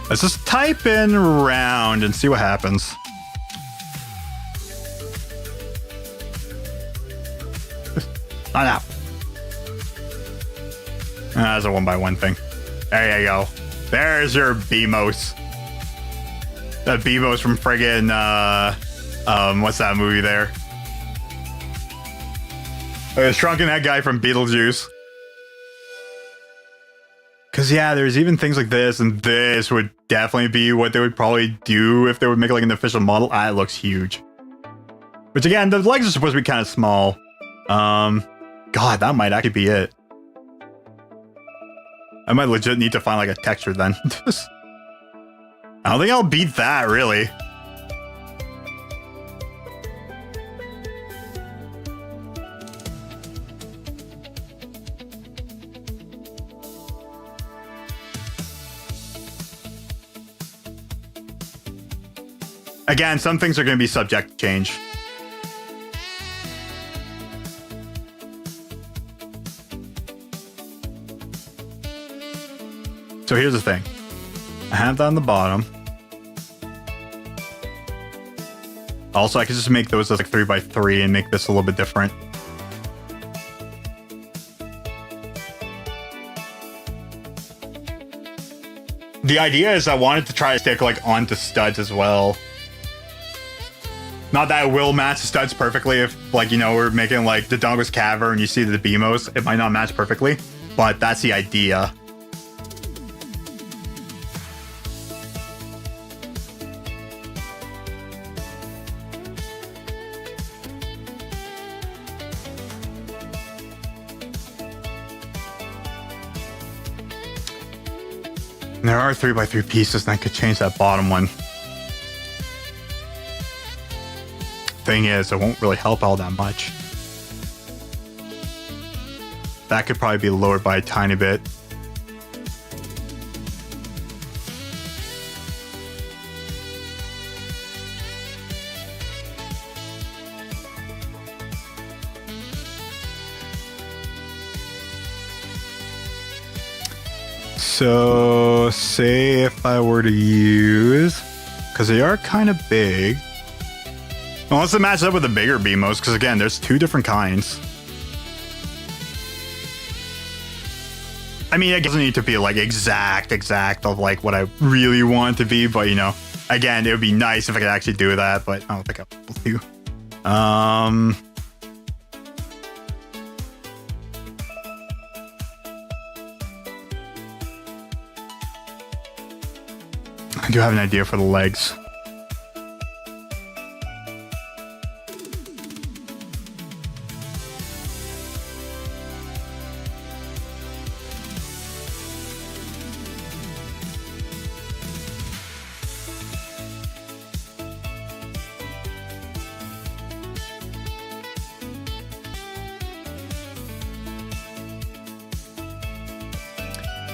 Let's just type in round and see what happens. Oh no. That's a 1x1 thing. There you go. There's your BMOS. That BMOS from friggin' what's that movie there? The Shrunken Head guy from Beetlejuice. Cause yeah, there's even things like this, and this would definitely be what they would probably do if they would make like an official model. Ah, it looks huge. Which again, the legs are supposed to be kind of small. God, that might actually be it. I might legit need to find like a texture then. I don't think I'll beat that, really. Again, some things are going to be subject to change. So here's the thing. I have that on the bottom. Also, I could just make those as like 3x3 and make this a little bit different. The idea is I wanted to try to stick like onto studs as well. Not that it will match the studs perfectly if, like, you know, we're making like the Dongle's Cavern and you see the BMOS, it might not match perfectly, but that's the idea. There are 3x3 pieces, and I could change that bottom one. Thing is, it won't really help all that much. That could probably be lowered by a tiny bit. So, say if I were to use, because they are kind of big. Unless it matches up with the bigger BMOS, because again, there's two different kinds. I mean, it doesn't need to be like exact of like what I really want to be, but you know, again, it would be nice if I could actually do that, but I don't think I'll be able to. I do have an idea for the legs.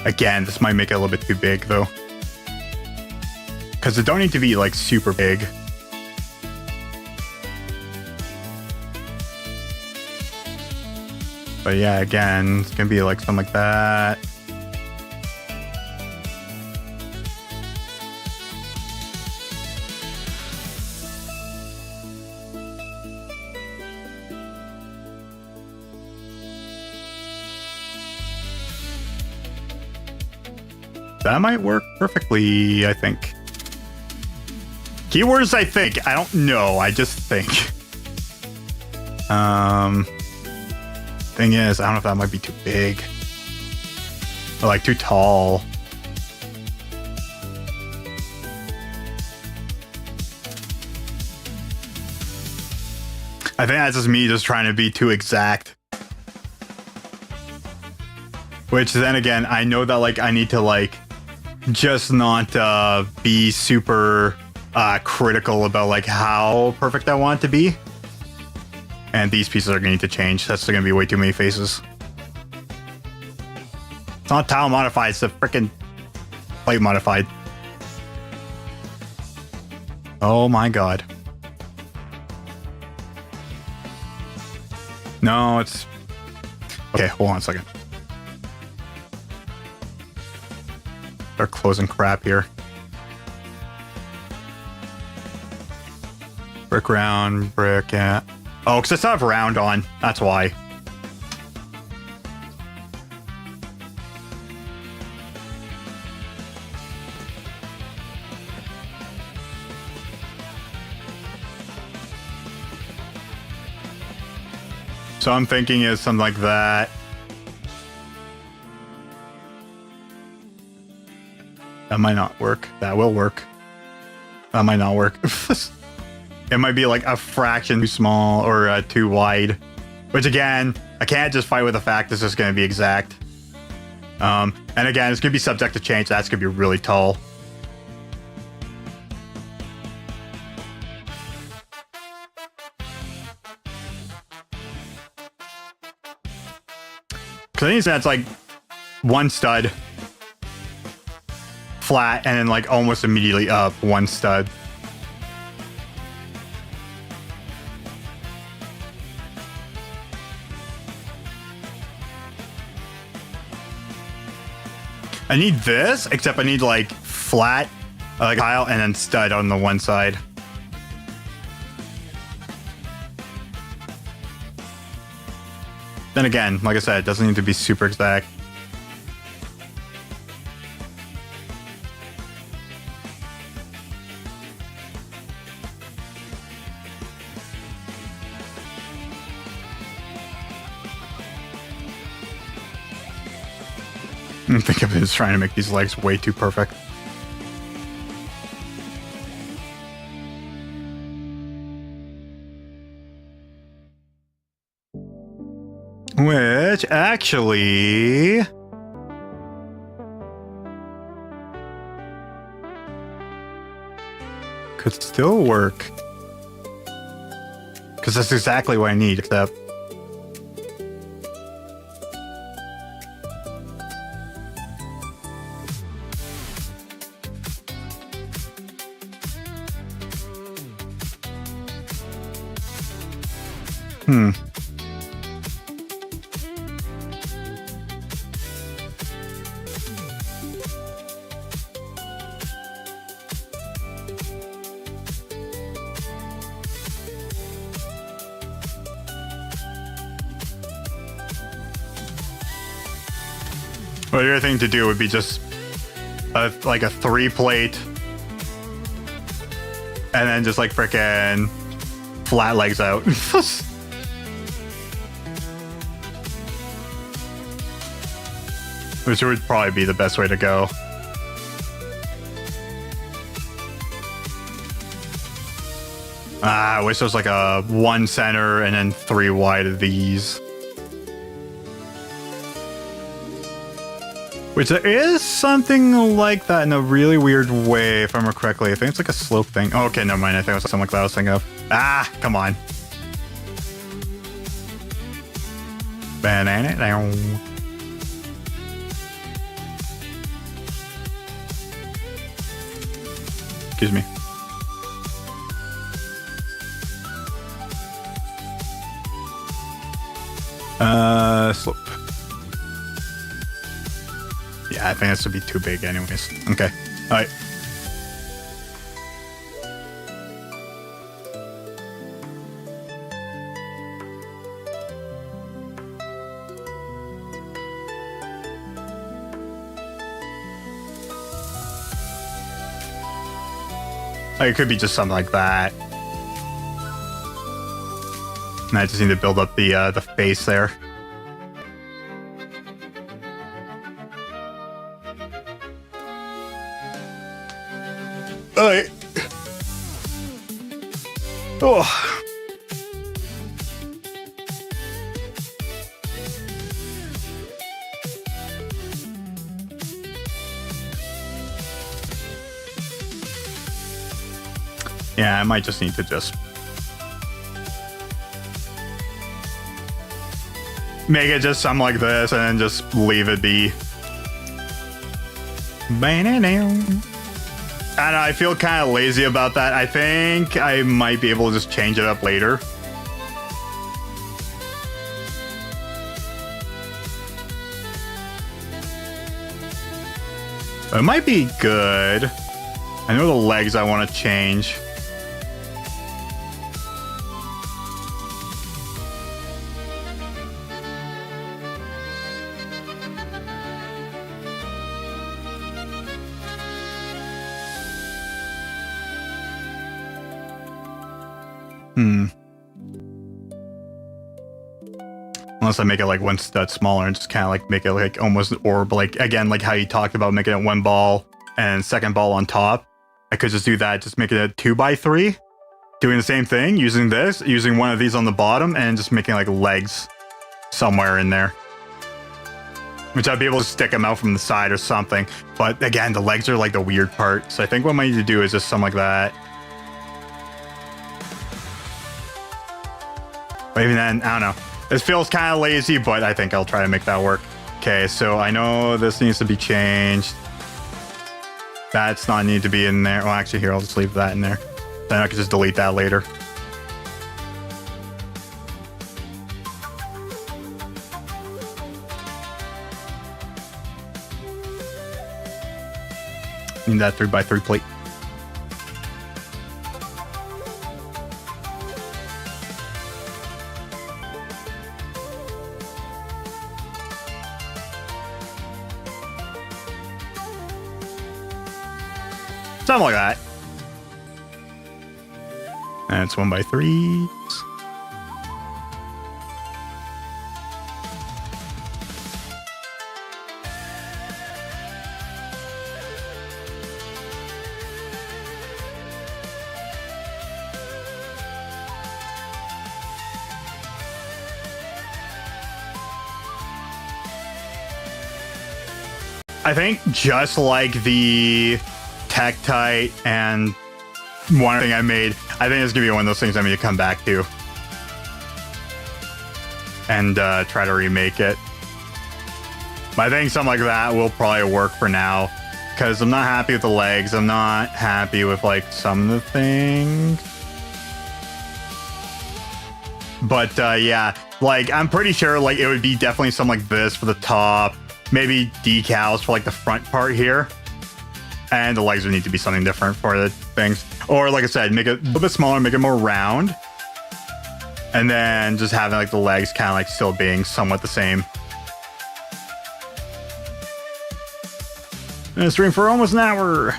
Again, this might make it a little bit too big though. Because it don't need to be like super big. But yeah, again, it's gonna be like something like that. That might work perfectly, I think. Keywords, I think. I don't know. I just think. Thing is, I don't know if that might be too big. Or like too tall. I think that's just me just trying to be too exact. Which then again, I know that like I need to like just not be super critical about like how perfect I want it to be. And these pieces are gonna need to change. That's still gonna be way too many faces. It's not tile modified, it's the freaking plate modified. Oh my god. No, it's... Okay, hold on a second. Start closing crap here. Brick, round, brick, yeah. Oh, because it's not round on. That's why. So I'm thinking is something like that. That might not work. That will work. That might not work. It might be like a fraction too small or too wide. Which again, I can't just fight with the fact this is going to be exact. And again, it's going to be subject to change. That's going to be really tall. Because I think that's like one stud, flat, and then like almost immediately up one stud. I need this, except I need like flat, like tile, and then stud on the one side. Then again, like I said, it doesn't need to be super exact. I think of it as trying to make these legs way too perfect. Which actually could still work. Because that's exactly what I need, except Well, the other thing to do would be just like a 3-plate and then just like frickin' flat legs out. Which would probably be the best way to go. I wish there was like a 1 center and then 3 wide of these. Which there is something like that in a really weird way, if I remember correctly. I think it's like a slope thing. Oh, okay, never mind. I think it was something like that I was thinking of. Ah, come on. Banana down. Excuse me. Slope. Yeah, I think this would be too big anyways. Okay. All right. It could be just something like that. And I just need to build up the face there. Alright. Oh. Yeah, I might just need to just make it just something like this and then just leave it be. And I feel kind of lazy about that. I think I might be able to just change it up later. It might be good. I know the legs I want to change. Unless I make it like one stud smaller and just kind of like make it like almost orb, like again, like how you talked about making it one ball and second ball on top. I could just do that, just make it a 2x3, doing the same thing, using this, using one of these on the bottom and just making like legs somewhere in there. Which I'd be able to stick them out from the side or something. But again, the legs are like the weird part. So I think what I need to do is just something like that. But even then, I don't know. This feels kind of lazy, but I think I'll try to make that work. Okay, so I know this needs to be changed. That's not need to be in there. Well, actually, here, I'll just leave that in there. Then I can just delete that later. Need that 3x3 plate. Something like that. And it's 1x3s. I think just like the Tektite and one thing I made, I think it's gonna be one of those things I need to come back to and try to remake it. But I think something like that will probably work for now because I'm not happy with the legs. I'm not happy with like some of the things. But yeah, like I'm pretty sure like it would be definitely something like this for the top, maybe decals for like the front part here. And the legs would need to be something different for the things. Or like I said, make it a little bit smaller, make it more round. And then just having like the legs kind of like still being somewhat the same. And stream for almost an hour.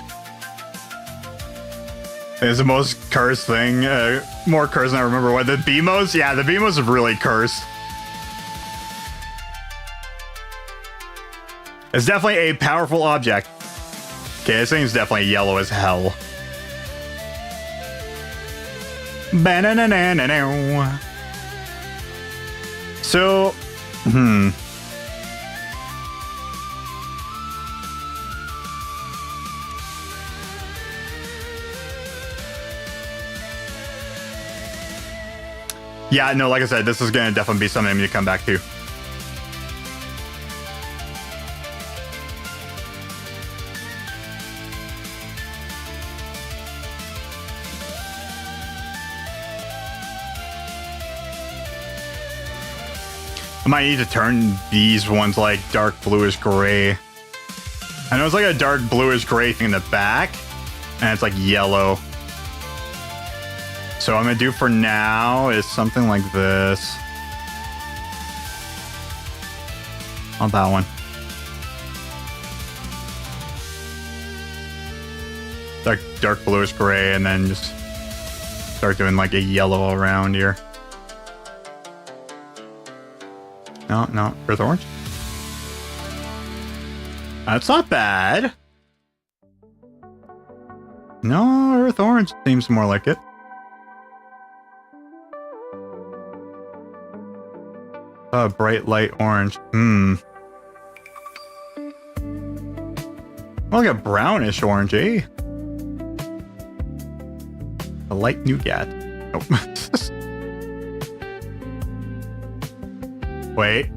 It's the most cursed thing. More cursed than I remember. What, the BMOs? Yeah, the BMOs are really cursed. It's definitely a powerful object. Okay, this thing's definitely yellow as hell. So, yeah, no, like I said, this is gonna definitely be something I need to come back to. I might need to turn these ones like dark bluish gray. I know it's like a dark bluish gray thing in the back, and it's like yellow. So what I'm gonna do for now is something like this. On that one. Dark bluish gray, and then just start doing like a yellow around here. No, earth orange. That's not bad. No, earth orange seems more like it. Bright light orange. Well, like a brownish orange, eh? A light nougat. Oh. Wait.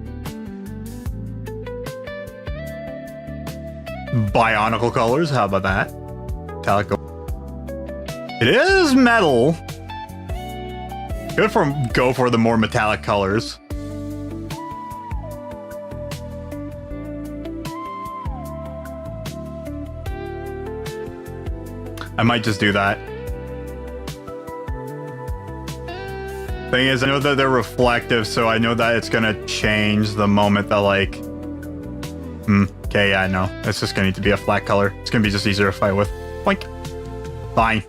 Bionicle colors, how about that? Metallic. It is metal. Go for the more metallic colors. I might just do that. Thing is, I know that they're reflective, so I know that it's gonna change the moment that like... Okay, yeah, no. It's just gonna need to be a flat color. It's gonna be just easier to fight with. Boink. Fine.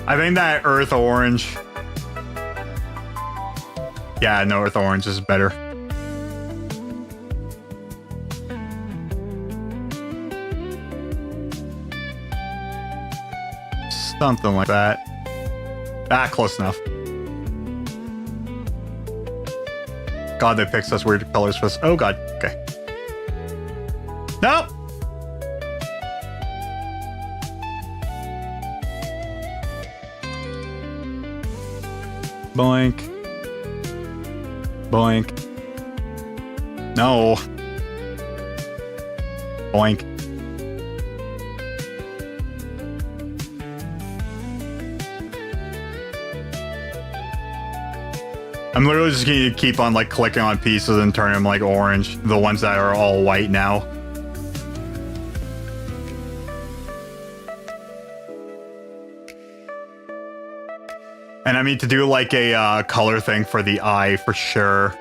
I think that earth orange... Yeah, no, earth orange is better. Something like that. Ah, close enough. God, they picked such weird colors for us. Oh, God. Okay. Nope. Boink. Boink. No. Boink. I'm literally just going to keep on like clicking on pieces and turning them like orange. The ones that are all white now. And I need to do like a color thing for the eye for sure.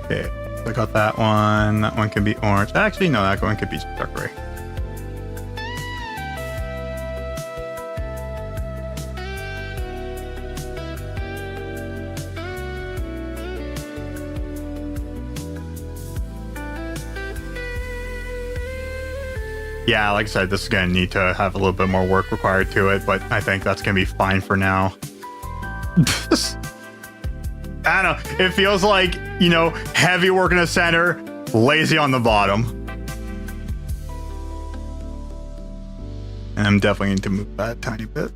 Okay, I got that one. That one can be orange. Actually, no, that one could be dark gray. Yeah, like I said, this is going to need to have a little bit more work required to it, but I think that's going to be fine for now. I don't know. It feels like, you know, heavy work in the center, lazy on the bottom. And I'm definitely going to move that a tiny bit.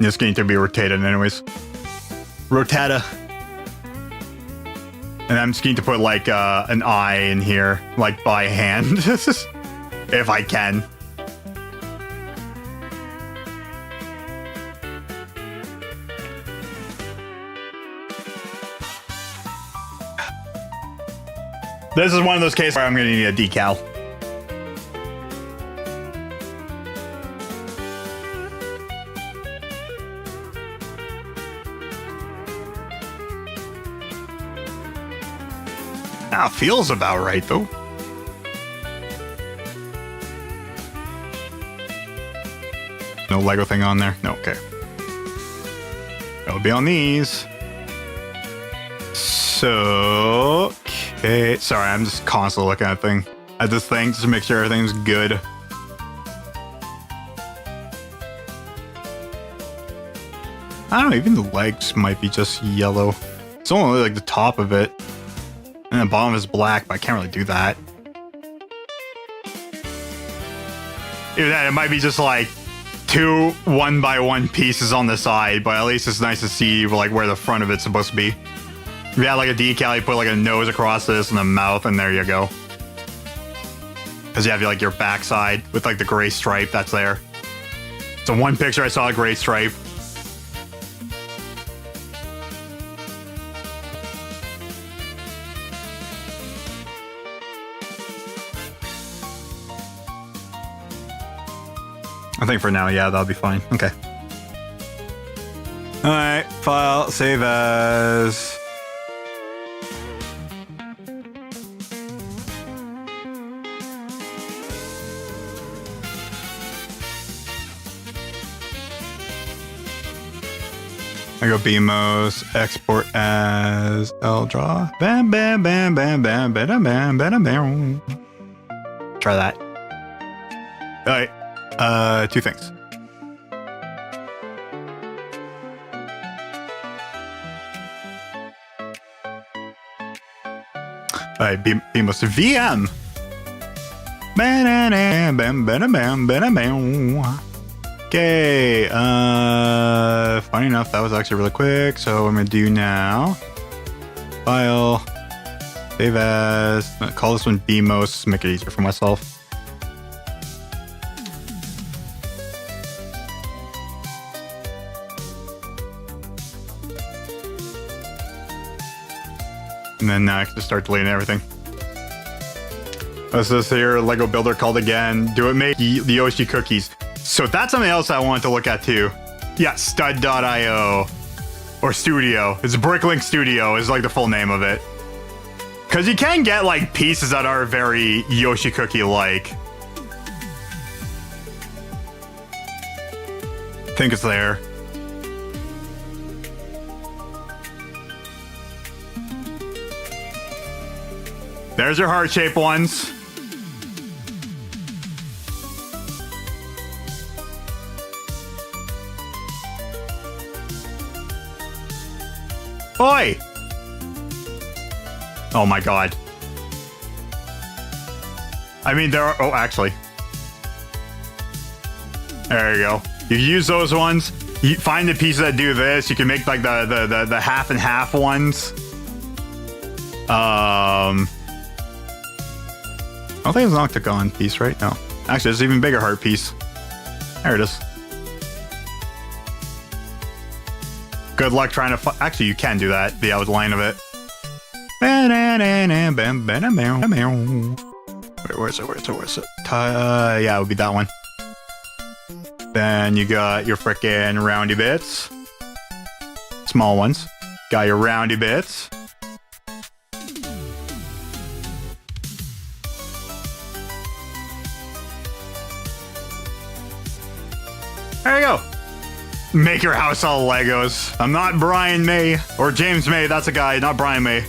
This going to be rotated anyways. Rotata. And I'm just going to put like an eye in here, like by hand, if I can. This is one of those cases where I'm going to need a decal. Ah, feels about right, though. No Lego thing on there? No, okay. It'll be on these. So, okay. Sorry, I'm just constantly looking at this thing just to make sure everything's good. I don't know, even the legs might be just yellow. It's only like the top of it. And the bottom is black, but I can't really do that. Even then, it might be just like 2 1x1 pieces on the side, but at least it's nice to see like where the front of it's supposed to be. If you had like a decal, you put like a nose across this and a mouth, and there you go. Because you have like your backside with like the gray stripe that's there. So one picture I saw a gray stripe. I think for now, yeah, that'll be fine. Okay. All right, file, save as. I go BMOS, export as LDraw. Bam, bam, bam, bam, bam, bam, bam, bam, bam. Try that. All right. 2 things. Alright, BMOS VM. Okay, funny enough, that was actually really quick. So what I'm gonna do now, file, save as, call this one BMOS, make it easier for myself. And then now I can just start deleting everything. What's this here? Lego Builder called again. Do it make the Yoshi cookies? So that's something else I wanted to look at too. Yeah, stud.io or Studio. It's Bricklink Studio is like the full name of it. Because you can get like pieces that are very Yoshi cookie-like. I think it's there. There's your heart-shaped ones. Oi! Oh my god. I mean, there are... Oh, actually. There you go. You use those ones. You find the pieces that do this. You can make like the half and half ones. I don't think it's an octagon piece, right? No. Actually, it's an even bigger heart piece. There it is. Good luck trying to actually, you can do that. The outline of it. Wait, where's it? Yeah, it would be that one. Then you got your frickin' roundy bits. Small ones. Got your roundy bits. There you go. Make your house all Legos. I'm not Brian May or James May. That's a guy, not Brian May.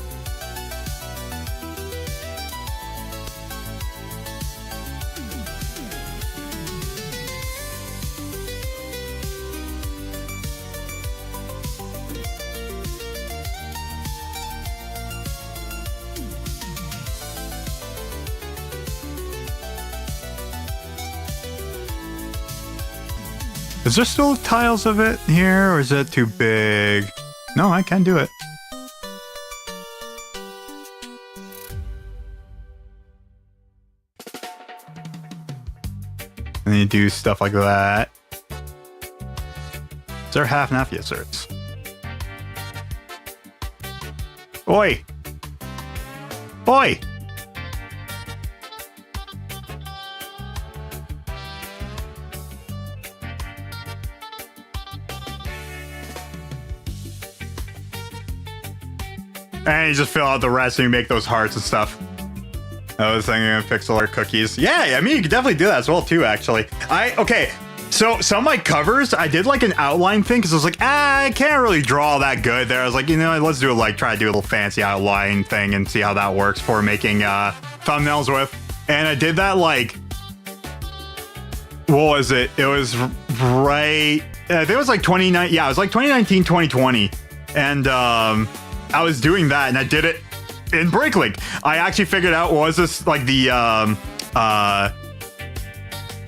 Is there still tiles of it here, or is it too big? No, I can do it. And then you do stuff like that. Is there half and half? Yes, there is. Oi! Oi! And you just fill out the rest and you make those hearts and stuff. I was thinking of pixel art cookies. Yeah, I mean, you could definitely do that as well, too, actually. Okay, so some of my covers, I did like an outline thing because I was like, I can't really draw that good there. I was like, you know, let's do it, like, try to do a little fancy outline thing and see how that works for making thumbnails with. And I did that, like, what was it? It was right, I think it was like 2019. Yeah, it was like 2019, 2020. And, I was doing that, and I did it in Bricklink. I actually figured out was this like the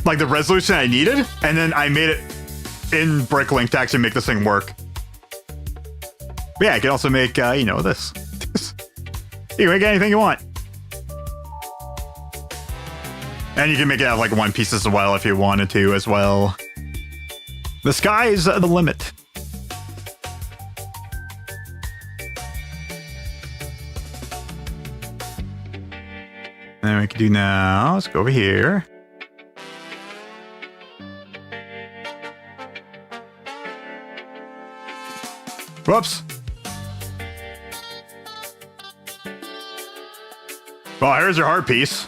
resolution I needed, and then I made it in Bricklink to actually make this thing work. But yeah, I can also make you know, this. You can make anything you want, and you can make it have like one piece as well if you wanted to as well. The sky's the limit. And then we can do now, let's go over here. Whoops. Well, here's your heart piece.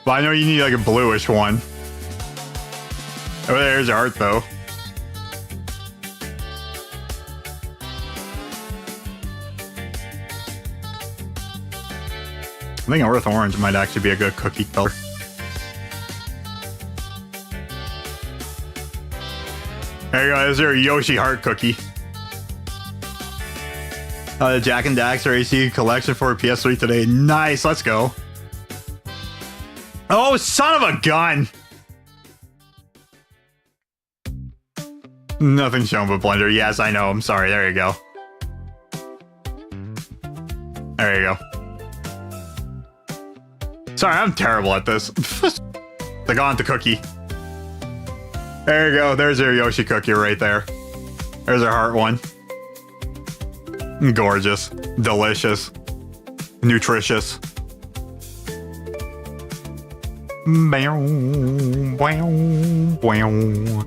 Well, I know you need like a bluish one. Oh, there's your heart though. I think Earth Orange might actually be a good cookie color. There you go, there's your Yoshi heart cookie. Jack and Daxter AC collection for PS3 today. Nice, let's go. Oh, son of a gun! Nothing shown but Blender. Yes, I know. I'm sorry. There you go. There you go. Sorry, I'm terrible at this. They got the cookie. There you go. There's your Yoshi cookie right there. There's our heart one. Gorgeous. Delicious. Nutritious. Bow, bow, bow.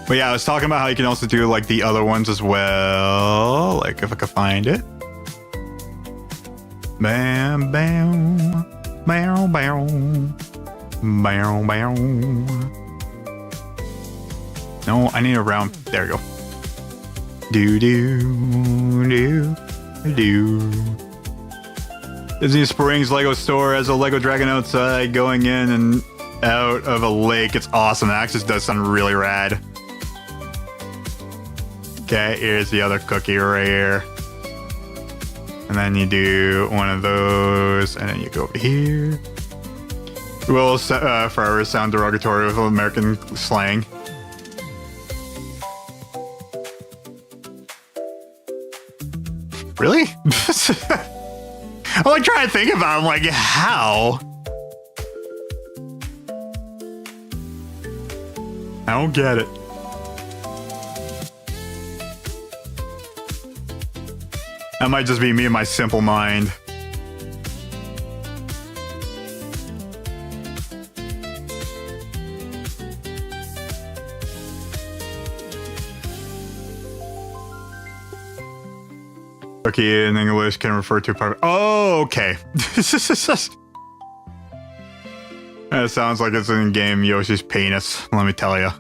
But yeah, I was talking about how you can also do like the other ones as well. Like if I could find it. Bam, bam, bow, bow, bow, bow. No, I need a round. There we go. Do do do do. Disney Springs Lego store has a Lego dragon outside going in and out of a lake. It's awesome. It actually does sound really rad. Okay, here's the other cookie right here. And then you do one of those, and then you go over here. It will forever sound derogatory with American slang. Really? I'm like trying to think about it. I'm like, how? I don't get it. That might just be me and my simple mind. Cookie in English can refer to part. Oh, okay. That sounds like it's in game Yoshi's penis. Let me tell you.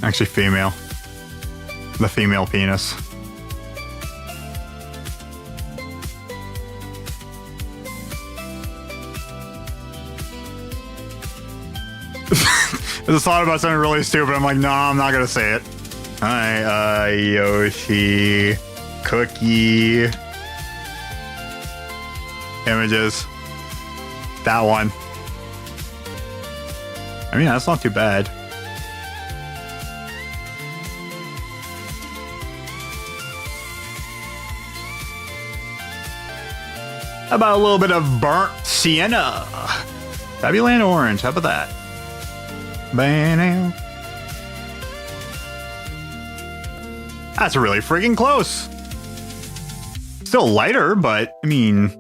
Actually, female. The female penis. I just thought about something really stupid. I'm like, no, I'm not gonna say it. Hi, Yoshi. Cookie. Images. That one. I mean, that's not too bad. How about a little bit of burnt sienna? Fabulous orange. How about that? Bam. That's really freaking close. Still lighter, but I mean,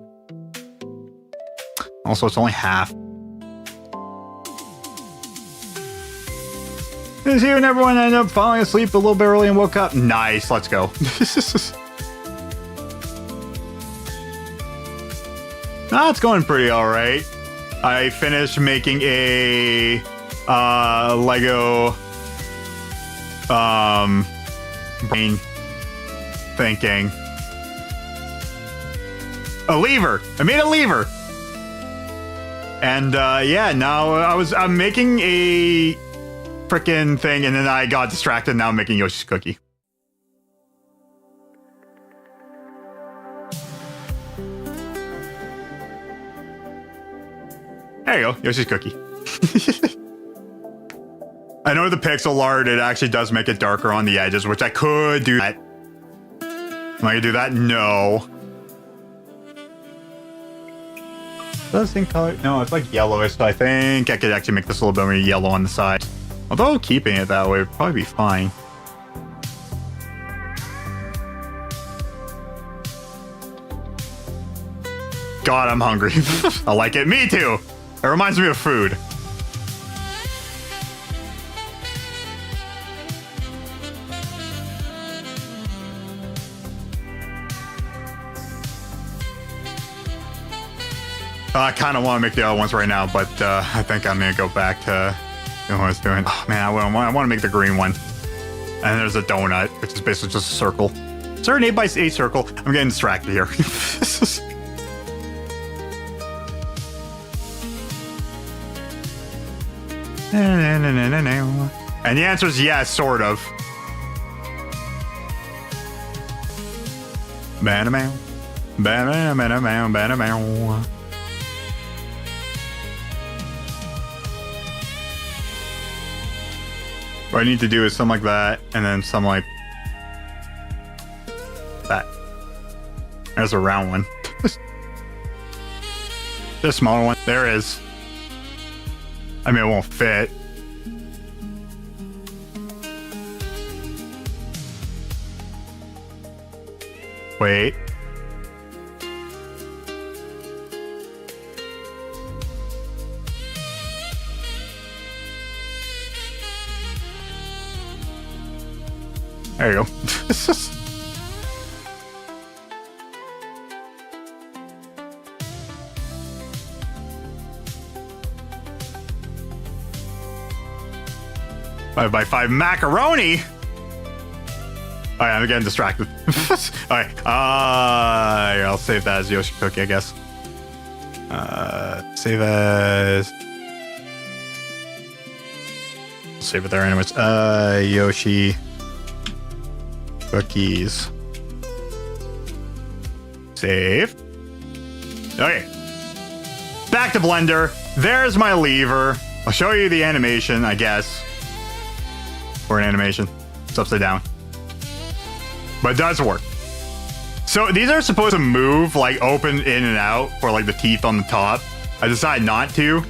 also it's only half. This here and everyone ended up falling asleep a little bit early and woke up. Nice. Let's go. No, it's going pretty all right. I finished making a Lego brain thinking. A lever. I made a lever. And yeah, now I'm making a frickin' thing, and then I got distracted. Now I'm making Yoshi's cookie. There you go, Yoshi's cookie. I know the pixel art, it actually does make it darker on the edges, which I could do that. Am I gonna do that? No. Does this color? No, it's like yellowish, so I think I could actually make this a little bit more yellow on the side. Although keeping it that way would probably be fine. God, I'm hungry. I like it. Me too. It reminds me of food. I kind of want to make the other ones right now, but I think I'm going to go back to what I was doing. Oh, man, I want to make the green one. And there's a donut, which is basically just a circle. Is there an 8x8 circle? I'm getting distracted here. And the answer is yes, sort of. Banamow. Banamow. Banamow. What I need to do is something like that, and then something like that. There's a round one. There's a smaller one. There is. I mean, it won't fit. Wait. There you go. Five by five macaroni. Oh yeah, I'm getting distracted. Alright, here, I'll save that as Yoshi Cookie, I guess. Save as... Save it there anyways. Yoshi Cookies. Save. Okay. Back to Blender. There's my lever. I'll show you the animation, I guess. Or an animation. It's upside down. But it does work. So these are supposed to move, like open in and out for like the teeth on the top. I decided not to.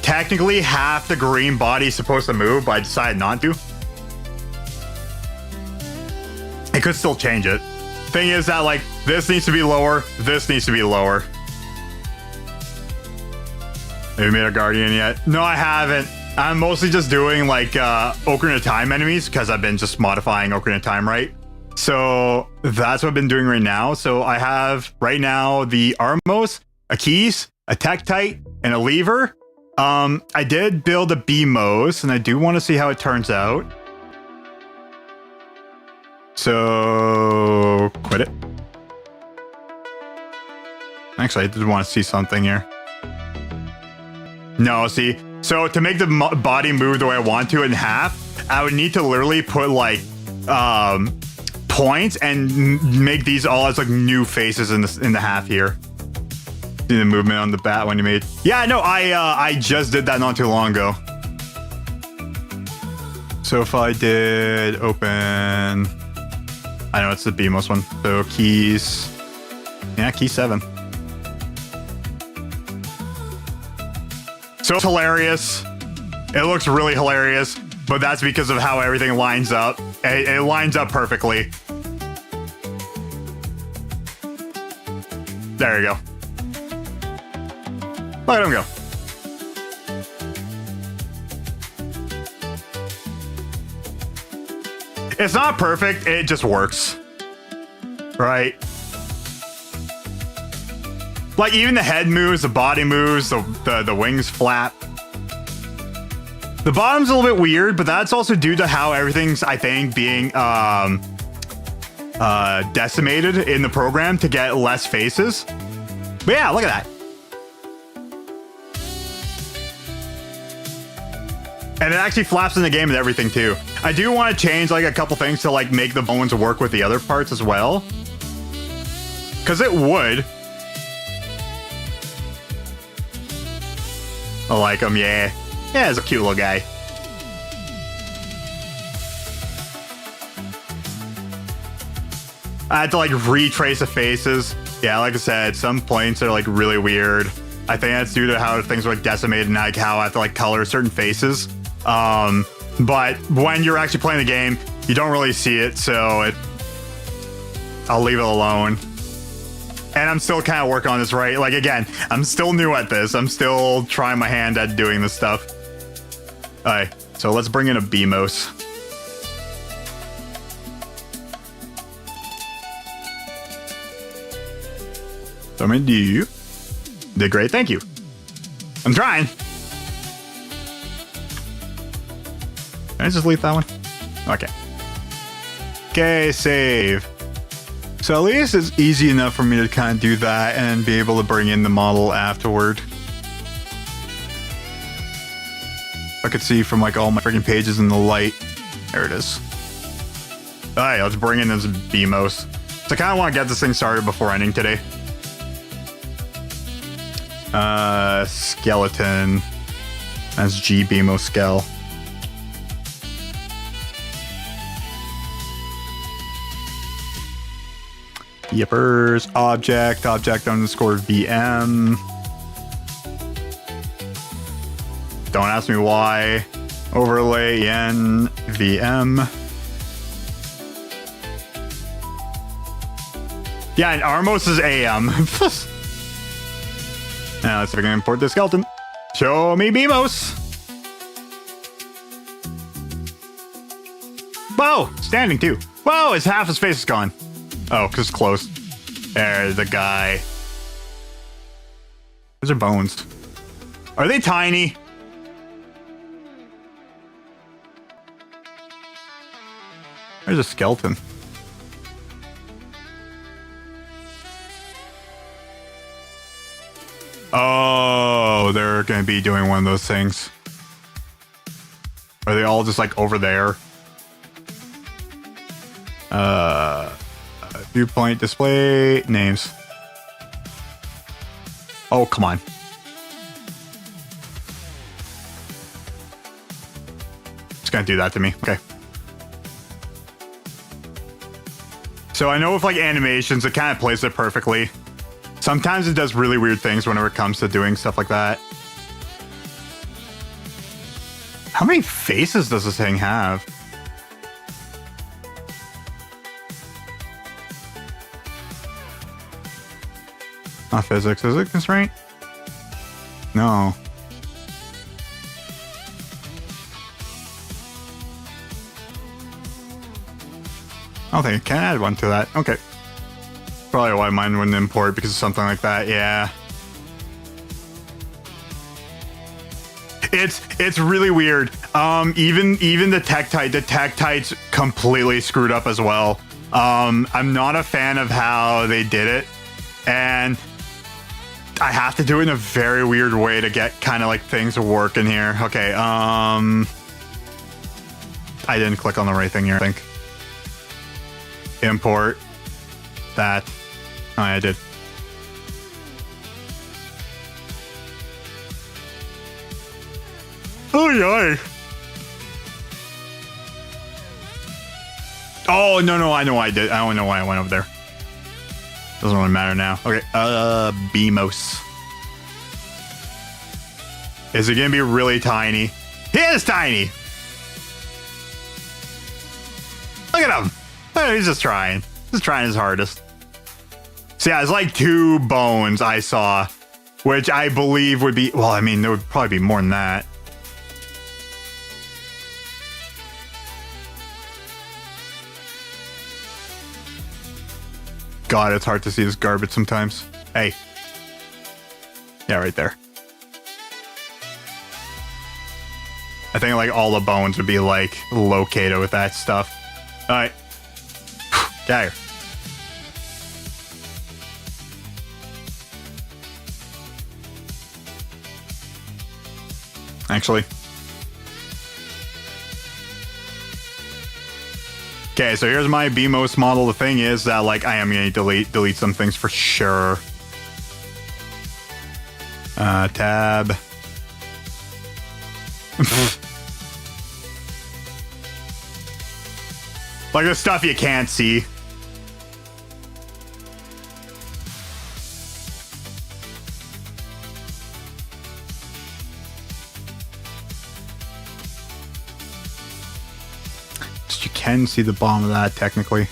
Technically half the green body is supposed to move, but I decided not to. I could still change it. Thing is that like this needs to be lower, this needs to be lower. Have you made a guardian yet? No, I haven't. I'm mostly just doing like Ocarina of Time enemies because I've been just modifying Ocarina of Time, right? So that's what I've been doing right now. So I have right now the Armos, a keys, a Tektite, and a lever. I did build a BMOS and I do want to see how it turns out. So quit it. Actually, I did want to see something here. No, see. So to make the body move the way I want to in half, I would need to literally put like points and make these all as like new faces in the half here. See the movement on the bat when you made. Yeah, no, I just did that not too long ago. So if I did open, I know it's the BMOS one. So keys, yeah, key 7. So it's hilarious. It looks really hilarious, but that's because of how everything lines up. It lines up perfectly. There you go. Look at him go. It's not perfect, it just works. Right? Like even the head moves, the body moves, the wings flap. The bottom's a little bit weird, but that's also due to how everything's, I think, being decimated in the program to get less faces. But yeah, look at that. And it actually flaps in the game and everything too. I do want to change like a couple things to like make the bones work with the other parts as well. Because it would. I like him, yeah. Yeah, he's a cute little guy. I had to like retrace the faces. Yeah, like I said, some points are like really weird. I think that's due to how things are like decimated and like how I have to like color certain faces. But when you're actually playing the game, you don't really see it, so I'll leave it alone. And I'm still kind of working on this, right? Like, again, I'm still new at this. I'm still trying my hand at doing this stuff. All right, so let's bring in a BMOS. So I'm gonna do... Did great, thank you. I'm trying. Can I just delete that one? Okay. Okay, save. So at least it's easy enough for me to kind of do that and be able to bring in the model afterward. I could see from like all my freaking pages in the light. There it is. Alright, let's bring in this BMOS. So I kind of want to get this thing started before ending today. Skeleton. That's G Beamo Skell. Yippers. Object underscore VM. Don't ask me why. Overlay in VM. Yeah, and Armos is AM. Now let's see if I can import the skeleton. Show me Beamos. Whoa, standing too. Whoa, his half his face is gone. Oh, because it's close. There's the guy. Those are bones. Are they tiny? There's a skeleton. Oh, they're going to be doing one of those things. Are they all just like over there? Viewpoint display names. Oh, come on. It's going to do that to me. Okay. So I know with like animations, it kind of plays it perfectly. Sometimes it does really weird things whenever it comes to doing stuff like that. How many faces does this thing have? Not physics. Is it constraint? No. I don't think it can add one to that. Okay. Probably why mine wouldn't import because of something like that. Yeah. It's really weird. Even the Tektite's completely screwed up as well. I'm not a fan of how they did it, and I have to do it in a very weird way to get kind of like things to work in here. Okay. I didn't click on the right thing here, I think. Import that. Oh, I did. Oh, yeah. Oh, no, I know why I did. I don't know why I went over there. Doesn't really matter now. Okay, Beamos. Is it gonna be really tiny? He is tiny! Look at him! He's just trying. Just trying his hardest. So yeah, it's like 2 bones I saw, which I believe would be, well, I mean, there would probably be more than that. God, it's hard to see this garbage sometimes. Hey. Yeah, right there. I think like all the bones would be like located with that stuff. All right. Get here. Actually. Okay, so here's my BMOS model. The thing is that like I am going to delete some things for sure. Tab. Like the stuff you can't see. You can see the bottom of that technically.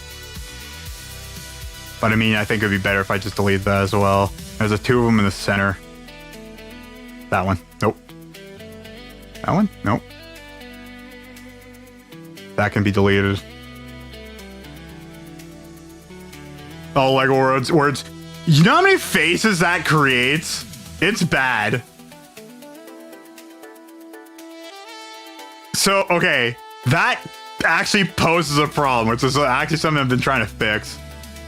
But I mean, I think it'd be better if I just delete that as well. There's 2 of them in the center. That one. Nope. That one? Nope. That can be deleted. Oh, like words. You know how many faces that creates? It's bad. So, okay. That actually poses a problem, which is actually something I've been trying to fix,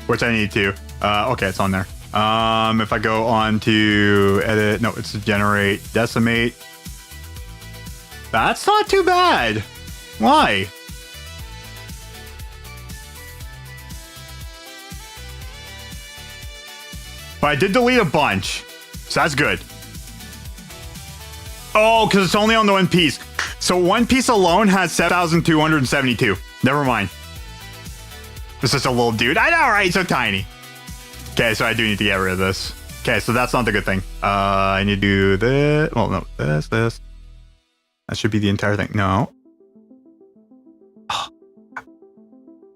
which I need to. Okay, it's on there. If I go on to edit, no, it's generate, decimate. That's not too bad. Why? But I did delete a bunch. So that's good. Oh, because it's only on the one piece. So one piece alone has 7,272. Never mind. It's just a little dude. I know, right? So tiny. Okay, so I do need to get rid of this. Okay, so that's not the good thing. I need to do this. Well, no, this. That should be the entire thing. No.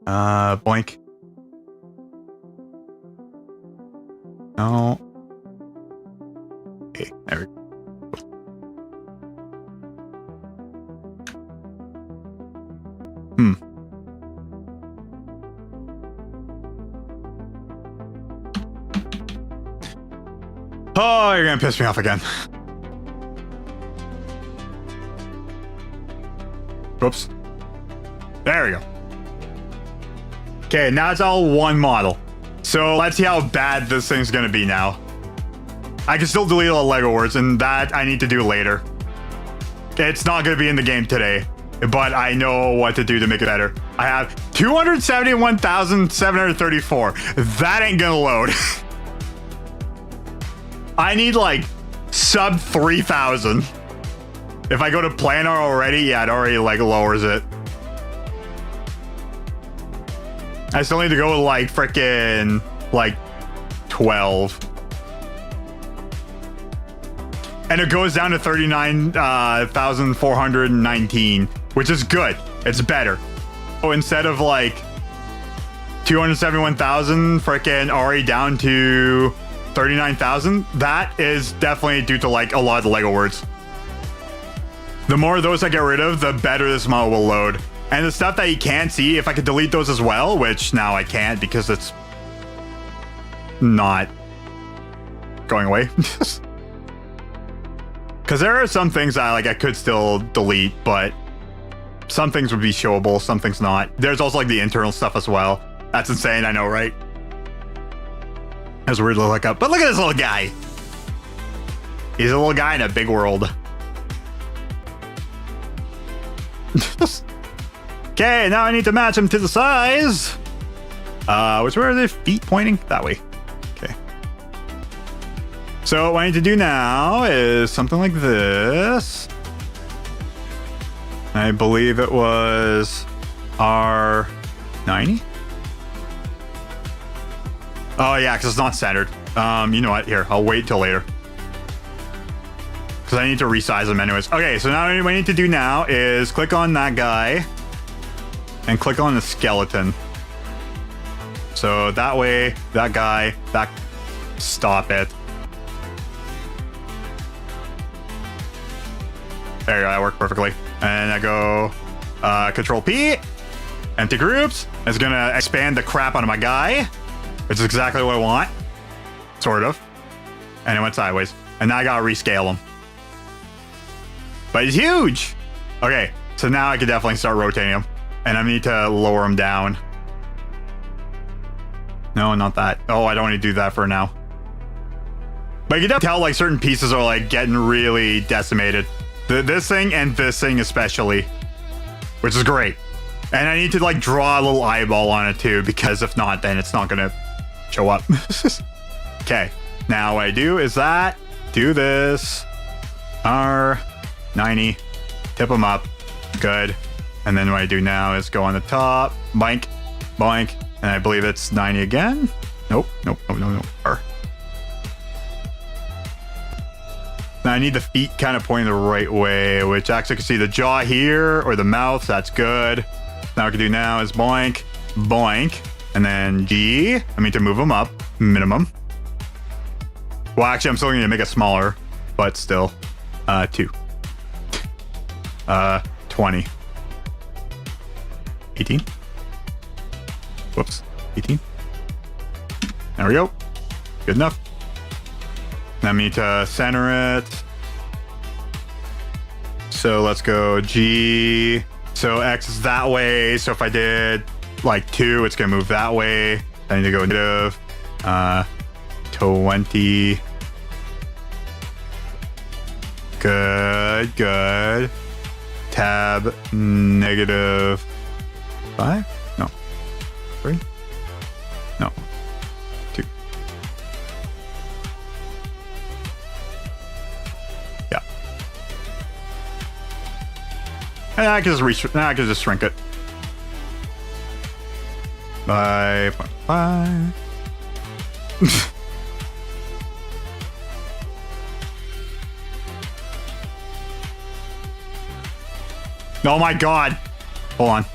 Boink. No. Okay, there we go. Oh, you're gonna piss me off again. Whoops. There we go. Okay, now it's all one model. So let's see how bad this thing's gonna be now. I can still delete all the Lego words, and that I need to do later. It's not gonna be in the game today, but I know what to do to make it better. I have 271,734. That ain't gonna load. I need like sub 3,000. If I go to planar already, yeah, it already like lowers it. I still need to go to like frickin' like 12. And it goes down to 39,419, which is good. It's better. So instead of like 271,000 frickin' already down to 39,000, that is definitely due to like a lot of the Lego words. The more of those I get rid of, the better this model will load. And the stuff that you can't see, if I could delete those as well, which now I can't because it's not going away. Because there are some things that like I could still delete, but some things would be showable, some things not. There's also like the internal stuff as well. That's insane, I know, right? That's weird to look up. But look at this little guy. He's a little guy in a big world. Okay, now I need to match him to the size. Which way are the feet pointing? That way. Okay. So what I need to do now is something like this. I believe it was R90. Oh yeah, because it's not centered. You know what? Here, I'll wait till later. Because I need to resize them anyways. Okay, so now what I need to do now is click on that guy and click on the skeleton. So that way, that guy, that... Stop it. There you go, that worked perfectly. And I go Control P, empty groups. It's gonna expand the crap out of my guy, which is exactly what I want. Sort of. And it went sideways. And now I gotta rescale him. But he's huge! Okay, so now I can definitely start rotating him. And I need to lower him down. No, not that. Oh, I don't want to do that for now. But you can tell like certain pieces are like getting really decimated. This thing and this thing especially. Which is great. And I need to like draw a little eyeball on it too, because if not, then it's not gonna show up. Okay, now what I do is that, do this, R90, tip them up, good. And then what I do now is go on the top, boink, boink, and I believe it's 90 again. Nope, nope, no, no, no, R. Now I need the feet kind of pointing the right way, which actually I can see the jaw here, or the mouth, that's good. Now what I can do now is boink, boink, and then G. I need to move them up, minimum. Well, actually, I'm still going to make it smaller, but still. 2. 20. 18. Whoops. 18. There we go. Good enough. Now I need to center it. So let's go G. So X is that way. So if I did like 2, it's going to move that way. I need to go negative 20. Good, good. Tab negative 5? No. 3? No. 2. I can just shrink it. By 0.5. Oh my god. Hold on.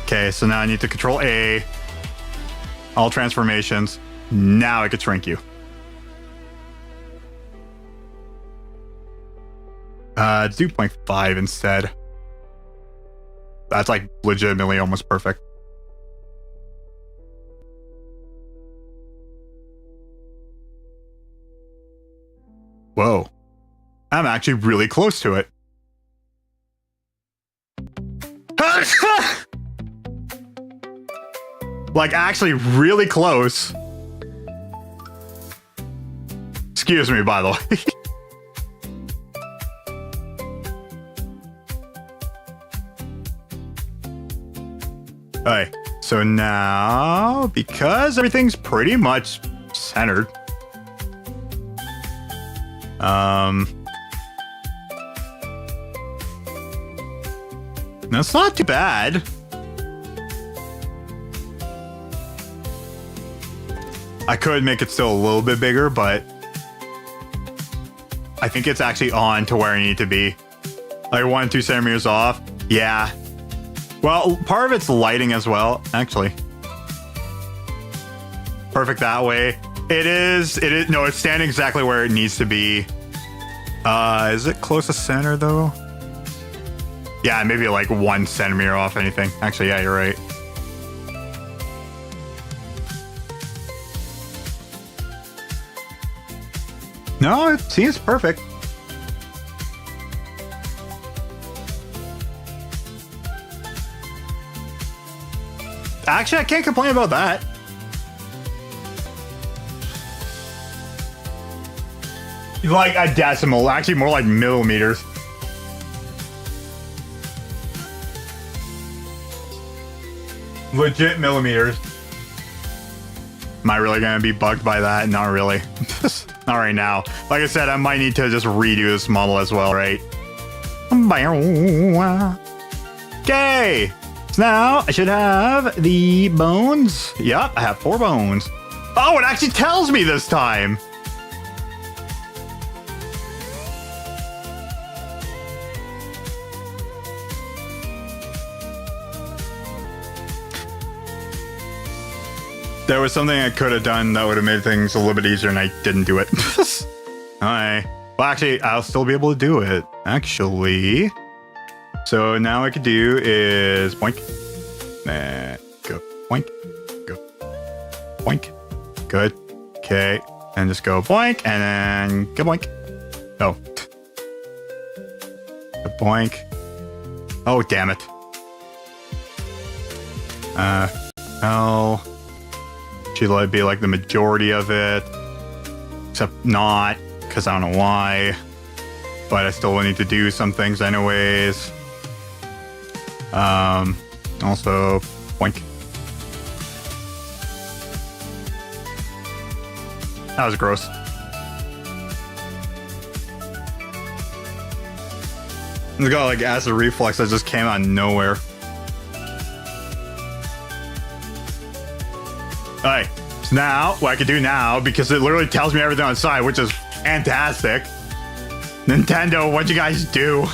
Okay, so now I need to control A. All transformations. Now I could shrink you. 2.5 instead. That's like legitimately almost perfect. Whoa. I'm actually really close to it. Like actually really close. Excuse me, by the way. Alright, so now, because everything's pretty much centered, that's not too bad. I could make it still a little bit bigger, but I think it's actually on to where I need to be. Like 1-2 centimeters off. Yeah. Well, part of it's lighting as well, actually. Perfect that way. It is, no, it's standing exactly where it needs to be. Is it close to center though? Yeah, maybe like 1 centimeter off anything. Actually, yeah, you're right. No, it seems perfect. Actually, I can't complain about that. Like a decimal, actually more like millimeters. Legit millimeters. Am I really gonna be bugged by that? Not really. Not right now. Like I said, I might need to just redo this model as well, right? Okay. So now I should have the bones. Yep, I have 4 bones. Oh, it actually tells me this time. There was something I could have done that would have made things a little bit easier, and I didn't do it. Alright. Well, actually, I'll still be able to do it. Actually. So now what I could do is boink. Go. Boink. Go. Boink. Good. Okay. And just go boink, and then go boink. Oh. Go boink. Oh, damn it. L. Should be like the majority of it, except not, because I don't know why, but I still need to do some things anyways. Also, boink. That was gross. It's got like acid reflux that just came out of nowhere. Alright, so now, what I can do now, because it literally tells me everything on the side, which is fantastic. Nintendo, what'd you guys do?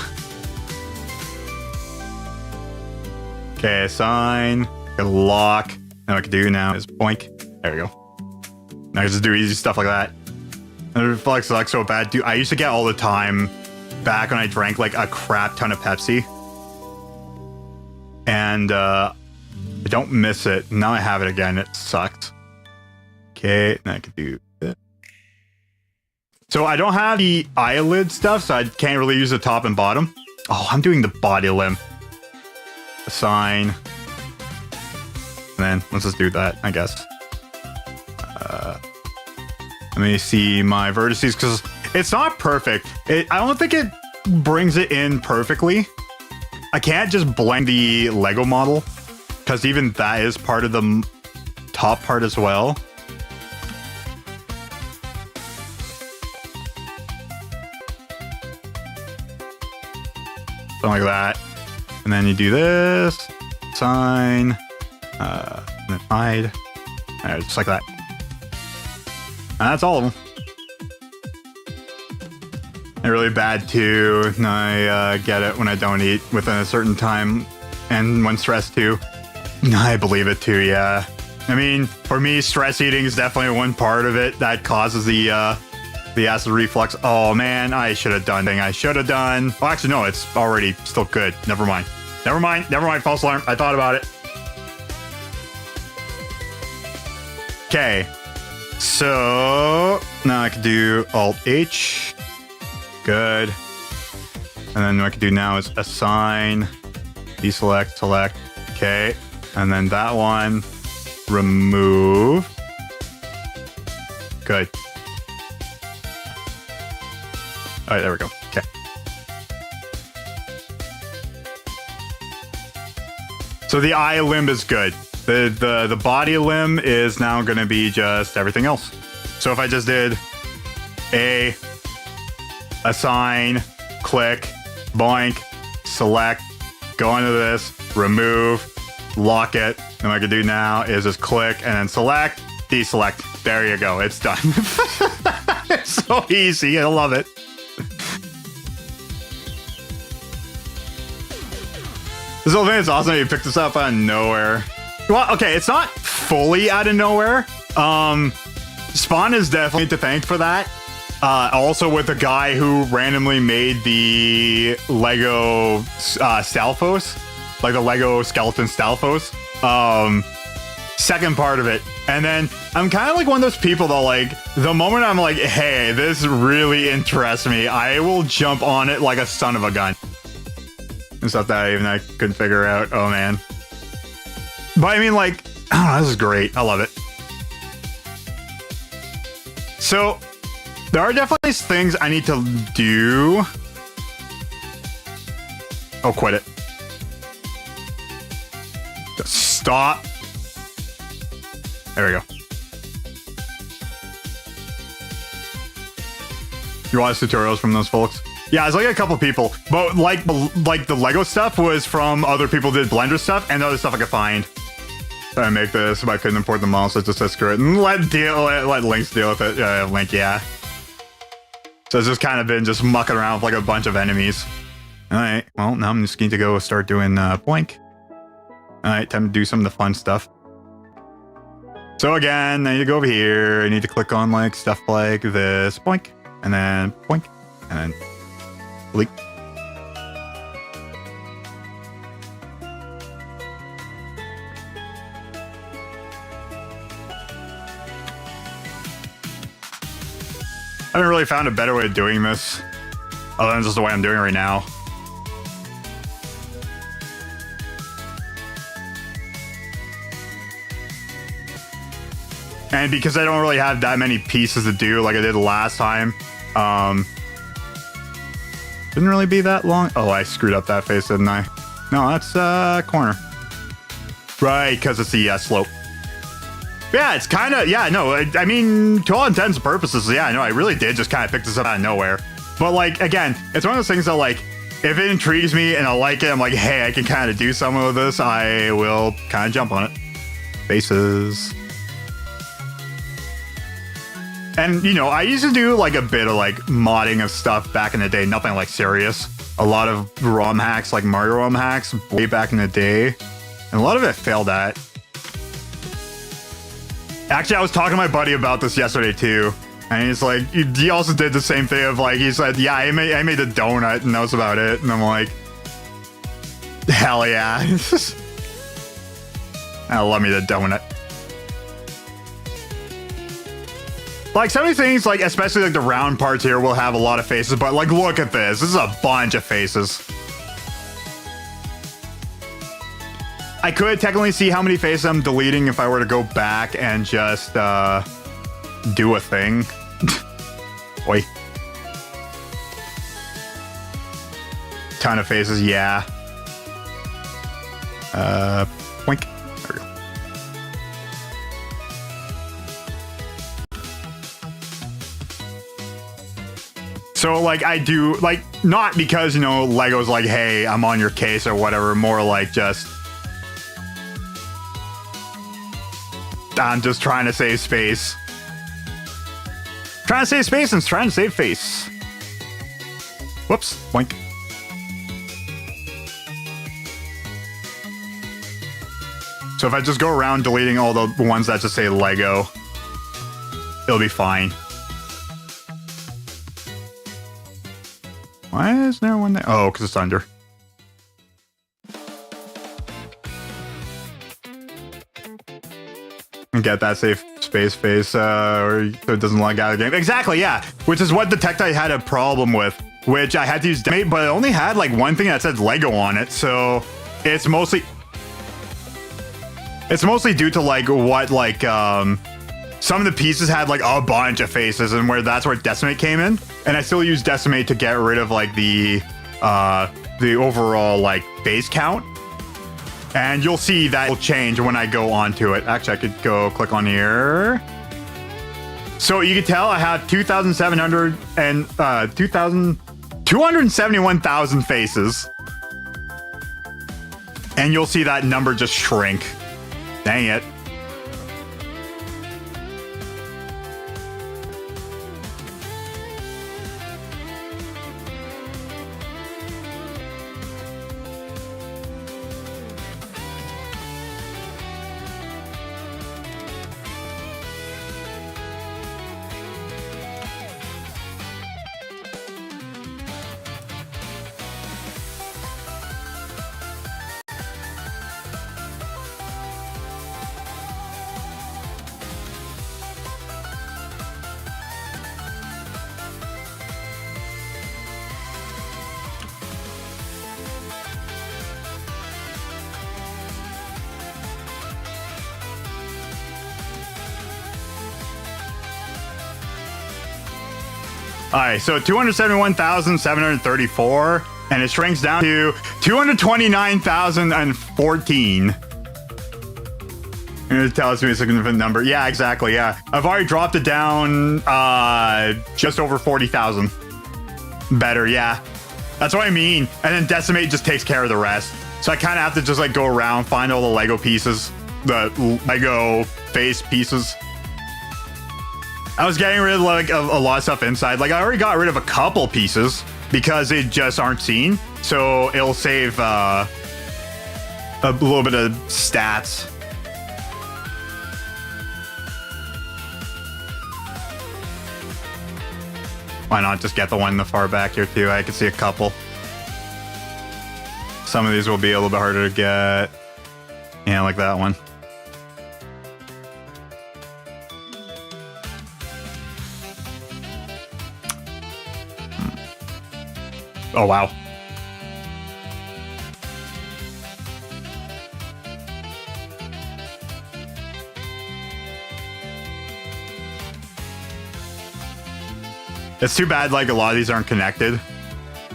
Okay, assign, lock. Now what I can do now is boink. There we go. Now I can just do easy stuff like that. And the reflex sucks so bad. Dude, I used to get all the time back when I drank like a crap ton of Pepsi. And, I don't miss it. Now I have it again. It sucked. Okay, now I can do it. So I don't have the eyelid stuff, so I can't really use the top and bottom. Oh, I'm doing the body limb. Assign. And then let's just do that, I guess. Let me see my vertices, because it's not perfect. I don't think it brings it in perfectly. I can't just blend the Lego model, because even that is part of the top part as well. something like that. And then you do this, sign, and then hide. Just like that. And that's all of them. They're really bad too. I get it when I don't eat within a certain time, and when stressed too. I believe it too, yeah. I mean, for me, stress eating is definitely one part of it that causes the acid reflux. Oh man, I should have done thing I should have done. Well, actually, no, it's already still good. Never mind. Never mind. Never mind. False alarm. I thought about it. Okay. So now I can do Alt H. Good. And then what I can do now is assign, deselect, select. Okay. And then that one, remove. Good. All right, there we go. Okay. So the eye limb is good. The body limb is now going to be just everything else. So if I just did A, assign, click, boink, select, go into this, remove, lock it. And what I can do now is just click and then select, deselect. There you go. It's done. It's so easy. I love it. This whole thing is awesome. You picked this up out of nowhere. Well, okay, it's not fully out of nowhere. Spawn is definitely to thank for that. Also with the guy who randomly made the Lego Stalfos, like the Lego skeleton Stalfos. Second part of it. And then I'm kind of like one of those people that, like, the moment I'm like, hey, this really interests me, I will jump on it like a son of a gun. And stuff that I couldn't figure out. Oh man. But I mean, like, I don't know, this is great. I love it. So there are definitely things I need to do. Oh, quit it. Just stop. There we go. You watch tutorials from those folks? Yeah, it's like a couple people, but like the Lego stuff was from other people who did Blender stuff and other stuff I could find. Try to make this, but I couldn't import the model, so I just said screw it and let Links deal with it. Link, yeah. So it's just kind of been just mucking around with like a bunch of enemies. All right, well now I'm just going to go start doing Blink. All right, time to do some of the fun stuff. So again, I need to go over here. I need to click on like stuff like this, boink, and then boink, and then bleep. I haven't really found a better way of doing this, other than just the way I'm doing it right now. And because I don't really have that many pieces to do like I did last time, didn't really be that long. Oh, I screwed up that face, didn't I? No, that's corner. Right, because it's the slope. Yeah, it's kind of, yeah, no, I mean, to all intents and purposes, yeah, no, I really did just kind of pick this up out of nowhere. But like, again, it's one of those things that like, if it intrigues me and I like it, I'm like, hey, I can kind of do something with this, I will kind of jump on it. Faces. And, you know, I used to do like a bit of like modding of stuff back in the day, nothing like serious. A lot of ROM hacks, like Mario ROM hacks, way back in the day. And a lot of it failed at. Actually, I was talking to my buddy about this yesterday too. And he's like, he also did the same thing of like, he said, yeah, I made a donut and that was about it. And I'm like, hell yeah. I love me the donut. Like some of the things, like especially like the round parts here will have a lot of faces, but like look at this. This is a bunch of faces. I could technically see how many faces I'm deleting if I were to go back and just do a thing. Oi. Ton of faces, yeah. Boink. There we go. So like I do like not because, you know, Lego's like, hey, I'm on your case or whatever, more like just I'm just trying to save space. Trying to save space and trying to save face. Whoops, boink. So if I just go around deleting all the ones that just say Lego, it'll be fine. Why is there one there? Oh, because it's under. Get that safe space face, or so it doesn't log out of the game. Exactly, yeah. Which is what the Tectite had a problem with, which I had to use Decimate, but it only had like one thing that said Lego on it, so it's mostly due to like what like some of the pieces had like a bunch of faces, and that's where Decimate came in. And I still use Decimate to get rid of like the overall like base count. And you'll see that will change when I go onto it. Actually, I could go click on here. So you can tell I have 271,000 faces. And you'll see that number just shrink. Dang it. All right, so 271,734, and it shrinks down to 229,014. And it tells me a significant number. Yeah, exactly, yeah. I've already dropped it down just over 40,000. Better, yeah. That's what I mean. And then Decimate just takes care of the rest. So I kind of have to just like go around, find all the Lego pieces, the Lego face pieces. I was getting rid of like a lot of stuff inside. Like I already got rid of a couple pieces because they just aren't seen. So it'll save a little bit of stats. Why not just get the one in the far back here too? I can see a couple. Some of these will be a little bit harder to get. Yeah, like that one. Oh, wow. It's too bad, like, a lot of these aren't connected.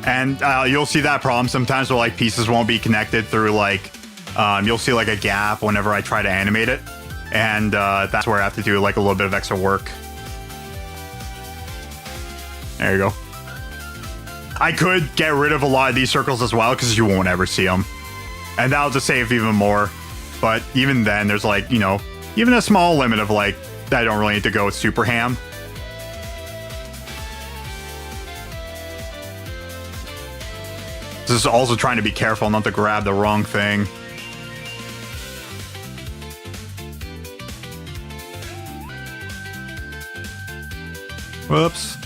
And you'll see that problem sometimes where, like, pieces won't be connected through, like, you'll see, like, a gap whenever I try to animate it. And that's where I have to do, like, a little bit of extra work. There you go. I could get rid of a lot of these circles as well because you won't ever see them. And that'll just save even more. But even then, there's like, you know, even a small limit of like, I don't really need to go super ham. This is also trying to be careful not to grab the wrong thing. Whoops.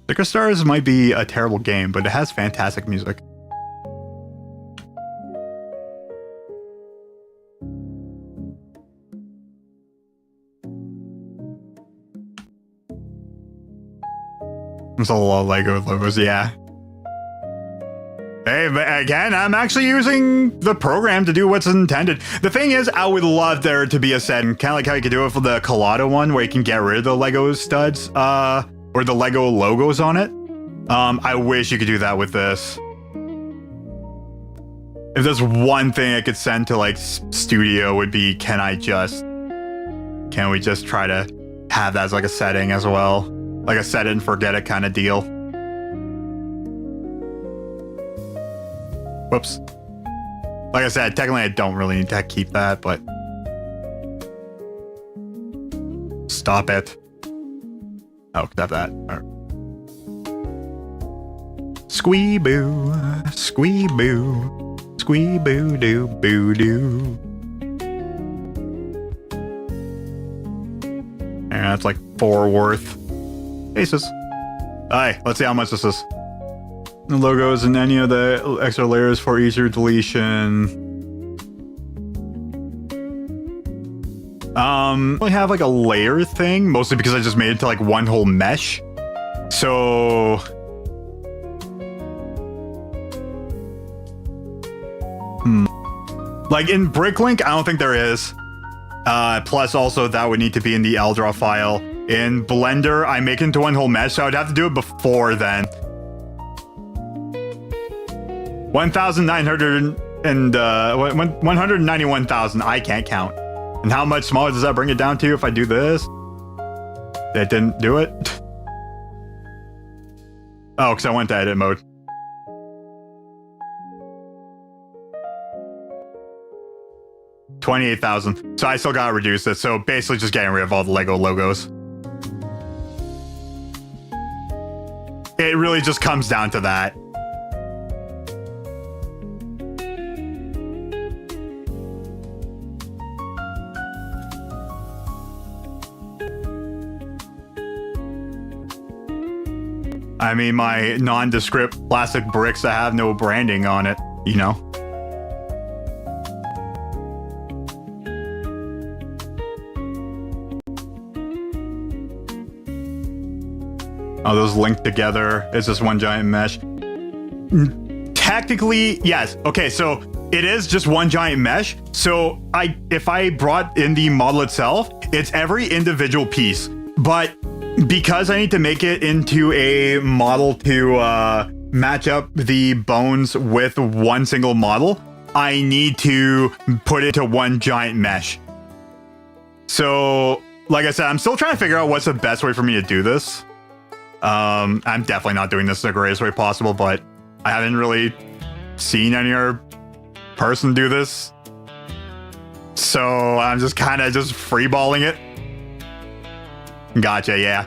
Sticker Stars might be a terrible game, but it has fantastic music. There's a lot of Lego logos, yeah. Hey, but again, I'm actually using the program to do what's intended. The thing is, I would love there to be a setting, kind of like how you can do it for the Collado one, where you can get rid of the Lego studs, or the Lego logos on it. I wish you could do that with this. If there's one thing I could send to like Studio would be, can we just try to have that as like a setting as well? like a set it and forget it kind of deal. Whoops. Like I said, technically I don't really need to keep that, but... Stop it. Oh, stop that. Right. Squee-boo, squee-boo, squee-boo-doo-boo-doo. And that's like 4 worth. Aces. Alright, let's see how much this is. The logos and any of the extra layers for easier deletion. I have like a layer thing, mostly because I just made it to like one whole mesh. So... Like in Bricklink, I don't think there is. Plus also that would need to be in the LDRAW file. In Blender, I make it into one whole mesh, so I'd have to do it before then. 1,900 and 191,000. I can't count. And how much smaller does that bring it down to if I do this? That didn't do it. Oh, because I went to edit mode. $28,000. So I still gotta reduce it. So basically just getting rid of all the Lego logos. It really just comes down to that. I mean, my nondescript plastic bricks that have no branding on it, you know? Oh, those linked together. It's just one giant mesh. Technically, yes. Okay, so it is just one giant mesh. So if I brought in the model itself, it's every individual piece. But because I need to make it into a model to match up the bones with one single model, I need to put it to one giant mesh. So, like I said, I'm still trying to figure out what's the best way for me to do this. I'm definitely not doing this the greatest way possible, but I haven't really seen any other person do this. So I'm just kind of just freeballing it. Gotcha, yeah.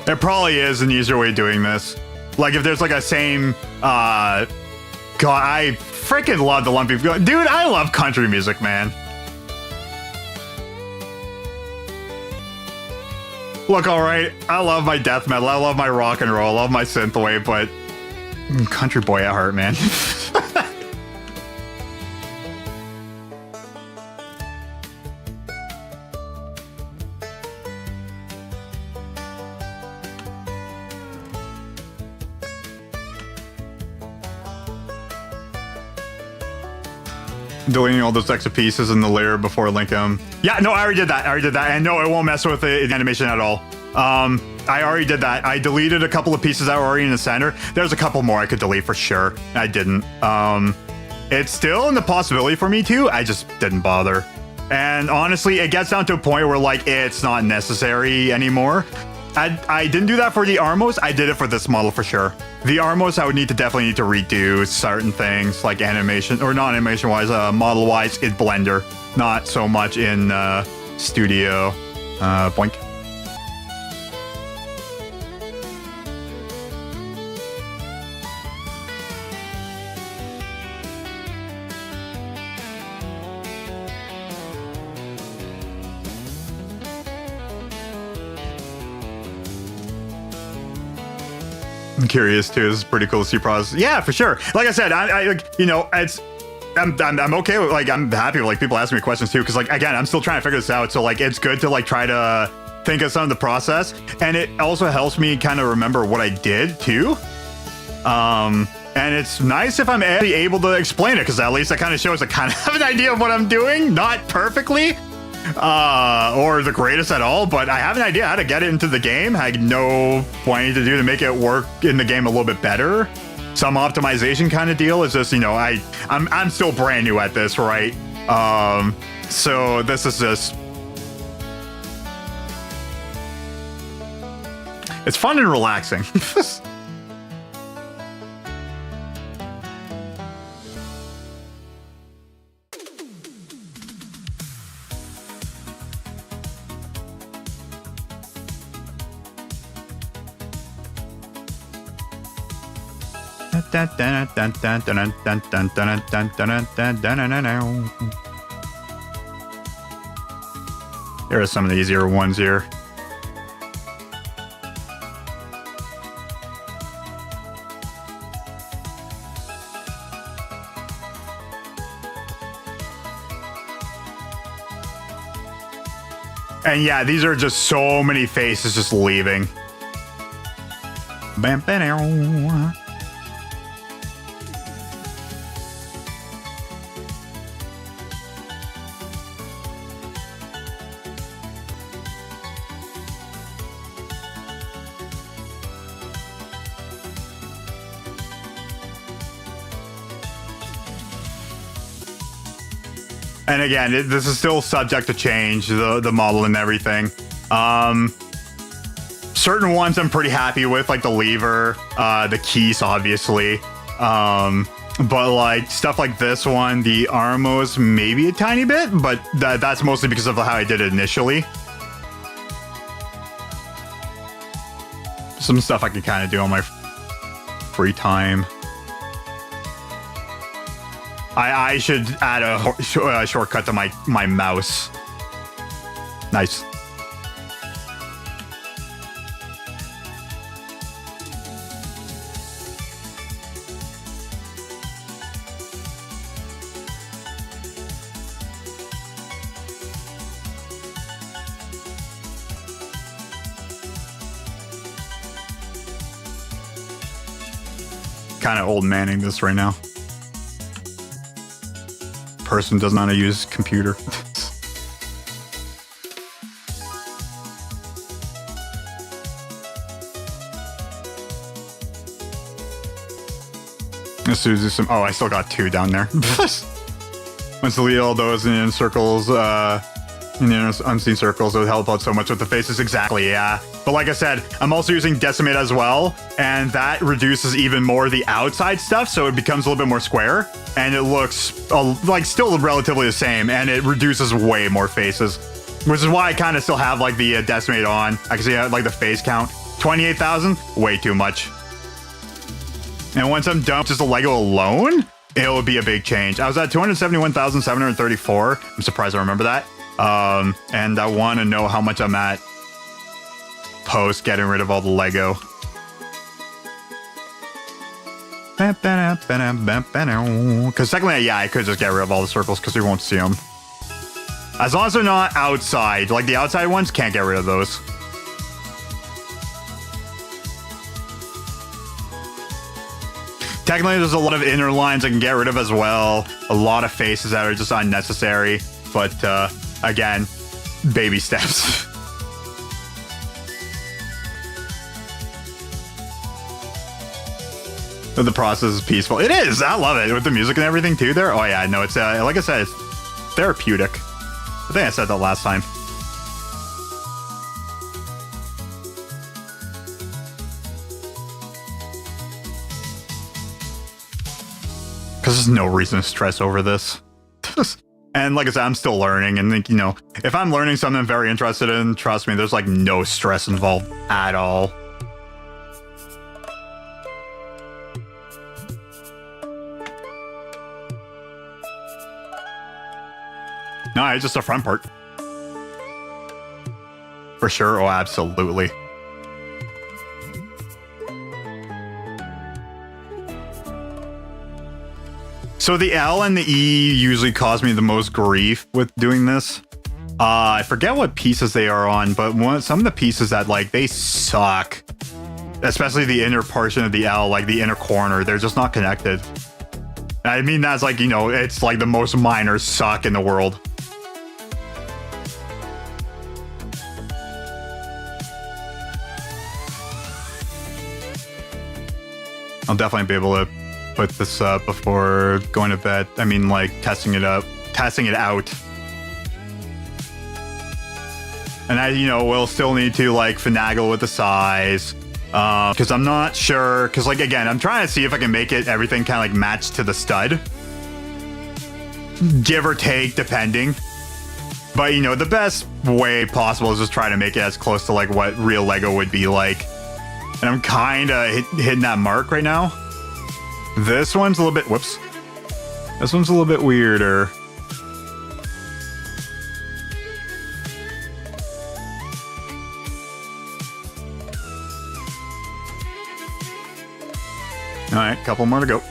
There probably is an easier way of doing this. Like if there's like a same, God, I freaking love the lumpy. Dude, I love country music, man. Look, alright, I love my death metal, I love my rock and roll, I love my synthwave, but country boy at heart, man. Deleting all those extra pieces in the layer before linking them. Yeah, no, I already did that. And no, it won't mess with the animation at all. I already did that. I deleted a couple of pieces that were already in the center. There's a couple more I could delete for sure. I didn't. It's still in the possibility for me to. I just didn't bother. And honestly, it gets down to a point where like it's not necessary anymore. I didn't do that for the Armos. I did it for this model for sure. The Armos, I would definitely need to redo certain things like animation, or not animation wise, model wise in Blender. Not so much in Studio. Boink. I'm curious too. This is pretty cool to see process. Yeah, for sure. Like I said, I you know, I'm okay with, like, I'm happy with like people asking me questions too, because like again, I'm still trying to figure this out. So like it's good to like try to think of some of the process, and it also helps me kind of remember what I did too. And it's nice if I'm actually able to explain it, because at least that kind of shows I kind of have an idea of what I'm doing, not perfectly. Or the greatest at all, but I have an idea how to get it into the game. I know what I need to do to make it work in the game a little bit better. some optimization kind of deal. It's just, you know, I'm still brand new at this, right? So this is just, it's fun and relaxing. Here are some of the easier ones here. And yeah, these are just so many faces just leaving. Bam, bam. And again, this is still subject to change, the model and everything. Certain ones I'm pretty happy with, like the lever, the keys, obviously. But like stuff like this one, the armos, maybe a tiny bit, but that's mostly because of how I did it initially. Some stuff I can kind of do on my free time. I should add a shortcut to my mouse. Nice. Kind of old manning this right now. Person does not use computer. Let's do some. Oh, I still got 2 down there. Once delete all those in circles, in the unseen circles, it would help out so much with the faces. Exactly, yeah. But like I said, I'm also using Decimate as well, and that reduces even more the outside stuff, so it becomes a little bit more square, and it looks like still relatively the same, and it reduces way more faces, which is why I kind of still have like the Decimate on. I can see like the face count, 28,000, way too much. And once I'm done with just the Lego alone, it will be a big change. I was at 271,734. I'm surprised I remember that. And I want to know how much I'm at post getting rid of all the Lego. Because secondly, yeah, I could just get rid of all the circles because we won't see them. As long as they're not outside. Like the outside ones, can't get rid of those. Technically, there's a lot of inner lines I can get rid of as well. A lot of faces that are just unnecessary. But again, baby steps. The process is peaceful. It is. I love it with the music and everything too. There. Oh yeah, no. It's like I said, it's therapeutic. I think I said that last time. Because there's no reason to stress over this. And like I said, I'm still learning, and think, you know, if I'm learning something I'm very interested in, trust me, there's like no stress involved at all. No, it's just the front part. For sure. Oh, absolutely. So the L and the E usually cause me the most grief with doing this. I forget what pieces they are on, but some of the pieces that like they suck. Especially the inner portion of the L, like the inner corner, they're just not connected. I mean, that's like, you know, it's like the most minor suck in the world. I'll definitely be able to put this up before going to bed. I mean, like, testing it out. And I, will still need to, like, finagle with the size. Because I'm not sure. Because, like, again, I'm trying to see if I can make it everything kind of, like, match to the stud. Give or take, depending. But, the best way possible is just try to make it as close to, like, what real Lego would be like. And I'm kind of hitting that mark right now. This one's a little bit... Whoops. This one's a little bit weirder. All right, couple more to go.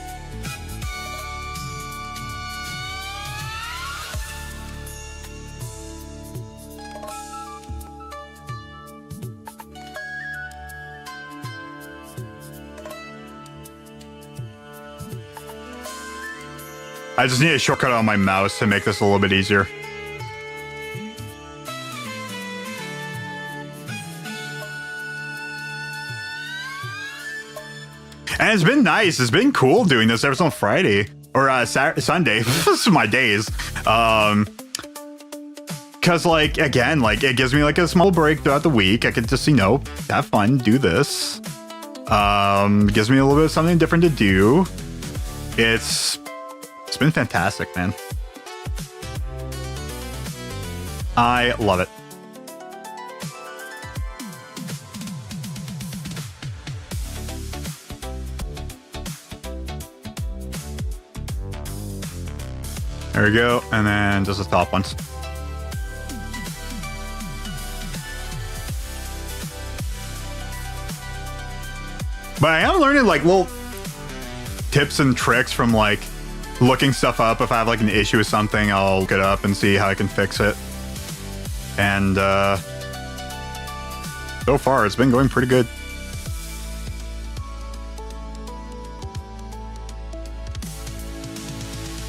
I just need a shortcut on my mouse to make this a little bit easier. And it's been nice. It's been cool doing this every single Friday or Sunday. This is my days. Cause like, again, like it gives me like a small break throughout the week. I could just, have fun, do this. Gives me a little bit of something different to do. It's been fantastic, man. I love it. There we go, and then just the top ones. But I am learning like little tips and tricks from like looking stuff up. If I have like an issue with something, I'll look it up and see how I can fix it. And so far, it's been going pretty good.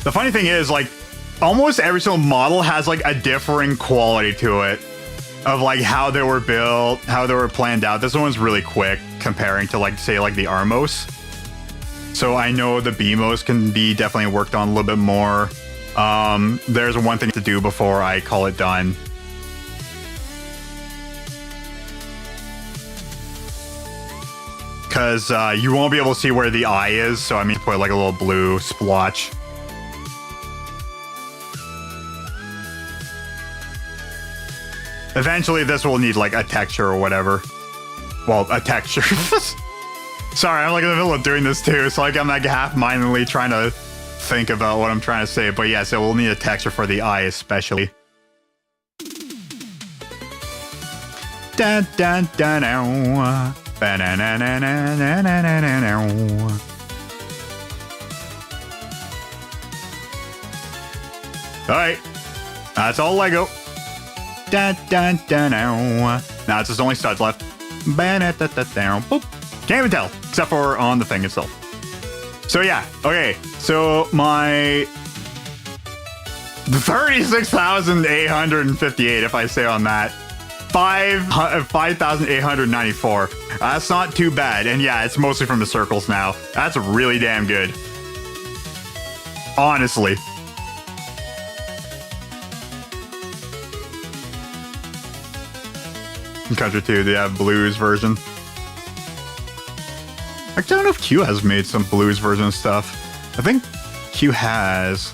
The funny thing is, like, almost every single model has like a differing quality to it of like how they were built, how they were planned out. This one's really quick comparing to like, say, like the Armos. So I know the BMOs can be definitely worked on a little bit more. There's one thing to do before I call it done. Because you won't be able to see where the eye is. So I mean, put like a little blue splotch. Eventually, this will need like a texture or whatever. Well, a texture. Sorry, I'm like in the middle of doing this too, so like I'm like half-mindedly trying to think about what I'm trying to say. But yes, it will need a texture for the eye, especially. Dun dun dun dun. Alright, that's all Lego. Dun, dun, dun, now it's just only studs left. Boop. Can't even tell, except for on the thing itself. So yeah, okay. So my 36,858, if I say on that, 5,894. That's not too bad, and yeah, it's mostly from the circles now. That's really damn good, honestly. Country 2, they have blues version. I don't know if Q has made some blues version stuff. I think Q has.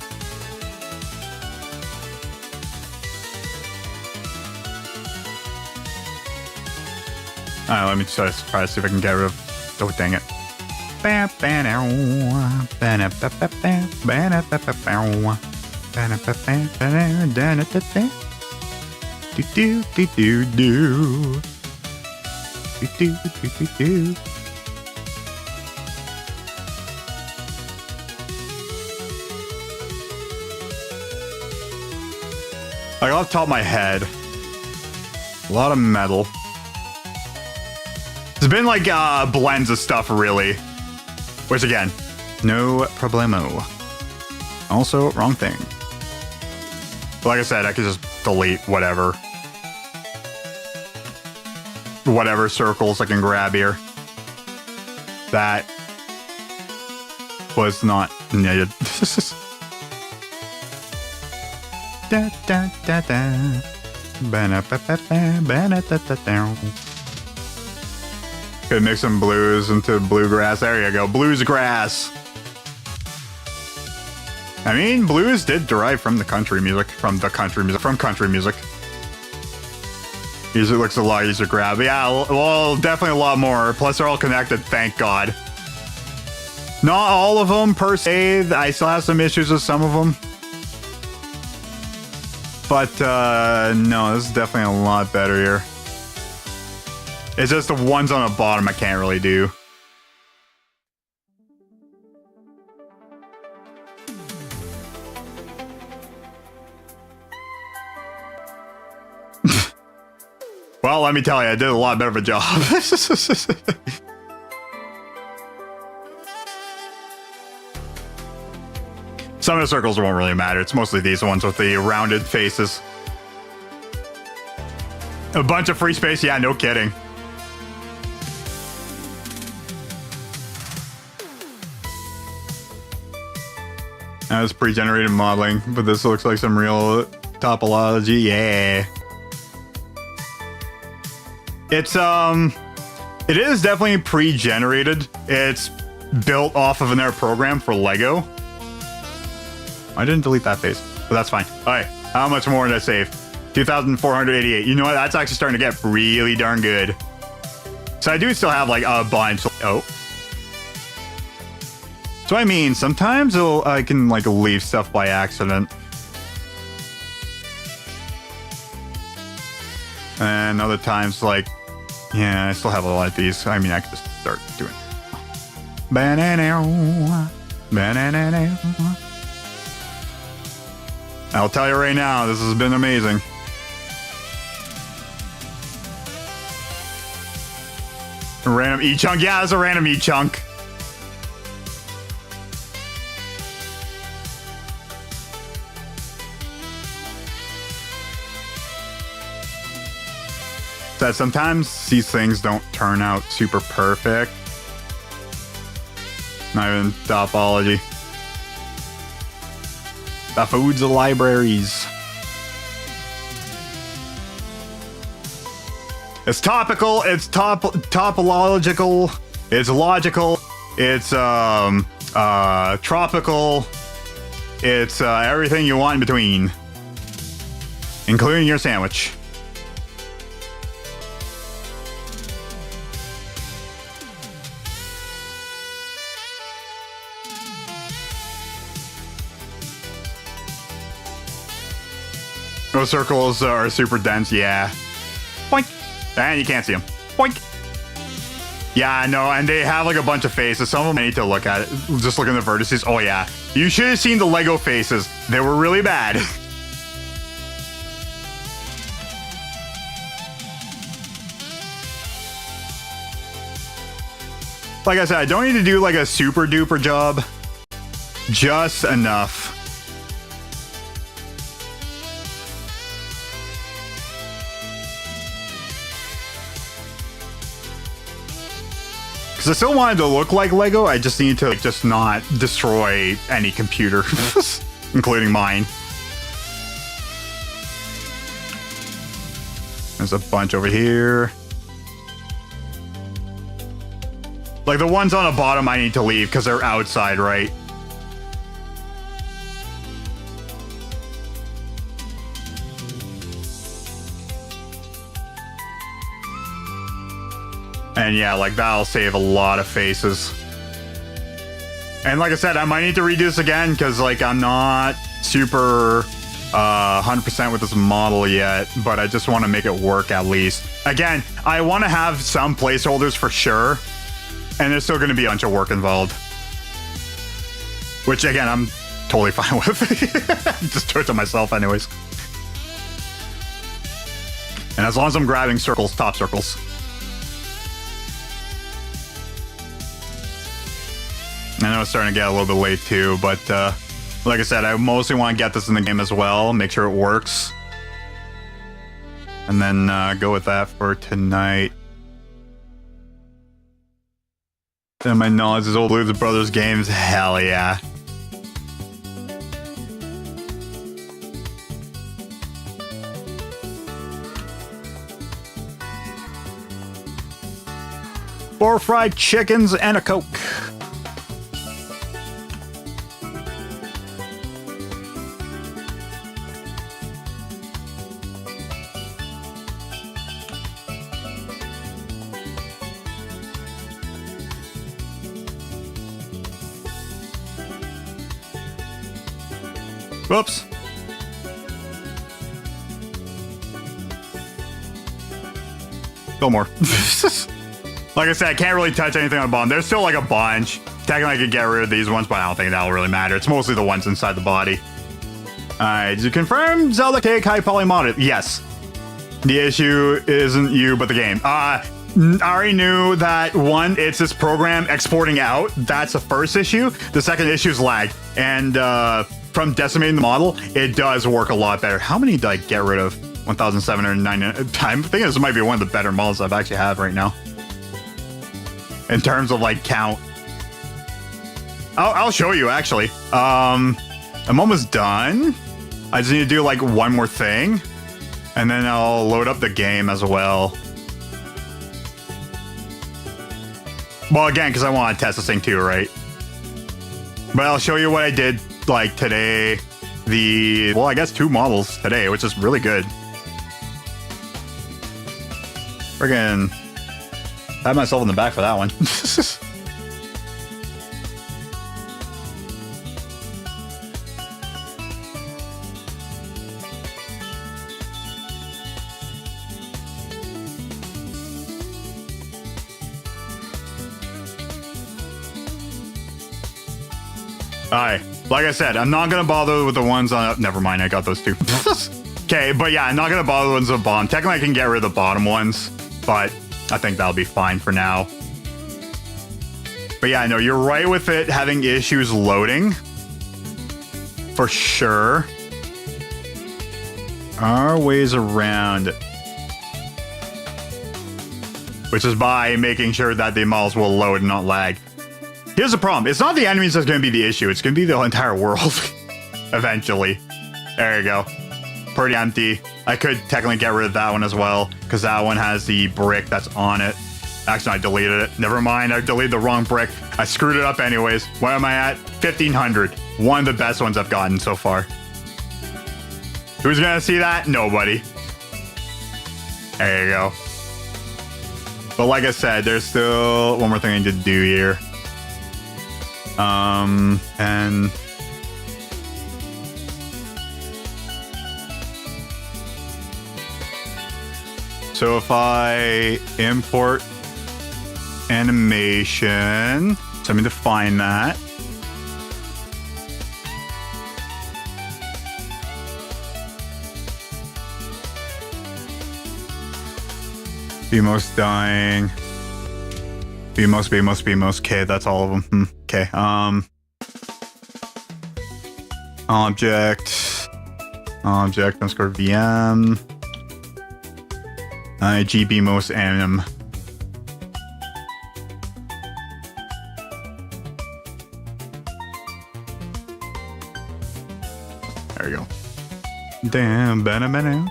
Alright, let me try to see if I can get rid of. Oh, dang it. Do do do do do. Do do do do do. Like off the top of my head, a lot of metal. There's been like blends of stuff really, which again, no problemo. Also, wrong thing. But like I said, I could just delete whatever circles I can grab here. That was not needed. Da, da, da, da. Could mix some blues into bluegrass. There you go, blues grass. I mean, blues did derive from the country music, from country music. Music looks a lot easier to grab. Yeah, well, definitely a lot more. Plus, they're all connected, thank God. Not all of them, per se. I still have some issues with some of them. But, no, this is definitely a lot better here. It's just the ones on the bottom I can't really do. Well, let me tell you, I did a lot better of a job. Some of the circles won't really matter. It's mostly these ones with the rounded faces. A bunch of free space? Yeah, no kidding. That was pre-generated modeling, but this looks like some real topology. Yeah. It is definitely pre-generated. It's built off of their program for Lego. I didn't delete that face, but that's fine. All right, how much more did I save? 2,488. You know what? That's actually starting to get really darn good. So I do still have like a bunch. Oh. So I mean, sometimes I can like leave stuff by accident. And other times, like, yeah, I still have a lot of these. I mean, I could just start doing. I'll tell you right now, this has been amazing. A random E-chunk? Yeah, it's a random E-chunk. That sometimes these things don't turn out super perfect. Not even topology. The foods of libraries. It's topical, it's topological, it's logical, it's tropical, it's everything you want in between. Including your sandwich. Those circles are super dense, yeah. Boink. And you can't see them. Boink. Yeah, I know, and they have like a bunch of faces. Some of them I need to look at it. Just look at the vertices. Oh yeah. You should have seen the Lego faces. They were really bad. Like I said, I don't need to do like a super duper job. Just enough. Because I still wanted to look like Lego, I just need to like, just not destroy any computer, including mine. There's a bunch over here. Like the ones on the bottom I need to leave because they're outside, right? And yeah, like that'll save a lot of faces. And like I said, I might need to redo this again because like I'm not super 100% with this model yet, but I just want to make it work at least. Again, I want to have some placeholders for sure, and there's still going to be a bunch of work involved. Which again, I'm totally fine with. Just do it to myself anyways. And as long as I'm grabbing circles, top circles. I know it's starting to get a little bit late too, but like I said, I mostly want to get this in the game as well, make sure it works. And then go with that for tonight. And my knowledge is old Blues Brothers games. Hell yeah. Four fried chickens and a Coke. Whoops. Still more. Like I said, I can't really touch anything on the bottom. There's still like a bunch. Technically, I could get rid of these ones, but I don't think that'll really matter. It's mostly the ones inside the body. Alright, did you confirm Zelda take high poly modded? Yes. The issue isn't you, but the game. I already knew that one, it's this program exporting out. That's the first issue. The second issue is lag. And from decimating the model, it does work a lot better. How many did I get rid of? 1,799. I'm thinking this might be one of the better models I've actually have right now. In terms of like count. I'll show you actually. I'm almost done. I just need to do like one more thing. And then I'll load up the game as well. Well, again, because I want to test this thing too, right? But I'll show you what I did like today. Well, I guess 2 models today, which is really good. Friggin' pat myself in the back for that one. Alright, like I said, I'm not gonna bother with the ones on... Never mind, I got those 2. Okay, but yeah, I'm not gonna bother with the ones on the bottom. Technically, I can get rid of the bottom ones, but I think that'll be fine for now. But yeah, no, you're right with it having issues loading. For sure. Are ways around it. Which is by making sure that the models will load and not lag. Here's the problem. It's not the enemies that's going to be the issue. It's going to be the entire world. Eventually. There you go. Pretty empty. I could technically get rid of that one as well, because that one has the brick that's on it. Actually, I deleted it. Never mind. I deleted the wrong brick. I screwed it up anyways. What am I at? 1,500. One of the best ones I've gotten so far. Who's going to see that? Nobody. There you go. But like I said, there's still one more thing I need to do here. And so if I import animation, so let me define that. BMOS dying. BMOS. Okay, that's all of them. Okay. Object underscore VM. GBMOS anim. There we go. Damn, banana.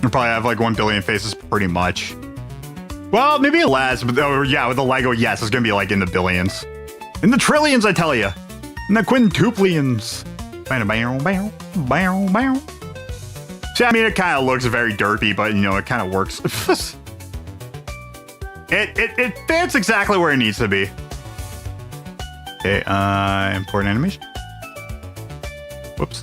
We'll probably have like 1 billion faces pretty much. Well, maybe less, but yeah, with the Lego, yes, it's gonna be like in the billions. In the trillions, I tell you. In the quintuplions. See, I mean, it kind of looks very derpy, but, you know, it kind of works. it fits exactly where it needs to be. Okay, import animation. Whoops.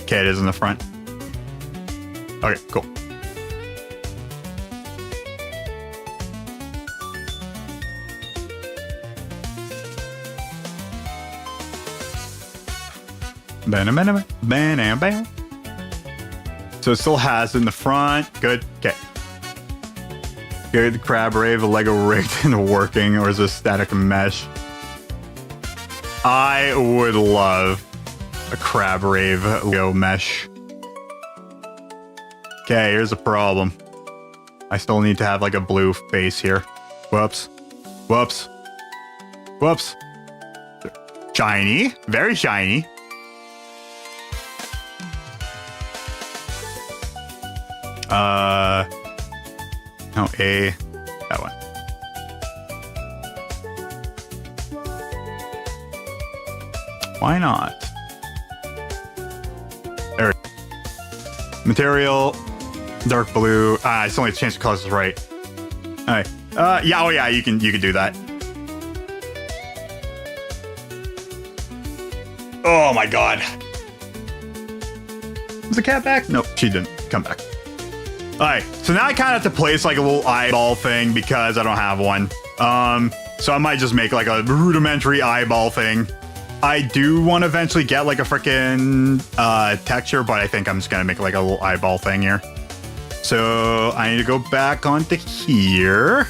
Okay, it is in the front. Okay, cool. So it still has it in the front. Good. Okay. Good. The crab rave, the Lego rigged and working, or is this static mesh? I would love a crab rave Leo mesh. Okay, here's the problem. I still need to have like a blue face here. Whoops. Whoops. Whoops. Shiny. Very shiny. No, A. That one. Why not? There. Material. Dark blue. I still need to change the colors right. Alright. Yeah, oh yeah, you can do that. Oh my god. Was the cat back? Nope, she didn't come back. Alright, so now I kind of have to place like a little eyeball thing because I don't have one. So I might just make like a rudimentary eyeball thing. I do want to eventually get like a freaking texture, but I think I'm just gonna make like a little eyeball thing here. So I need to go back onto here.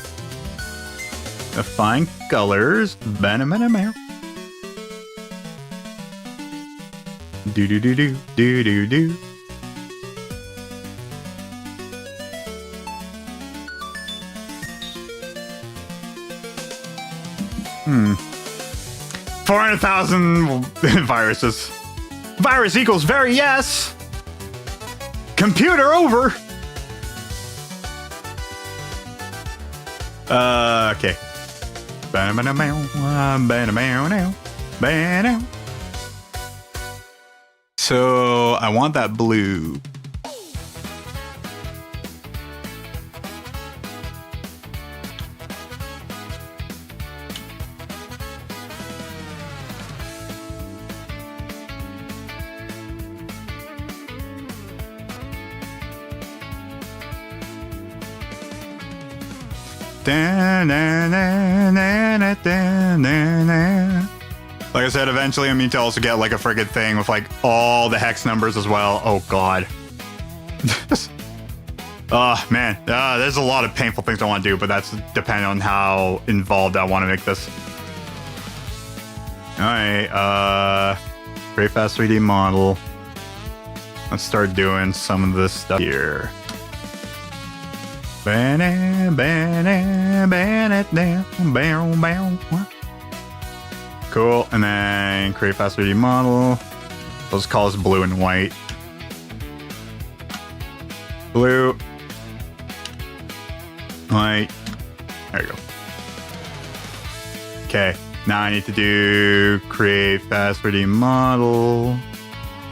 Define colors. Do do do do do do do. Hmm. 400,000 viruses. Virus equals very yes. Computer over. Okay. So I want that blue. Like I said, eventually I'm going to also get like a friggin' thing with like all the hex numbers as well. Oh god. Oh man, there's a lot of painful things I want to do, but that's depending on how involved I want to make this. Alright, create fast 3D model. Let's start doing some of this stuff here. Cool, and then create fast 3D model. Let's call this blue and white. Blue. White. There you go. Okay, now I need to do create fast 3D model.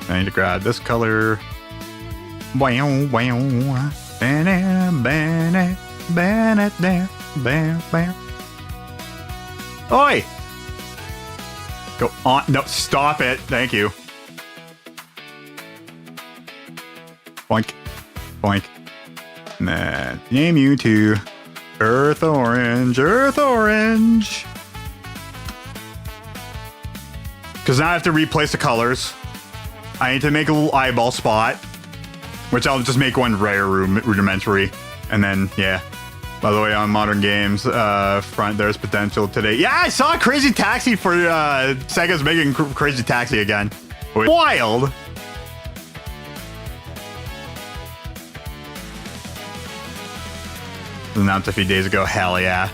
I need to grab this color. Oi! Go on. No, stop it. Thank you. Boink. Boink. And then name you to Earth Orange. Earth Orange. Because now I have to replace the colors. I need to make a little eyeball spot. Which I'll just make one rare rudimentary. And then, yeah. By the way, on Modern Games front, there's potential today. Yeah, I saw Crazy Taxi for Sega's making Crazy Taxi again. Wild! Announced a few days ago, hell yeah.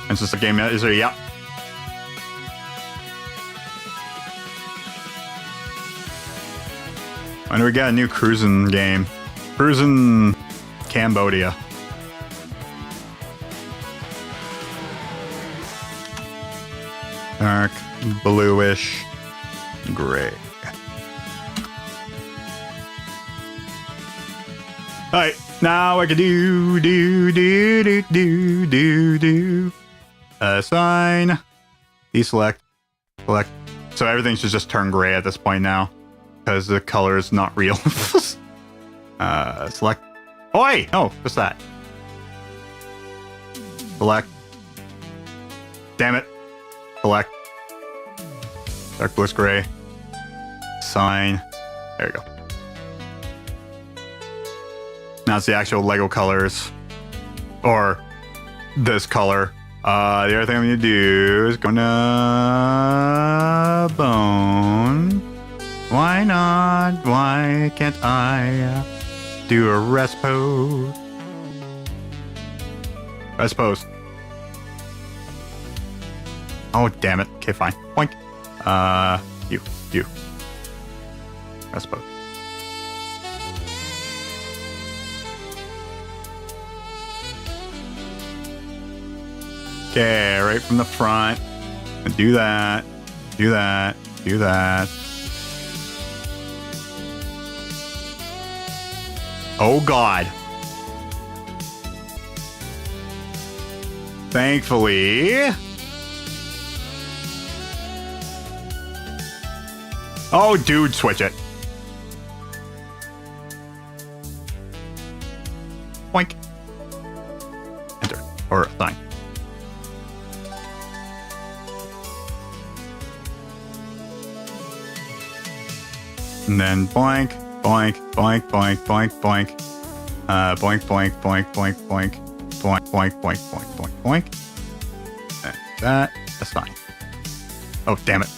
It's just a game that is there, yeah. When do we get a new cruising game? Cruising Cambodia. Dark, bluish, gray. Alright, now I can do. Assign. Deselect. Select. So everything should just turn gray at this point now. Because the color is not real. Select. Oh, wait! Oh, what's that? Select. Damn it. Select. Dark bluish gray. Sign. There you go. That's the actual Lego colors. Or this color. The other thing I'm gonna do is gonna bone. Why not? Why can't I do a rest pose? Rest pose. Oh, damn it. Okay, fine. Boink. You. Rest pose. Okay, right from the front. Do that. Do that. Do that. Oh, God. Thankfully. Oh, dude, switch it. Boink. Enter. Or sign. And then boink, boink, boink, boink, boink, boink. Boink, boink, boink, boink, boink. Boink, boink, boink, boink, boink, boink. And that's fine. Oh, damn it.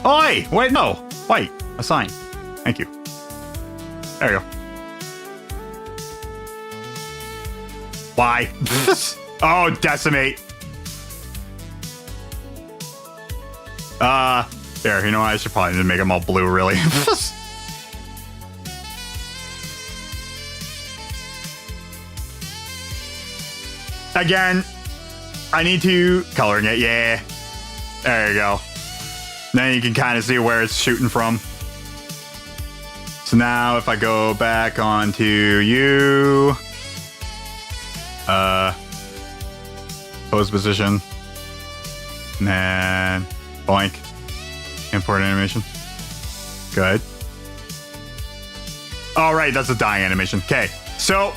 Oi! Wait, no! Wait, assign. Thank you. There you go. Why? Oh, decimate. There, you know what? I should probably just make them all blue, really. Again, I need to coloring it, yeah. There you go. Then you can kind of see where it's shooting from. So now if I go back onto you, pose position, and then boink, import animation. Good. All right, that's a dying animation. Okay, so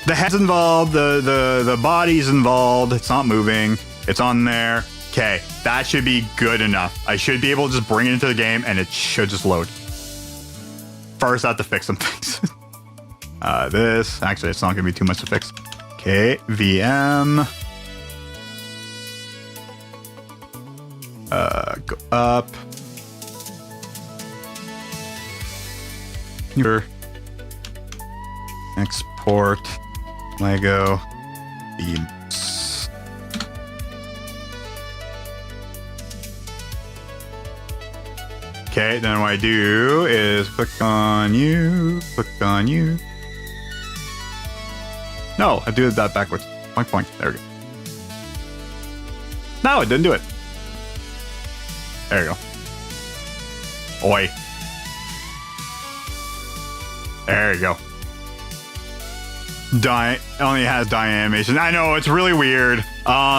the head's involved, the body's involved. It's not moving. It's on there. Okay, that should be good enough. I should be able to just bring it into the game and it should just load. First, I have to fix some things. This, actually, it's not gonna be too much to fix. Okay, VM. Go up. Here. Export. Lego. Beam. Okay, then what I do is click on you, click on you. No, I do that backwards. Point, point. There we go. No, it didn't do it. There you go. Oi. There you go. Only has die animation. I know, it's really weird.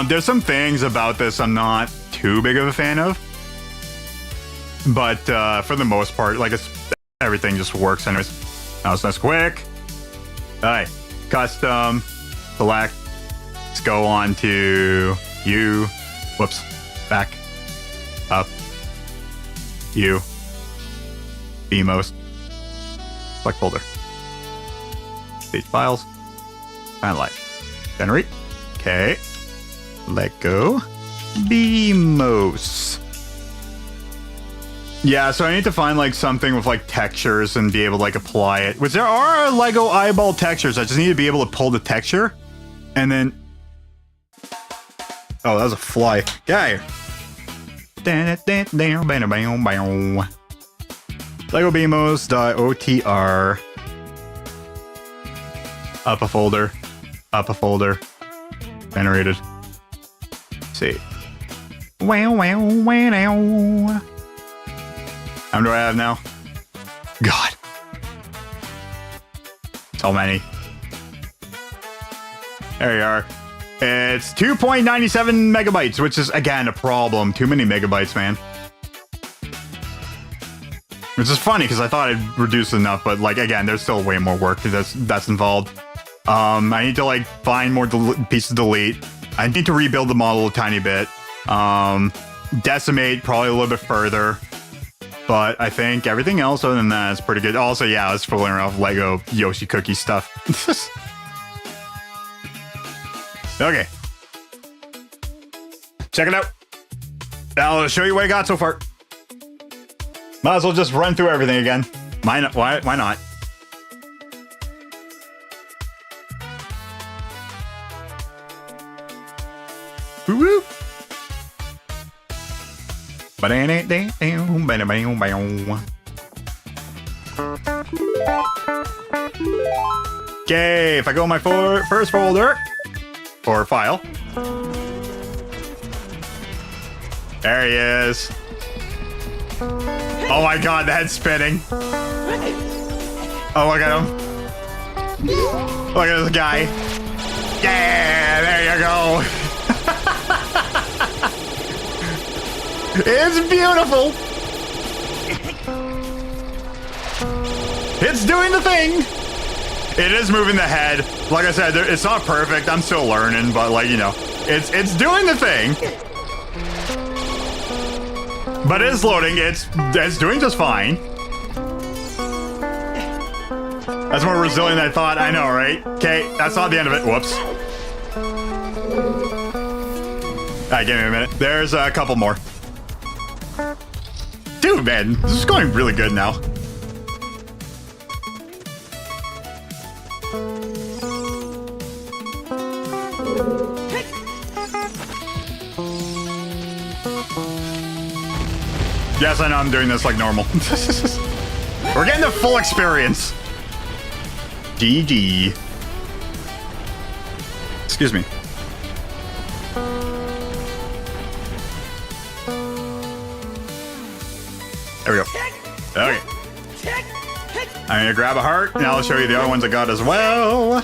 There's some things about this I'm not too big of a fan of. But for the most part, like everything just works anyways. Now it's nice quick. Alright, custom, select. Let's go on to you. Whoops, back, up, you, BMOS, select folder. Save files, finalize, generate. Okay, let go, BMOS. Yeah, so I need to find like something with like textures and be able to like apply it. Which there are Lego eyeball textures. I just need to be able to pull the texture and then. Oh, that was a fly. Get out of here. Lego BMOS.otr. Up a folder. Up a folder. Generated. Save. Wow, wow, wow. How many do I have now? God. So many. There you are. It's 2.97 megabytes, which is, again, a problem. Too many megabytes, man. Which is funny, because I thought I'd reduce enough, but, like, again, there's still way more work that's involved. I need to, like, find more pieces to delete. I need to rebuild the model a tiny bit. Decimate probably a little bit further. But I think everything else other than that is pretty good. Also, yeah, I was fooling around with Lego Yoshi cookie stuff. Okay. Check it out. I'll show you what I got so far. Might as well just run through everything again. Why not? Why not? Woo-woo. Okay, if I go in my first folder or file. There he is. Oh my god, the head's spinning. Oh, look at him. Look at this guy. Yeah, there you go. It's beautiful. It's doing the thing. It is moving the head. Like I said, it's not perfect. I'm still learning, but like, you know, it's doing the thing. But it is loading. It's doing just fine. That's more resilient than I thought. I know, right? Okay, that's not the end of it. Whoops. All right, give me a minute. There's a couple more. Dude, man, this is going really good now. Yes, I know I'm doing this like normal. We're getting the full experience. GG. Excuse me. There we go. Okay. I'm gonna grab a heart, and I'll show you the other ones I got as well.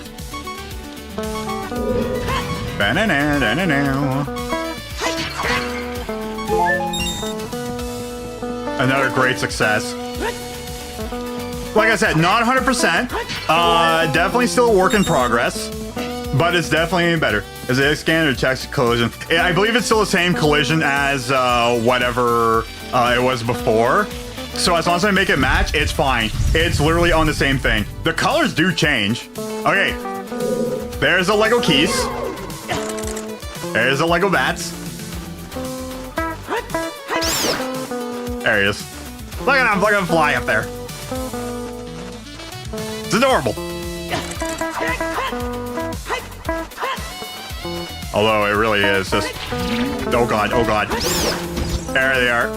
Another great success. Like I said, not 100%. Definitely still a work in progress, but it's definitely better. Is it scan or checks collision? I believe it's still the same collision as whatever it was before. So as long as I make it match, it's fine. It's literally on the same thing. The colors do change. Okay. There's the Lego keys. There's the Lego bats. There he is. Look at him fly up there. It's adorable. Although it really is just... Oh god, oh god. There they are.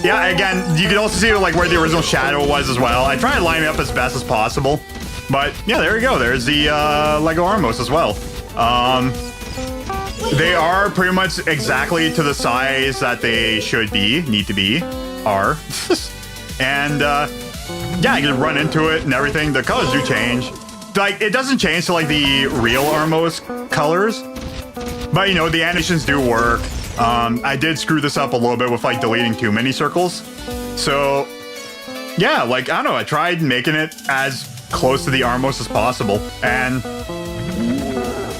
Yeah, again, you can also see like where the original shadow was as well. I try to line it up as best as possible. But yeah, there we go. There's the Lego Armos as well. They are pretty much exactly to the size that they should be, need to be, are. And yeah, you can run into it and everything. The colors do change. Like, it doesn't change to like the real Armos colors, but you know, the animations do work. I did screw this up a little bit with like deleting too many circles. So yeah, like, I don't know, I tried making it as close to the Armos as possible, and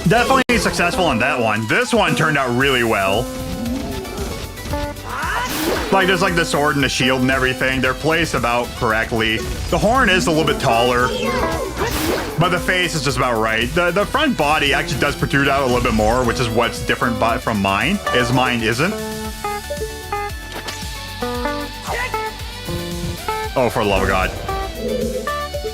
definitely successful on that one. This one turned out really well. Like, there's like the sword and the shield and everything. They're placed about correctly. The horn is a little bit taller, but the face is just about right. The front body actually does protrude out a little bit more, which is what's different from mine, is mine isn't. Oh, for the love of God.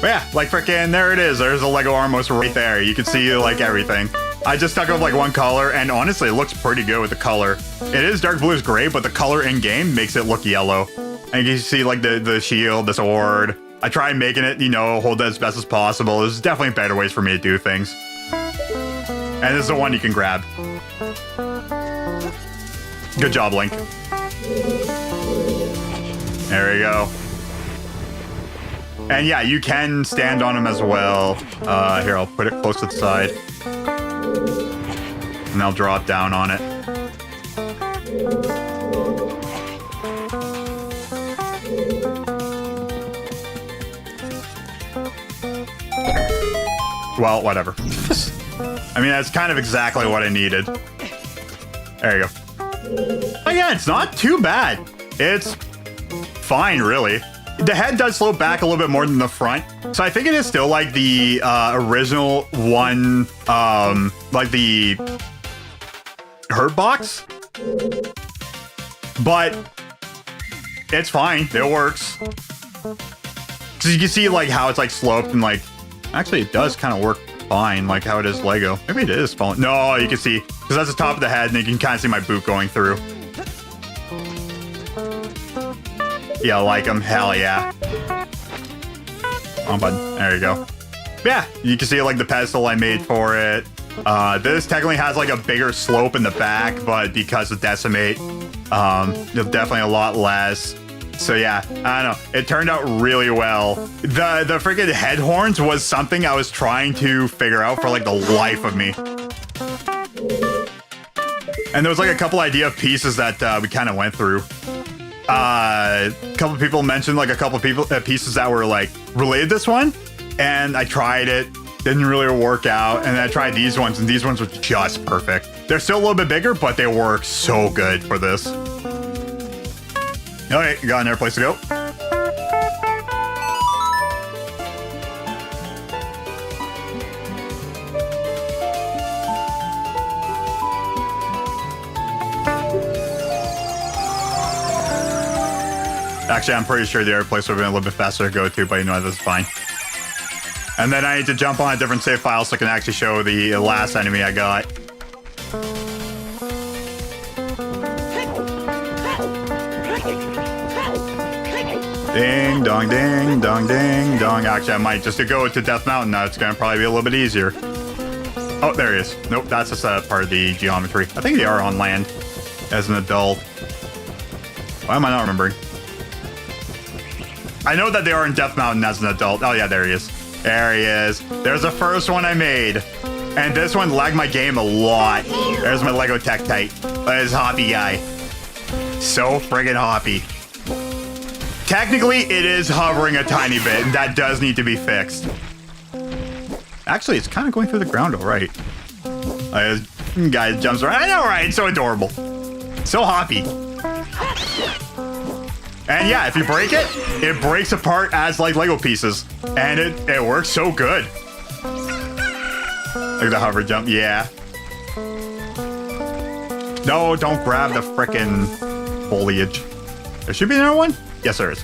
But yeah, like frickin', there it is. There's a Lego Armos right there. You can see like everything. I just stuck with like one color, and honestly, it looks pretty good with the color. It is dark bluish gray, but the color in game makes it look yellow. And you can see like the shield, the sword. I tried making it, you know, hold that as best as possible. There's definitely better ways for me to do things. And this is the one you can grab. Good job, Link. There we go. And yeah, you can stand on him as well. Here, I'll put it close to the side. And I'll drop down on it. Well, whatever. I mean, that's kind of exactly what I needed. There you go. But yeah, it's not too bad. It's fine, really. The head does slope back a little bit more than the front. So I think it is still like the original one, like the hurt box. But it's fine. It works. So you can see like how it's like sloped and like, actually it does kind of work fine, like how it is Lego. Maybe it is falling. No, you can see, because that's the top of the head and you can kind of see my boot going through. Yeah, like them. Hell yeah. Oh, button. There you go. Yeah, you can see like the pedestal I made for it. This technically has like a bigger slope in the back, but because of Decimate, there's definitely a lot less. So yeah, I don't know. It turned out really well. The freaking head horns was something I was trying to figure out for like the life of me. And there was like a couple idea of pieces that we kind of went through. A couple people mentioned like a couple people pieces that were like related to this one, and I tried it, didn't really work out, and then I tried these ones, and these ones were just perfect. They're still a little bit bigger, but they work so good for this. Okay, you got another place to go. Actually, I'm pretty sure the other place would have been a little bit faster to go to, but you know, this is fine. And then I need to jump on a different save file so I can actually show the last enemy I got. Ding dong, ding dong, ding dong. Actually, I might just to go to Death Mountain now. It's going to probably be a little bit easier. Oh, there he is. Nope, that's just a part of the geometry. I think they are on land as an adult. Why am I not remembering? I know that they are in Death Mountain as an adult. Oh yeah, there he is. There he is. There's the first one I made. And this one lagged my game a lot. There's my Lego Tektite. This hoppy guy. So friggin' hoppy. Technically, it is hovering a tiny bit, and that does need to be fixed. Actually, it's kind of going through the ground all right. Guy jumps around. I know, right? It's so adorable. So hoppy. And yeah, if you break it, it breaks apart as like Lego pieces. And it works so good. Look at the hover jump. Yeah. No, don't grab the frickin' foliage. There should be another one? Yes, there is.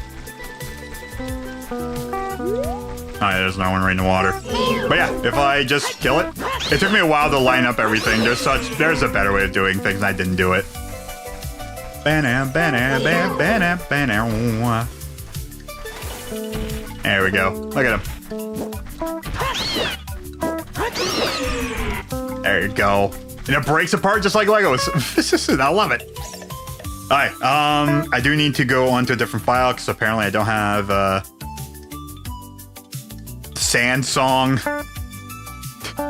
Alright, there's another one right in the water. But yeah, if I just kill it. It took me a while to line up everything. There's a better way of doing things, and I didn't do it. There we go. Look at him. There you go. And it breaks apart just like Legos. I love it. Alright, I do need to go onto a different file because apparently I don't have Sand Song.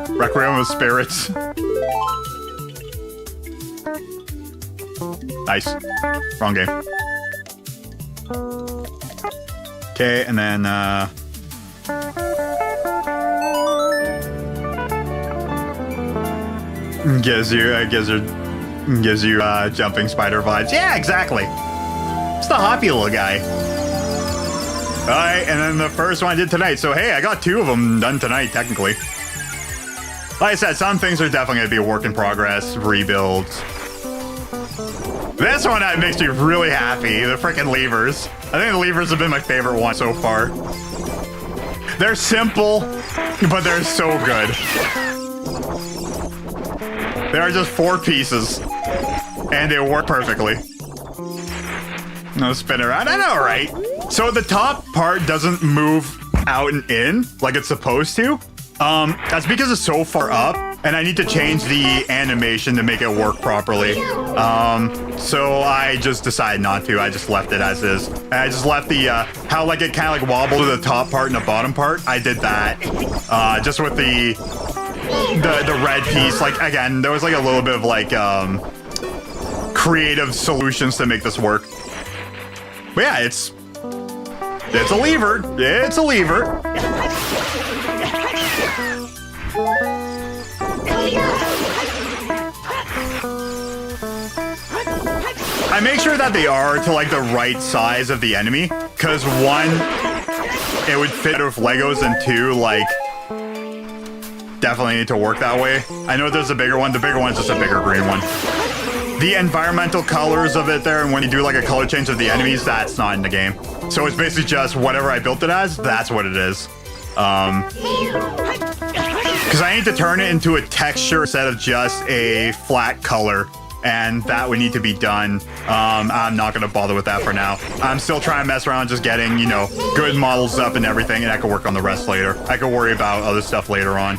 Requiem of Spirits. Nice. Wrong game. Okay, and then gives you jumping spider vibes. Yeah, exactly. It's the hoppy little guy. All right, and then the first one I did tonight. So hey, I got 2 of them done tonight, technically. Like I said, some things are definitely gonna be a work in progress, rebuilds. This one that makes me really happy. The freaking levers. I think the levers have been my favorite one so far. They're simple, but they're so good. There are just 4 pieces, and they work perfectly. No, spin around. I know, right? So the top part doesn't move out and in like it's supposed to. That's because it's so far up, and I need to change the animation to make it work properly. So I just decided not to. I just left it as is. And I just left the, how like it kind of like wobbled to the top part and the bottom part. I did that, just with the red piece. Like, again, there was like a little bit of like, creative solutions to make this work. But yeah, it's a lever. It's a lever. I make sure that they are to like the right size of the enemy, because one, it would fit with Legos, and two, like, definitely need to work that way. I know there's a bigger one. The bigger one's just a bigger green one. The environmental colors of it there, and when you do like a color change of the enemies, that's not in the game. So it's basically just whatever I built it as, that's what it is. Because I need to turn it into a texture instead of just a flat color, and that would need to be done. I'm not going to bother with that for now. I'm still trying to mess around just getting, you know, good models up and everything, and I can work on the rest later. I can worry about other stuff later on.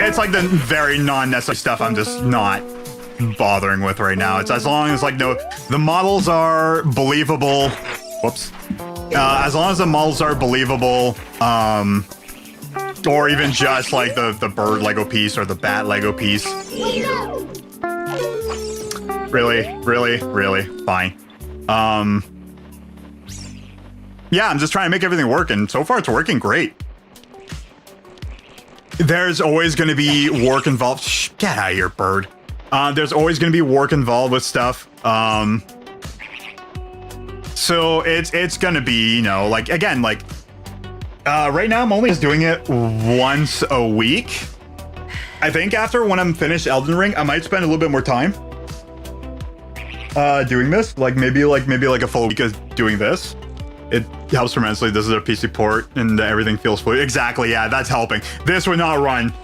It's like the very non-necessary stuff I'm just not bothering with right now. It's as long as like the models are believable. Whoops. As long as the models are believable, or even just like the bird Lego piece or the bat Lego piece. Really fine. Yeah, I'm just trying to make everything work, and so far it's working great. There's always going to be work involved. Shh, get out of here, bird. There's always going to be work involved with stuff. So it's going to be, you know, like, again, like, right now I'm only just doing it once a week. I think after when I'm finished Elden Ring, I might spend a little bit more time doing this. Like maybe a full week of doing this. It helps tremendously. This is a PC port and everything feels fluid. Exactly, yeah, that's helping. This would not run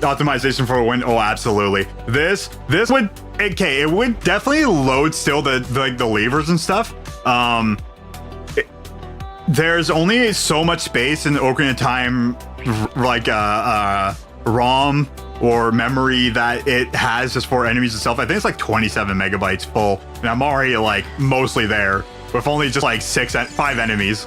optimization for a win. Oh, absolutely. This would, okay, it would definitely load still the levers and stuff. There's only so much space in Ocarina of Time, like ROM or memory that it has just for enemies itself. I think it's like 27 megabytes full, and I'm already like mostly there with only just like 5 enemies.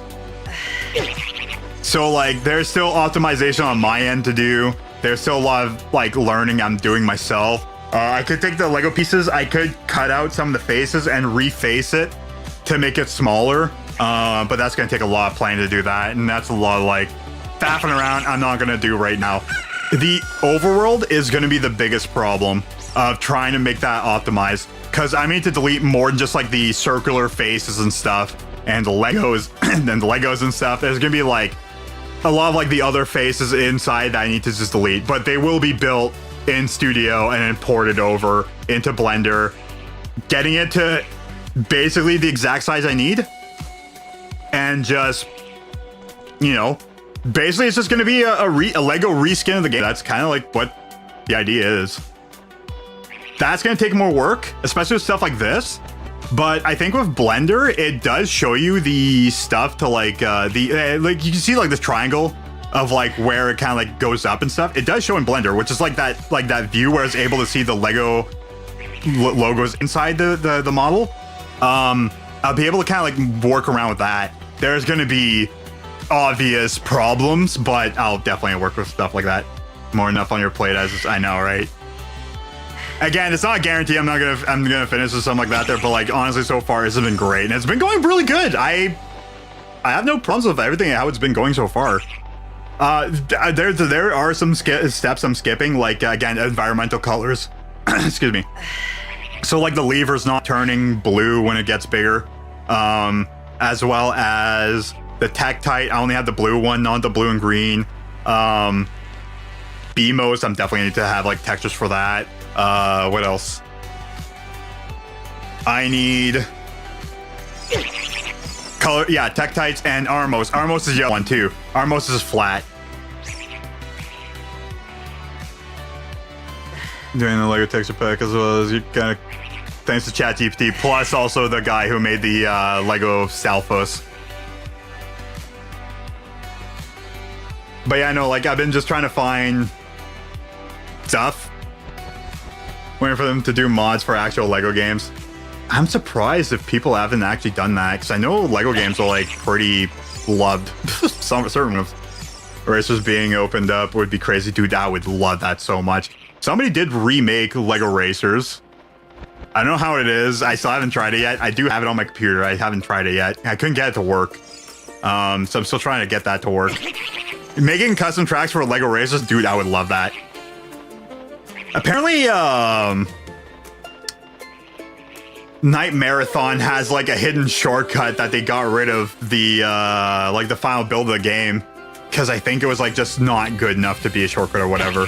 So like there's still optimization on my end to do. There's still a lot of like learning I'm doing myself. I could take the Lego pieces, I could cut out some of the faces and reface it to make it smaller. But that's gonna take a lot of planning to do that, and that's a lot of like faffing around I'm not gonna do right now. The overworld is gonna be the biggest problem of trying to make that optimized, because I need to delete more than just like the circular faces and stuff and the Legos and then the Legos and stuff. There's gonna be like a lot of like the other faces inside that I need to just delete, but they will be built in Studio and then ported over into Blender, getting it to basically the exact size I need. And just, you know, basically it's just going to be a Lego reskin of the game. That's kind of like what the idea is. That's going to take more work, especially with stuff like this. But I think with Blender, it does show you the stuff to like, like you can see like this triangle of like where it kind of like goes up and stuff. It does show in Blender, which is like that view where it's able to see the Lego logos inside the model. I'll be able to kind of like work around with that. There's going to be obvious problems, but I'll definitely work with stuff like that. More enough on your plate, as I know, right? Again, it's not a guarantee I'm gonna finish with something like that there, but like honestly, so far it's been great and it's been going really good. I have no problems with everything how it's been going so far. There are some steps I'm skipping, like again, environmental colors. Excuse me. So like the lever's not turning blue when it gets bigger, as well as the Tektite. I only have the blue one, not the blue and green. BMOs, I'm definitely need to have like textures for that. What else? I need color, yeah, Tektites and Armos. Armos is yellow one too. Armos is flat. Doing the Lego texture pack as well as you kind of, thanks to ChatGPT, plus also the guy who made the Lego Stalfos. But yeah, no, like I've been just trying to find stuff, waiting for them to do mods for actual Lego games. I'm surprised if people haven't actually done that, because I know Lego games are like pretty loved. Some certain of racers being opened up would be crazy. Dude, I would love that so much. Somebody did remake Lego Racers. I don't know how it is. I still haven't tried it yet. I do have it on my computer. I haven't tried it yet. I couldn't get it to work. So I'm still trying to get that to work. Making custom tracks for Lego Racers, dude, I would love that. Apparently, Night Marathon has like a hidden shortcut that they got rid of the like the final build of the game because I think it was like just not good enough to be a shortcut or whatever.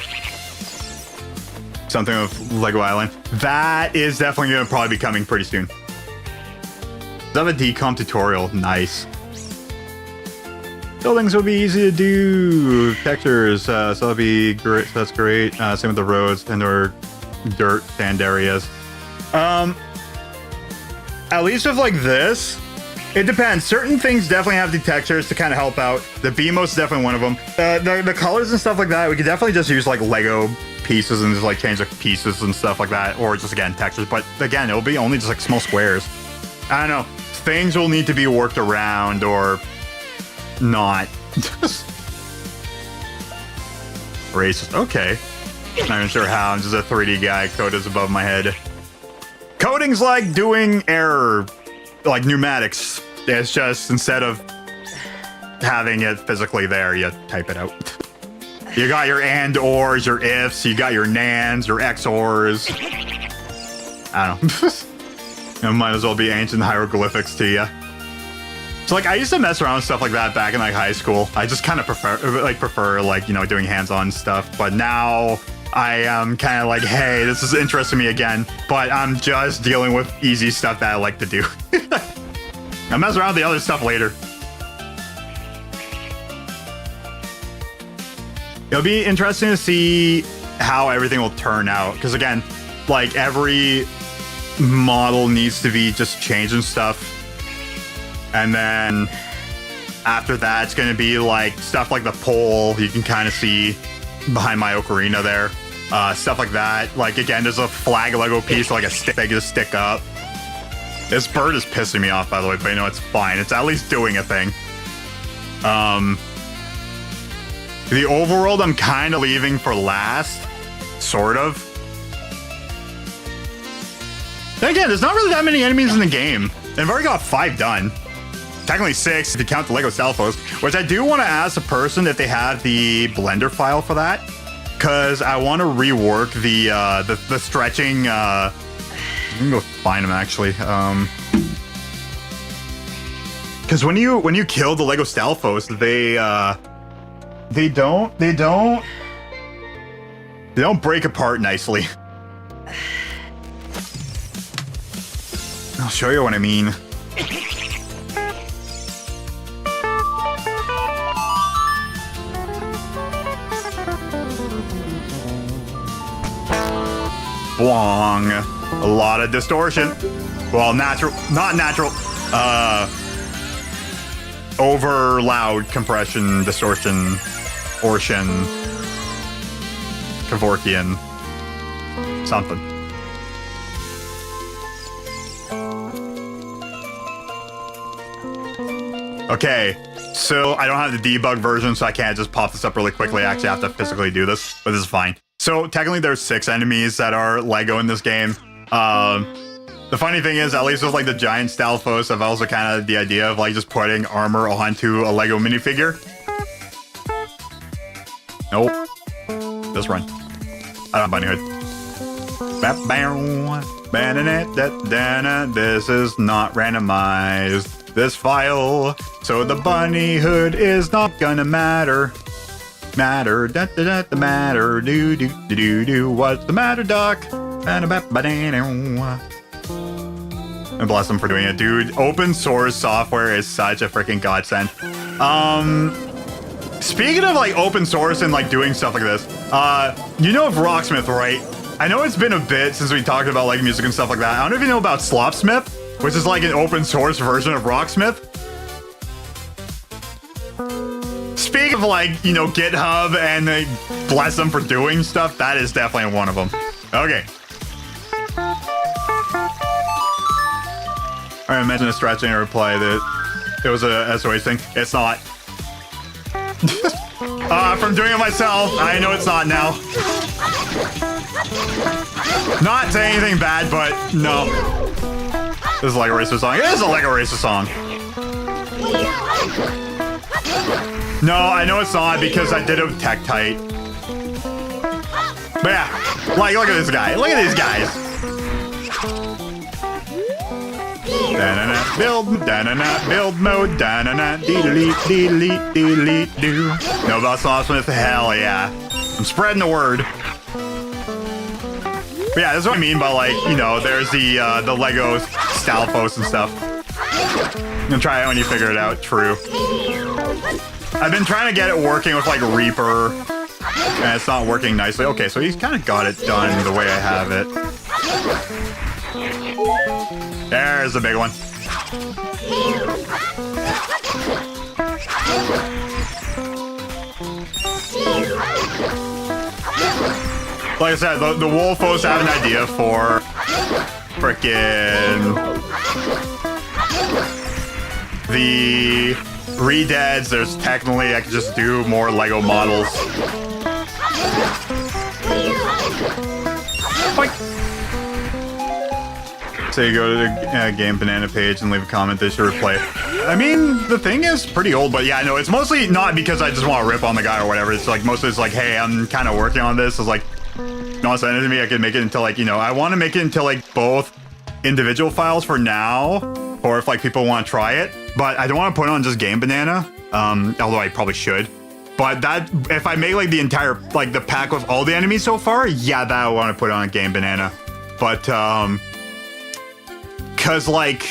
Something with Lego Island. That is definitely gonna probably be coming pretty soon. Does have a decomp tutorial? Nice. Buildings will be easy to do. Textures, so that'll be great. So that's great. Same with the roads and or dirt sand areas. At least with like this, it depends. Certain things definitely have the textures to kind of help out. The BMOS is definitely one of them. The colors and stuff like that, we could definitely just use like Lego pieces and just like change the pieces and stuff like that, or just again textures. But again, it'll be only just like small squares. I don't know. Things will need to be worked around or not. Racist. Okay. Not even sure how. I'm just a 3D guy. Code is above my head. Coding's like doing error, like pneumatics. It's just instead of having it physically there, you type it out. You got your and ors, your ifs, you got your nans, your XORs. I don't know. It might as well be ancient hieroglyphics to you. So like I used to mess around with stuff like that back in like high school. I just kind of prefer like, you know, doing hands-on stuff. But now I am kind of like, hey, this is interesting me again. But I'm just dealing with easy stuff that I like to do. I'll mess around with the other stuff later. It'll be interesting to see how everything will turn out. Because again, like every model needs to be just changing stuff. And then after that, it's going to be like stuff like the pole you can kind of see behind my Ocarina there. Stuff like that. Like, again, there's a flag Lego piece, like a stick they just stick up. This bird is pissing me off, by the way, but you know, it's fine. It's at least doing a thing. The overworld I'm kind of leaving for last. Sort of. Then again, there's not really that many enemies in the game. And I've already got 5 done. Technically 6 if you count the Lego Stalfos, which I do want to ask a person if they have the Blender file for that, because I want to rework the stretching. I can go find them actually. Because when you kill the Lego Stalfos, they don't break apart nicely. I'll show you what I mean. Bwong. A lot of distortion. Well, natural, not natural. Over loud compression, distortion, Ortion, Kevorkian, something. Okay, so I don't have the debug version, so I can't just pop this up really quickly. I actually have to physically do this, but this is fine. So technically there's 6 enemies that are Lego in this game. The funny thing is, at least with like the giant Stalfos, I've also kind of the idea of like just putting armor onto a Lego minifigure. Nope. Just run. I don't have bunny hood. This is not randomized. This file. So the bunny hood is not gonna matter. Matter, the matter, do. What's the matter, Doc? And bless them for doing it, dude. Open source software is such a freaking godsend. Speaking of like open source and like doing stuff like this, you know of Rocksmith, right? I know it's been a bit since we talked about like music and stuff like that. I don't know if you know about Slopsmith, which is like an open source version of Rocksmith. Speaking of like, you know, GitHub and bless them for doing stuff, that is definitely one of them. Okay. I mentioned a stretching and reply that it was a SOH thing. It's not. From doing it myself, I know it's not now. Not saying anything bad, but no. This is a Lego Racer song. It is a Lego Racer song. No, I know it's not because I did it with Tektite. But yeah, like, look at this guy. Look at these guys. Da-na-na, build, da-na-na, build mode, da-na-na, dee-dee-dee-dee-dee-dee-doo. No boss with hell yeah. I'm spreading the word. But yeah, that's what I mean by, like, you know, there's the Lego Stalfos and stuff. I'm gonna try it when you figure it out. True. I've been trying to get it working with, like, Reaper, and it's not working nicely. Okay, so he's kind of got it done the way I have it. There's the big one. Like I said, the Wolfos have an idea for frickin' the Redeads. There's technically, I could just do more Lego models. Like, so you go to the Game Banana page and leave a comment they should replay. I mean, the thing is pretty old, but yeah, no, it's mostly not because I just want to rip on the guy or whatever. It's like, mostly it's like, hey, I'm kind of working on this. It's like, don't send it to me. I can make it into, like, you know, I want to make it into, like, both individual files for now, or if, like, people want to try it, but I don't want to put it on just Game Banana, although I probably should. But that, if I make, like, the entire, like, the pack with all the enemies so far, yeah, that I want to put on Game Banana. But, because, like,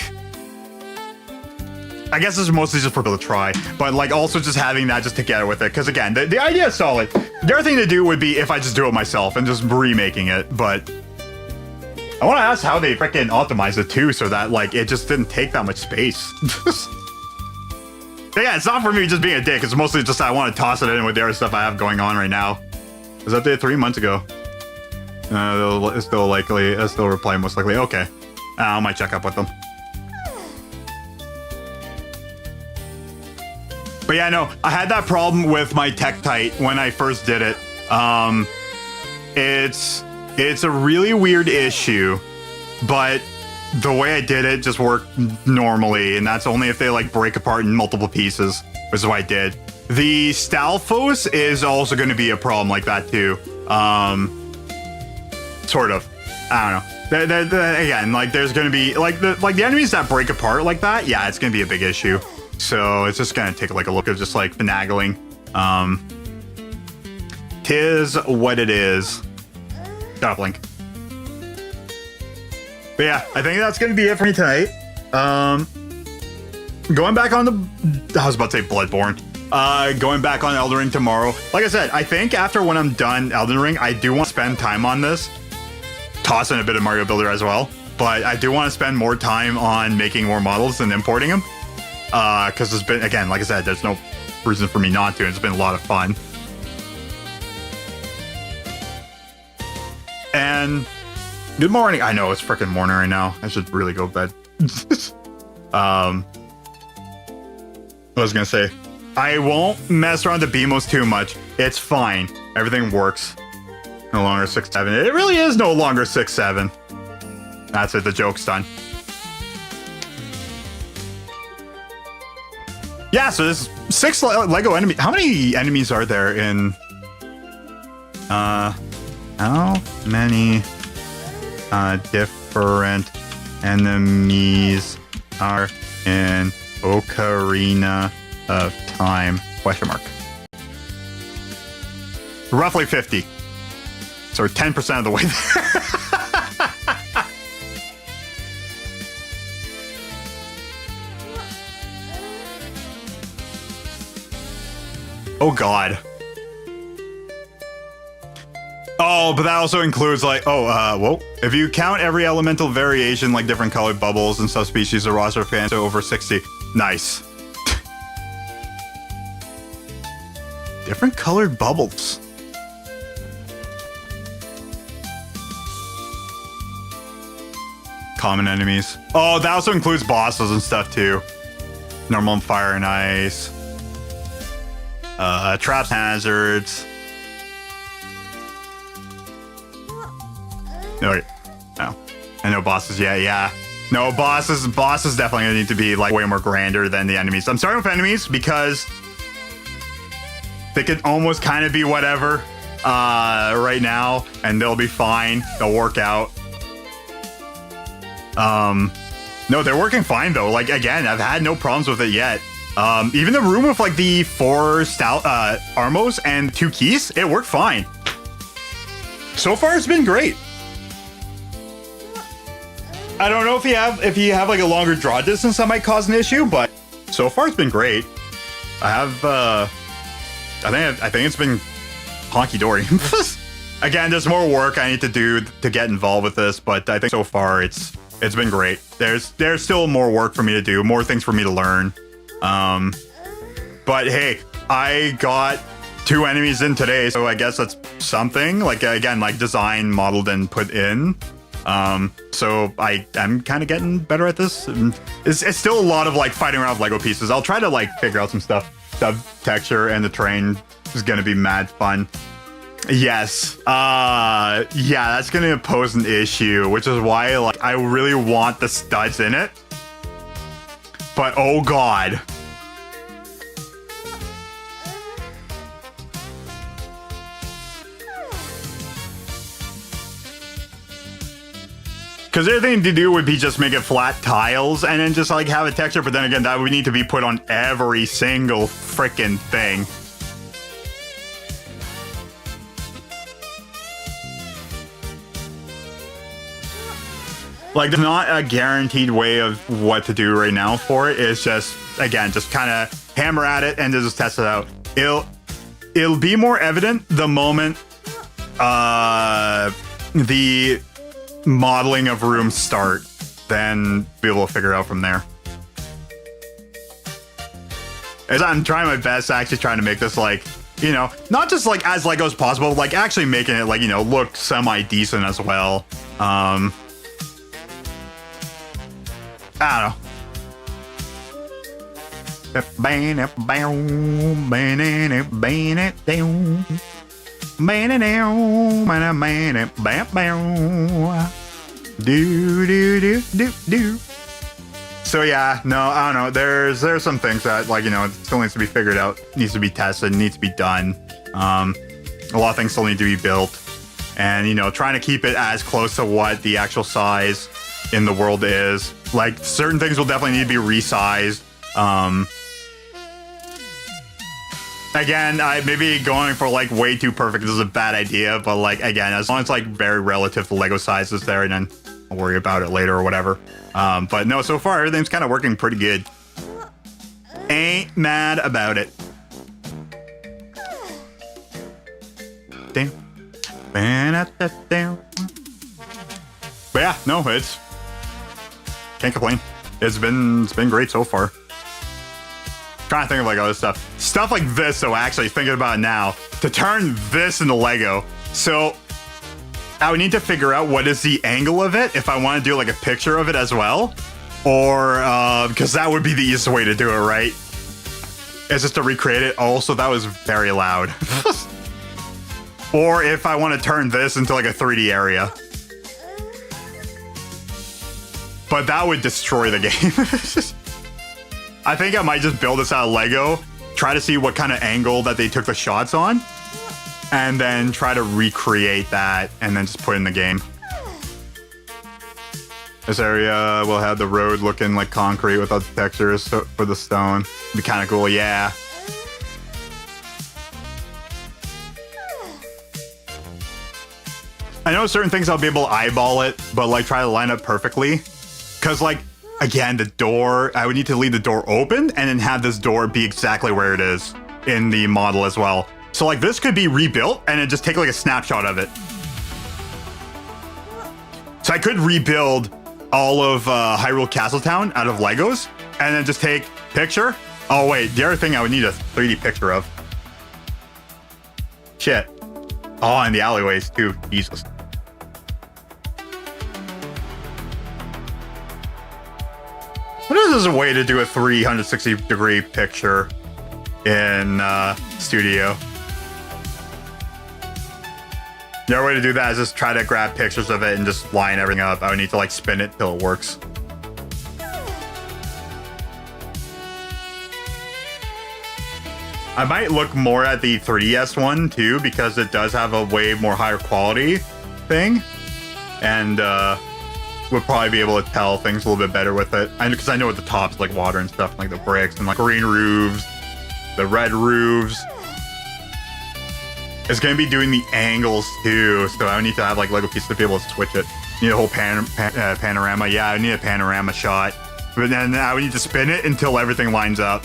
I guess this is mostly just for people to try, but, like, also just having that just together with it, because, again, the idea is solid. The other thing to do would be if I just do it myself and just remaking it, but I want to ask how they freaking optimized it, too, so that, like, it just didn't take that much space. But yeah, it's not for me just being a dick, it's mostly just I want to toss it in with the other stuff I have going on right now. It was updated 3 months ago. It's still likely, it'll still reply most likely. Okay. I might check up with them. But yeah, no, I had that problem with my Tektite when I first did it. It's a really weird issue, but the way I did it just worked normally, and that's only if they, like, break apart in multiple pieces, which is what I did. The Stalfos is also going to be a problem like that too. Sort of. I don't know. Again, like, there's going to be, like the enemies that break apart like that, yeah, it's going to be a big issue. So it's just going to take, like, a look of just, like, finagling. Tis what it is. Shut up, Link. But yeah, I think that's going to be it for me tonight. Going back on I was about to say Bloodborne. Going back on Elden Ring tomorrow. Like I said, I think after when I'm done Elden Ring, I do want to spend time on this. Toss in a bit of Mario Builder as well. But I do want to spend more time on making more models and importing them. Because there's been, again, like I said, there's no reason for me not to. It's been a lot of fun. And good morning. I know it's freaking morning right now. I should really go to bed. I was gonna say, I won't mess around the BMOS too much. It's fine. Everything works. No longer 6-7. It really is no longer 6-7. That's it. The joke's done. Yeah, so there's 6 Lego enemies. How many enemies are there in... how many different enemies are in Ocarina of Time? Question mark. Roughly 50. So we're 10% of the way there. Oh, God. Oh, but that also includes, like, whoa. If you count every elemental variation, like different colored bubbles and subspecies, the roster fans are over 60. Nice. Different colored bubbles. Common enemies. Oh, that also includes bosses and stuff, too. Normal and fire and ice. Traps, hazards. No, and no bosses yet. Yeah, no bosses. Bosses definitely gonna need to be, like, way more grander than the enemies. I'm starting with enemies because they could almost kind of be whatever. right now, and they'll be fine. They'll work out. No, they're working fine though. Like again, I've had no problems with it yet. Even the room with like the 4 stout armos and 2 keys, it worked fine. So far, it's been great. I don't know if you have like a longer draw distance, that might cause an issue, but so far it's been great. I think it's been honky dory. Again, there's more work I need to do to get involved with this, but I think so far it's been great. There's still more work for me to do, more things for me to learn. But hey, I got 2 enemies in today, so I guess that's something. Like again, like design, modeled, and put in. So I'm kind of getting better at this. It's still a lot of like fighting around with Lego pieces. I'll try to like figure out some stuff. The texture and the terrain is gonna be mad fun. Yes. Yeah, that's gonna pose an issue, which is why like I really want the studs in it. But oh god. Because the other thing to do would be just make it flat tiles and then just like have a texture, but then again, that would need to be put on every single freaking thing. Like, there's not a guaranteed way of what to do right now for it. It's just, again, just kind of hammer at it and just test it out. It'll be more evident the moment the modeling of rooms start, then be able to figure it out from there. As I'm trying my best, actually trying to make this like, you know, not just like as Lego as possible, but like actually making it like, you know, look semi-decent as well. I don't know. Do. So yeah, no, I don't know. There's some things that, like, you know, it still needs to be figured out, needs to be tested, needs to be done. A lot of things still need to be built, and you know, trying to keep it as close to what the actual size in the world is. Like, certain things will definitely need to be resized. Again, maybe going for like way too perfect is a bad idea, but like, again, as long as it's like very relative to Lego sizes there, and then I'll worry about it later or whatever. But no, so far everything's kind of working pretty good. Ain't mad about it. Damn. But yeah, no, it's can't complain. It's been great so far. Trying to think of like other stuff like this. So actually thinking about it now, to turn this into Lego, so I would need to figure out what is the angle of it if I want to do like a picture of it as well, or because that would be the easiest way to do it, right? Is just to recreate it. Also, that was very loud. Or if I want to turn this into like a 3D area, but that would destroy the game. I think I might just build this out of Lego, try to see what kind of angle that they took the shots on, and then try to recreate that, and then just put it in the game. This area will have the road looking like concrete without the textures for the stone. It'd be kind of cool, yeah. I know certain things I'll be able to eyeball it, but like try to line up perfectly. Because like, again, the door, I would need to leave the door open and then have this door be exactly where it is in the model as well. So like this could be rebuilt and then just take like a snapshot of it. So I could rebuild all of Hyrule Castletown out of Legos and then just take picture. Oh wait, the other thing I would need a 3D picture of. Shit. Oh, and the alleyways too, Jesus. What if there's a way to do a 360-degree picture in Studio? The other way to do that is just try to grab pictures of it and just line everything up. I would need to like spin it till it works. I might look more at the 3DS one too, because it does have a way more higher quality thing. And we'll probably be able to tell things a little bit better with it. Because I know at the top's like water and stuff, like the bricks and like green roofs, the red roofs. It's going to be doing the angles too, so I need to have like Lego pieces to be able to switch it. Need a whole panorama. Yeah, I need a panorama shot. But then I would need to spin it until everything lines up.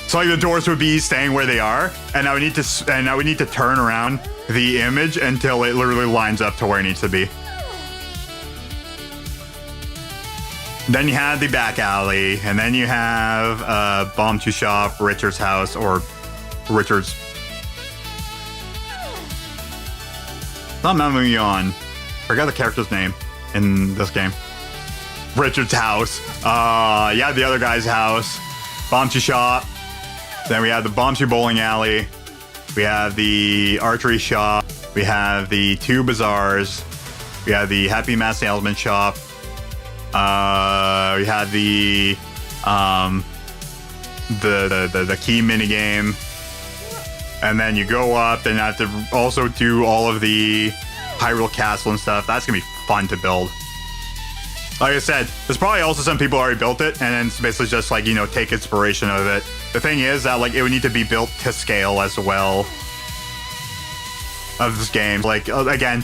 So like the doors would be staying where they are, and I would need to turn around the image until it literally lines up to where it needs to be. Then you have the back alley, and then you have Bomb to Shop, Richard's house, or Richard's. Not memory on. Forgot the character's name in this game. Richard's house. Yeah, the other guy's house. Bomb to Shop. Then we have the Bomb to Bowling Alley. We have the archery shop. We have the two bazaars. We have the Happy Mass Salesman shop. We had the key minigame. And then you go up and have to also do all of the Hyrule Castle and stuff. That's gonna be fun to build. Like I said, there's probably also some people already built it, and then it's basically just like, you know, take inspiration of it. The thing is that like it would need to be built to scale as well of this game. Like again,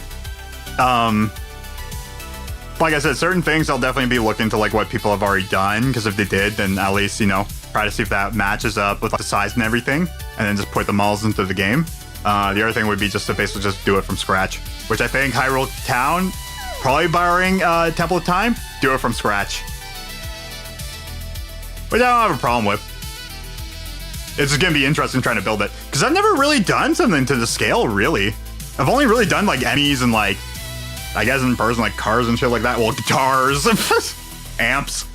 like I said, certain things I'll definitely be looking to like what people have already done, because if they did, then at least, you know, try to see if that matches up with like, the size and everything, and then just put the models into the game. The other thing would be just to basically just do it from scratch, which I think Hyrule Town, probably borrowing Temple of Time, do it from scratch. Which I don't have a problem with. It's just gonna be interesting trying to build it, because I've never really done something to the scale, really. I've only really done like enemies and like, I guess in person, like cars and shit like that. Well, guitars, amps.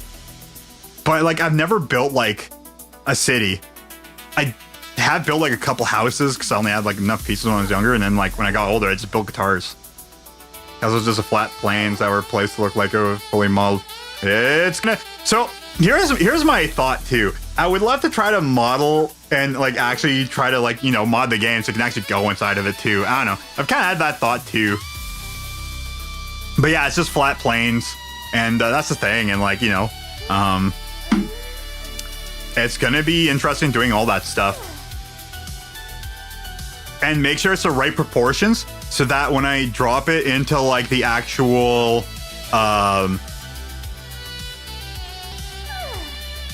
But like, I've never built like a city. I have built like a couple houses because I only had like enough pieces when I was younger, and then like when I got older, I just built guitars. That was just a flat plains that were placed to look like a fully modeled. It's gonna. So here's my thought too. I would love to try to model and like actually try to like, you know, mod the game so you can actually go inside of it too. I don't know. I've kind of had that thought too. But yeah, it's just flat plains, and that's the thing. And like, you know, it's gonna be interesting doing all that stuff. And make sure it's the right proportions so that when I drop it into like the actual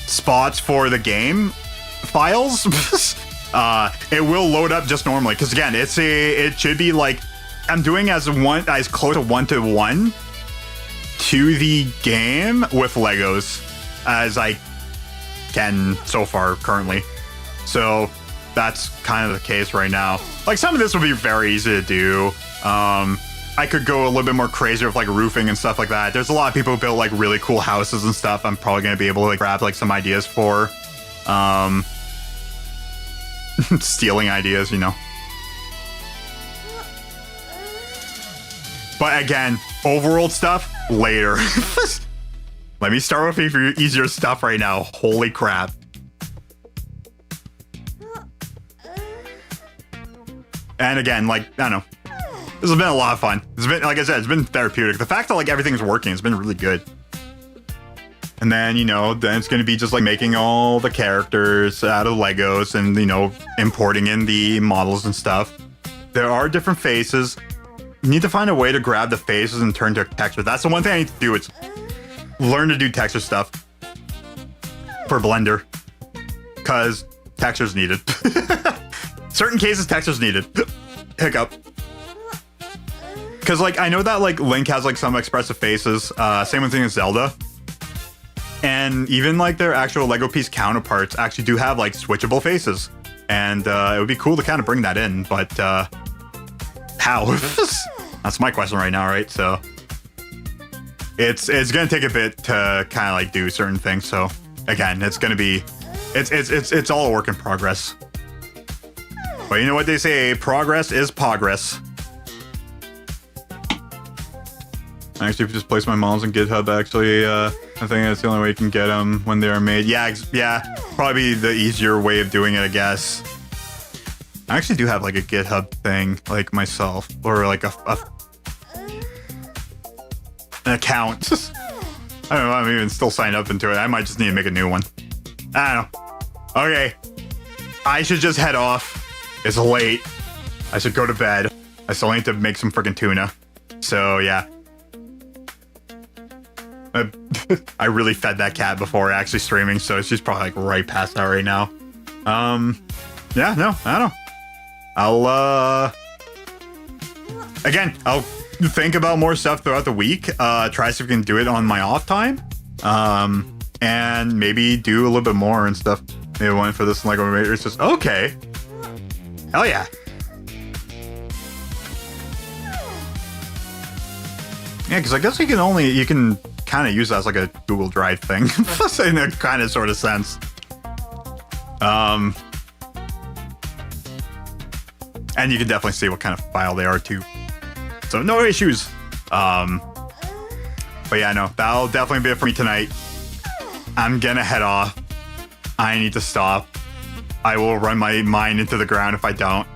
spots for the game files, it will load up just normally. Because again, it should be like I'm doing as close to 1-to-1 to the game with Legos as I can so far currently. So that's kind of the case right now. Like some of this would be very easy to do. I could go a little bit more crazy with like roofing and stuff like that. There's a lot of people who built like really cool houses and stuff. I'm probably gonna be able to like grab like some ideas for. Stealing ideas, you know. But again, overworld stuff later. Let me start with easier stuff right now. Holy crap. And again, like, I don't know. This has been a lot of fun. It's been, like I said, it's been therapeutic. The fact that like everything's working, it's been really good. And then, you know, then it's going to be just like making all the characters out of Legos and, you know, importing in the models and stuff. There are different faces. You need to find a way to grab the faces and turn to texture. That's the one thing I need to do. It's learn to do texture stuff for Blender, because texture's needed. Certain cases, texture's needed. Hiccup. Because like I know that like Link has like some expressive faces. Same thing as Zelda. And even like their actual Lego piece counterparts actually do have like switchable faces. And it would be cool to kind of bring that in, but how? That's my question right now, right? So it's gonna take a bit to kind of like do certain things. So again, it's gonna be it's all a work in progress. But you know what they say, progress is progress. Actually, if you just place my models in GitHub, actually, I think that's the only way you can get them when they are made. Yeah, probably the easier way of doing it, I guess. I actually do have like a GitHub thing, like myself, or like an account. I don't know, I'm even still signed up into it. I might just need to make a new one. I don't know. Okay. I should just head off. It's late. I should go to bed. I still need to make some freaking tuna. So, yeah. I really fed that cat before actually streaming, so she's probably like right past that right now. Yeah, no, I don't know. Again, I'll think about more stuff throughout the week. Try to see if we can do it on my off time. And maybe do a little bit more and stuff. Maybe one for this Lego Raiders. Just okay. Hell yeah. Yeah, because I guess you can kind of use that as like a Google Drive thing in a kind of sort of sense. And you can definitely see what kind of file they are too. So no issues. But yeah, no, that'll definitely be it for me tonight. I'm gonna head off. I need to stop. I will run my mind into the ground if I don't.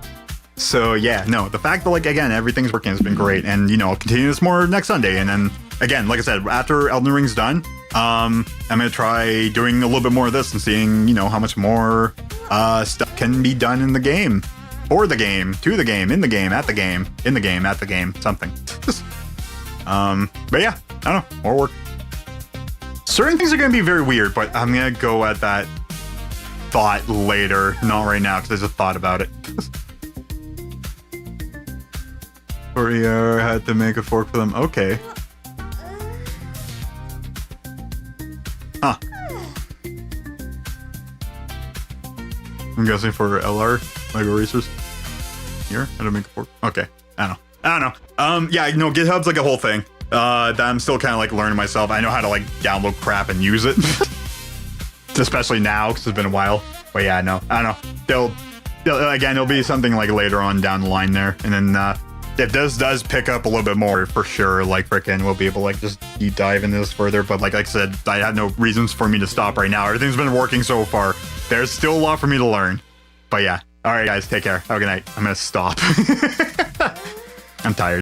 So yeah, no, the fact that like, again, everything's working has been great. And you know, I'll continue this more next Sunday. And then again, like I said, after Elden Ring's done, I'm gonna try doing a little bit more of this and seeing, you know, how much more stuff can be done in the game. For the game, to the game, in the game, at the game, in the game, at the game, something. But yeah, I don't know, more work. Certain things are gonna be very weird, but I'm gonna go at that thought later, not right now, because I just thought about it. Courier had to make a fork for them. Okay. Huh. I'm guessing for LR Lego Racers. Here, how to make a fork. Okay. I don't know. Yeah, no, GitHub's like a whole thing. That I'm still kind of like learning myself. I know how to like download crap and use it. Especially now, because it's been a while. But yeah, no, I don't know. There'll be something like later on down the line there. And then if this does pick up a little bit more, for sure, like frickin', we'll be able to like just deep dive into this further. But like I said, I have no reasons for me to stop right now. Everything's been working so far. There's still a lot for me to learn. But yeah. All right, guys, take care. Have a good night. I'm going to stop. I'm tired.